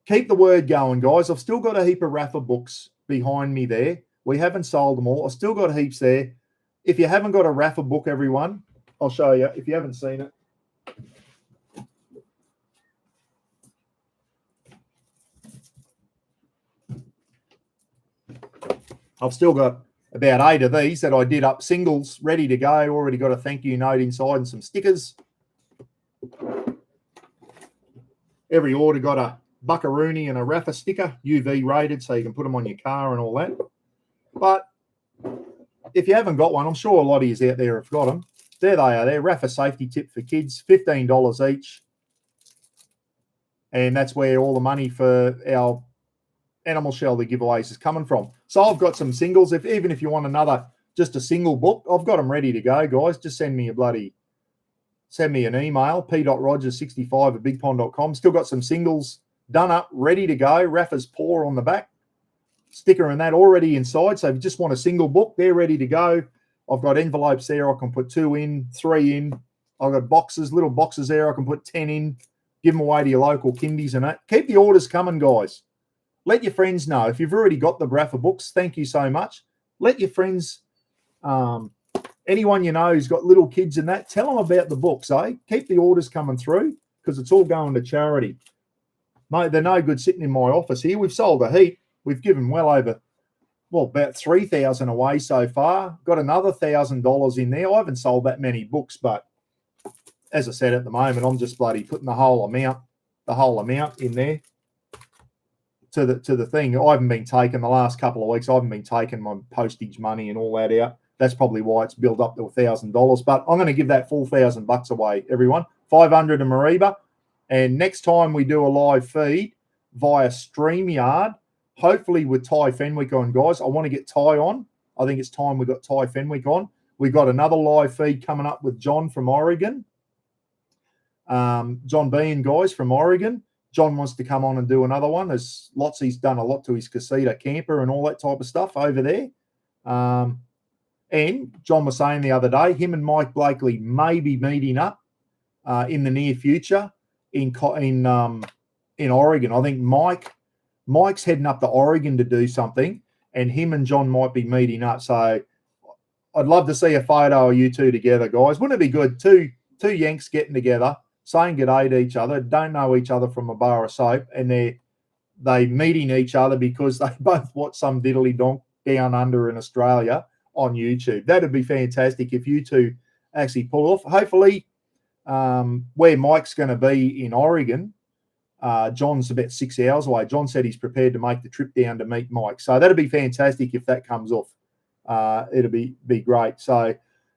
keep the word going, guys. I've still got a heap of Rafa books behind me there. We haven't sold them all. I've still got heaps there. If you haven't got a Rafa book, everyone, I'll show you if you haven't seen it. I've still got about 8 of these that I did up singles ready to go. Already got a thank you note inside and some stickers. Every order got a Buckaroony and a Rafa sticker, UV rated, so you can put them on your car and all that. But if you haven't got one, I'm sure a lot of you out there have got them. There they are. They're Rafa safety tip for kids, $15 each. And that's where all the money for our animal shelter giveaways is coming from. So I've got some singles. Even if you want just a single book, I've got them ready to go, guys. Just send me an email, p.rogers65@bigpond.com. Still got some singles done up, ready to go. Rafa's paw on the back, sticker and that already inside. So if you just want a single book, they're ready to go. I've got envelopes there. I can put 2 in, 3 in. I've got little boxes there. I can put 10 in, give them away to your local kindies and that. Keep the orders coming, guys. Let your friends know. If you've already got the Rafa books, thank you so much. Let your friends, anyone you know who's got little kids and that, tell them about the books, eh? Keep the orders coming through because it's all going to charity. No, they're no good sitting in my office here. We've sold a heap. We've given about 3,000 away so far. Got another $1,000 in there. I haven't sold that many books, but as I said, at the moment, I'm just bloody putting the whole amount in there to the thing. I haven't been taking the last couple of weeks. I haven't been taking my postage money and all that out. That's probably why it's built up to $1,000. But I'm going to give that full $1,000 away, everyone. 500 to Mariba. And next time we do a live feed via StreamYard, hopefully with Ty Fenwick on, guys. I want to get Ty on. I think it's time we got Ty Fenwick on. We got another live feed coming up with John from Oregon. John Bean, guys, from Oregon. John wants to come on and do another one. He's done a lot to his casita camper and all that type of stuff over there. And John was saying the other day, him and Mike Blakely may be meeting up in the near future in Oregon. I think Mike's heading up to Oregon to do something, and him and John might be meeting up. So I'd love to see a photo of you two together, guys. Wouldn't it be good? Two Yanks getting together, saying g'day to each other, don't know each other from a bar of soap, and they meeting each other because they both watch some diddly donk down under in Australia on YouTube. That'd be fantastic if you two actually pull off. Hopefully, where Mike's going to be in Oregon, John's about 6 hours away. John said he's prepared to make the trip down to meet Mike. So that'd be fantastic if that comes off. It'll be great. So,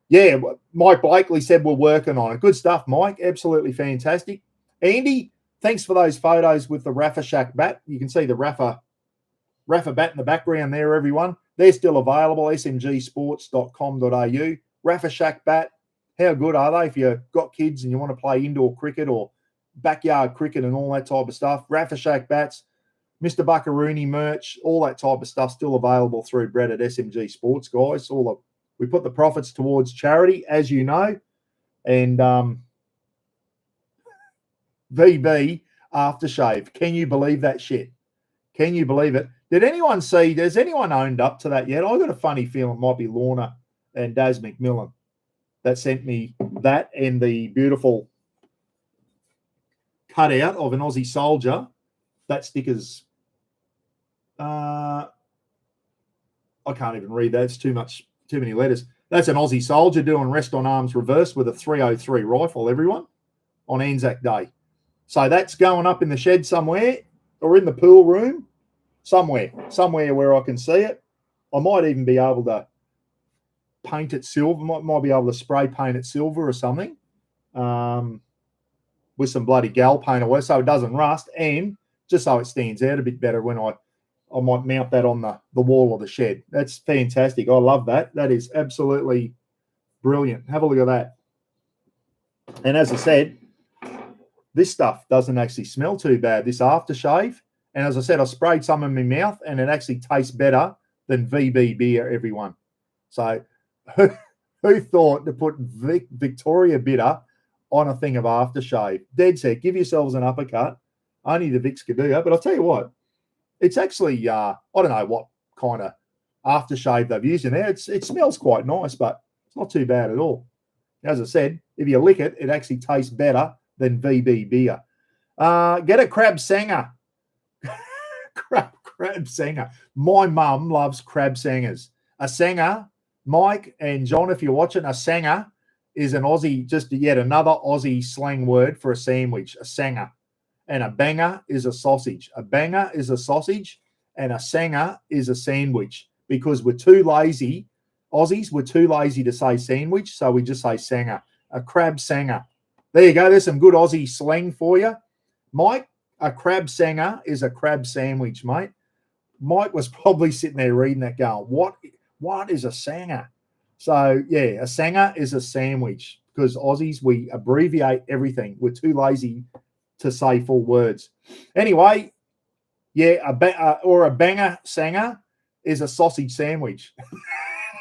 yeah, Mike Blakely said we're working on it. Good stuff, Mike. Absolutely fantastic. Andy, thanks for those photos with the Rafa Shack bat. You can see the Rafa bat in the background there, everyone. They're still available, smgsports.com.au. Rafa Shack bat, how good are they? If you've got kids and you want to play indoor cricket or backyard cricket and all that type of stuff, Rafa Shack bats, Mr. Buckaroony merch, all that type of stuff still available through Brett at SMG Sports, guys. We put the profits towards charity, as you know. And VB aftershave. Can you believe that shit? Can you believe it? Has anyone owned up to that yet? I got a funny feeling it might be Lorna and Daz McMillan that sent me that and the beautiful cutout of an Aussie soldier. That sticker's I can't even read that. It's too many letters. That's an Aussie soldier doing rest on arms reverse with a 303 rifle, everyone, on Anzac Day. So that's going up in the shed somewhere or in the pool room, somewhere where I can see it. I might even be able to paint it silver. Might be able to spray paint it silver or something with some bloody gal paint away so it doesn't rust, and just so it stands out a bit better when I might mount that on the wall of the shed. That's fantastic. I love that. That is absolutely brilliant. Have a look at that. And as I said, this stuff doesn't actually smell too bad, this aftershave. And as I said, I sprayed some in my mouth and it actually tastes better than VB beer, everyone. So who thought to put Victoria Bitter on a thing of aftershave? Dead set. Give yourselves an uppercut. Only the Vicks could do that. But I'll tell you what, it's actually, I don't know what kind of aftershave they've used in there. It smells quite nice, but it's not too bad at all. As I said, if you lick it, it actually tastes better than VB beer. Get a crab sanger. crab sanger. My mum loves crab sangers. A sanger, Mike and John, if you're watching, a sanger is an Aussie, just yet another Aussie slang word for a sandwich, a sanger. And a banger is a sausage. A banger is a sausage, and a sanger is a sandwich, because we're too lazy. Aussies, we're too lazy to say sandwich, so we just say sanger. A crab sanger. There you go. There's some good Aussie slang for you. Mike, a crab sanger is a crab sandwich, mate. Mike was probably sitting there reading that going, what is a sanger? So, yeah, a sanger is a sandwich, because Aussies, we abbreviate everything. We're too lazy to say full words. Anyway, yeah, a banger sanger is a sausage sandwich.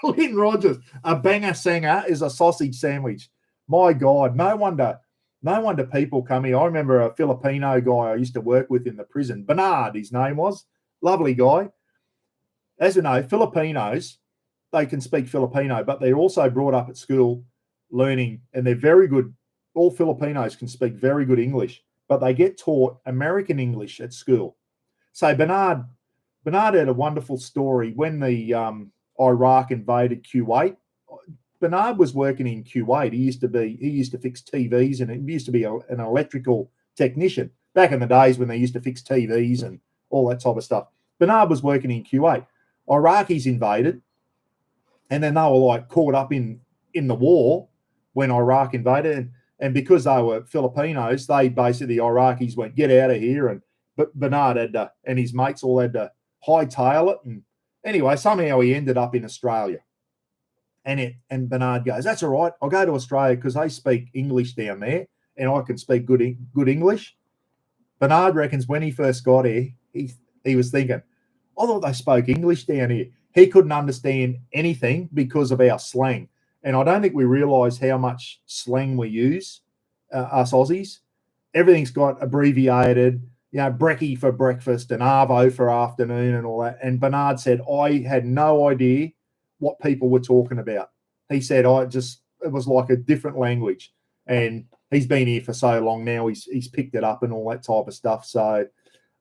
Lynn Rogers, a banger sanger is a sausage sandwich. My God, no wonder people come here. I remember a Filipino guy I used to work with in the prison, Bernard, his name was. Lovely guy. As you know, Filipinos, they can speak Filipino, but they're also brought up at school learning, and they're very good. All Filipinos can speak very good English, but they get taught American English at school. So Bernard had a wonderful story when the Iraq invaded Kuwait. Bernard was working in Kuwait. He used to fix TVs, and he used to be an electrical technician back in the days when they used to fix TVs and all that type of stuff. Bernard was working in Kuwait. Iraqis invaded, and then they were like caught up in the war when Iraq invaded. And because they were Filipinos, the Iraqis went, get out of here. But Bernard and his mates all had to hightail it. And anyway, somehow he ended up in Australia. And Bernard goes, that's all right. I'll go to Australia because they speak English down there, and I can speak good English. Bernard reckons when he first got here, he was thinking, I thought they spoke English down here. he couldn't understand anything because of our slang. And I don't think we realise how much slang we use, us Aussies. Everything's got abbreviated, brekkie for breakfast and arvo for afternoon and all that. And Bernard said, I had no idea what people were talking about. He said, it was like a different language. And he's been here for so long now, he's picked it up and all that type of stuff. So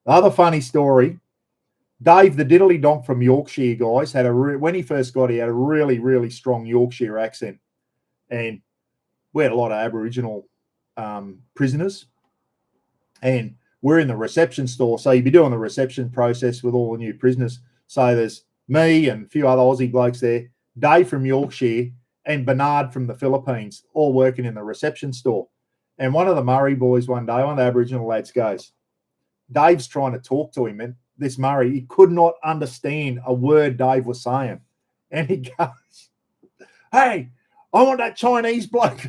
the other funny story, Dave, the diddly donk from Yorkshire, guys, when he first got here, he had a really, really strong Yorkshire accent. And we had a lot of Aboriginal prisoners. And we're in the reception store. So you'd be doing the reception process with all the new prisoners. So there's me and a few other Aussie blokes there, Dave from Yorkshire and Bernard from the Philippines, all working in the reception store. And one of the Murray boys one day, one of the Aboriginal lads goes, Dave's trying to talk to him, and this Murray, he could not understand a word Dave was saying. And he goes, hey, I want that Chinese bloke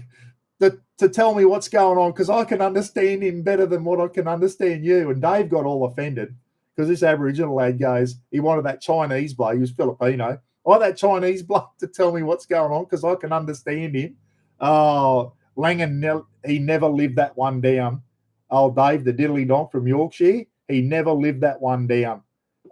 to tell me what's going on because I can understand him better than what I can understand you. And Dave got all offended because this Aboriginal lad goes, he wanted that Chinese bloke, he was Filipino, I want that Chinese bloke to tell me what's going on because I can understand him. Oh, Langan, he never lived that one down. Oh, Dave, the diddly donk from Yorkshire, he never lived that one down.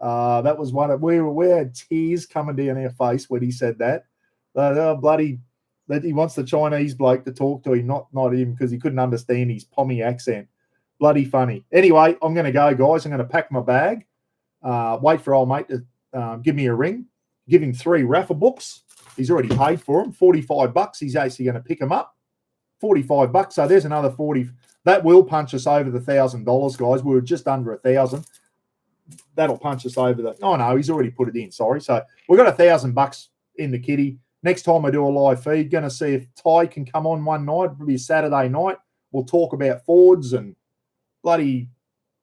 That was one of, we had tears coming down our face when he said that. Bloody, that he wants the Chinese bloke to talk to him, not him, because he couldn't understand his Pommy accent. Bloody funny. Anyway, I'm going to go, guys. I'm going to pack my bag. Wait for old mate to give me a ring. Give him 3 Rafa books. He's already paid for them. $45. He's actually going to pick them up. $45. So there's another 40. That will punch us over the $1,000, guys. We were just under 1,000. That'll punch us over the. Oh no, he's already put it in. Sorry. So we've got $1,000 in the kitty. Next time I do a live feed, going to see if Ty can come on one night. It'll be a Saturday night. We'll talk about Fords and bloody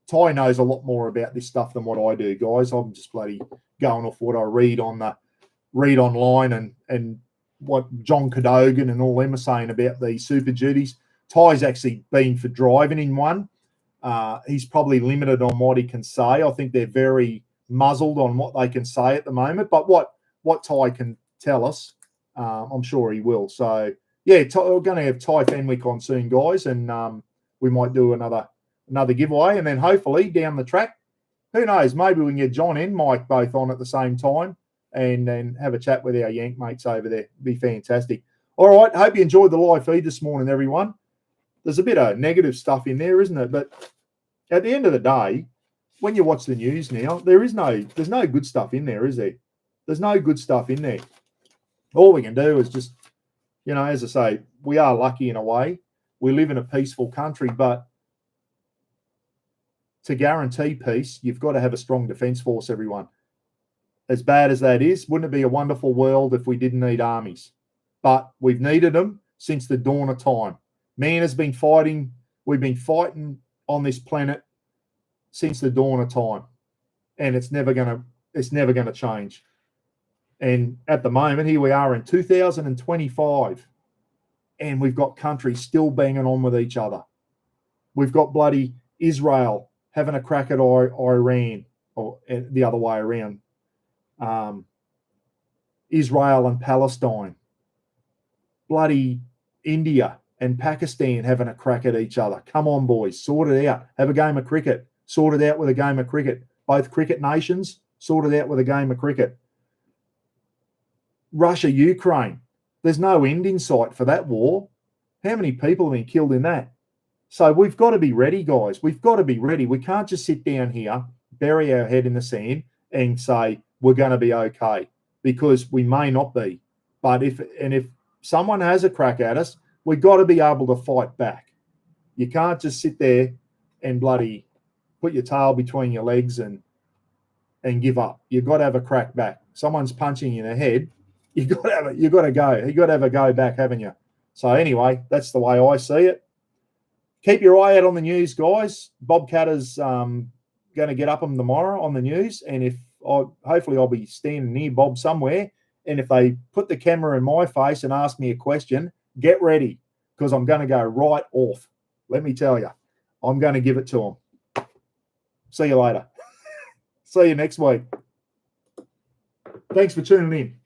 Ty knows a lot more about this stuff than what I do, guys. I'm just bloody going off what I read online and what John Cadogan and all them are saying about these Super Duties. Ty's actually been for driving in one. He's probably limited on what he can say. I think they're very muzzled on what they can say at the moment. But what Ty can tell us, I'm sure he will. So, yeah, we're going to have Ty Fenwick on soon, guys, and we might do another giveaway. And then hopefully down the track, who knows, maybe we can get John and Mike both on at the same time and then have a chat with our Yank mates over there. It'd be fantastic. All right, hope you enjoyed the live feed this morning, everyone. There's a bit of negative stuff in there, isn't it? But at the end of the day, when you watch the news now, there's no good stuff in there, is there? There's no good stuff in there. All we can do is just, as I say, we are lucky in a way. We live in a peaceful country, but to guarantee peace, you've got to have a strong defence force, everyone. As bad as that is, wouldn't it be a wonderful world if we didn't need armies? But we've needed them since the dawn of time. Man has been fighting. We've been fighting on this planet since the dawn of time, and it's never gonna change. And at the moment, here we are in 2025, and we've got countries still banging on with each other. We've got bloody Israel having a crack at Iran, or the other way around. Israel and Palestine. Bloody India and Pakistan having a crack at each other. Come on, boys, sort it out. Have a game of cricket. Sort it out with a game of cricket. Both cricket nations, sort it out with a game of cricket. Russia, Ukraine. There's no end in sight for that war. How many people have been killed in that? So we've got to be ready, guys. We've got to be ready. We can't just sit down here, bury our head in the sand and say we're going to be okay, because we may not be. But if someone has a crack at us, we've got to be able to fight back. You can't just sit there and bloody put your tail between your legs and give up. You've got to have a crack back. Someone's punching you in the head. You've got to go. You've got to have a go back, haven't you? So anyway, that's the way I see it. Keep your eye out on the news, guys. Bob Catter's going to get up on tomorrow on the news, and hopefully I'll be standing near Bob somewhere. And if they put the camera in my face and ask me a question, get ready, because I'm going to go right off. Let me tell you, I'm going to give it to them. See you later. See you next week. Thanks for tuning in.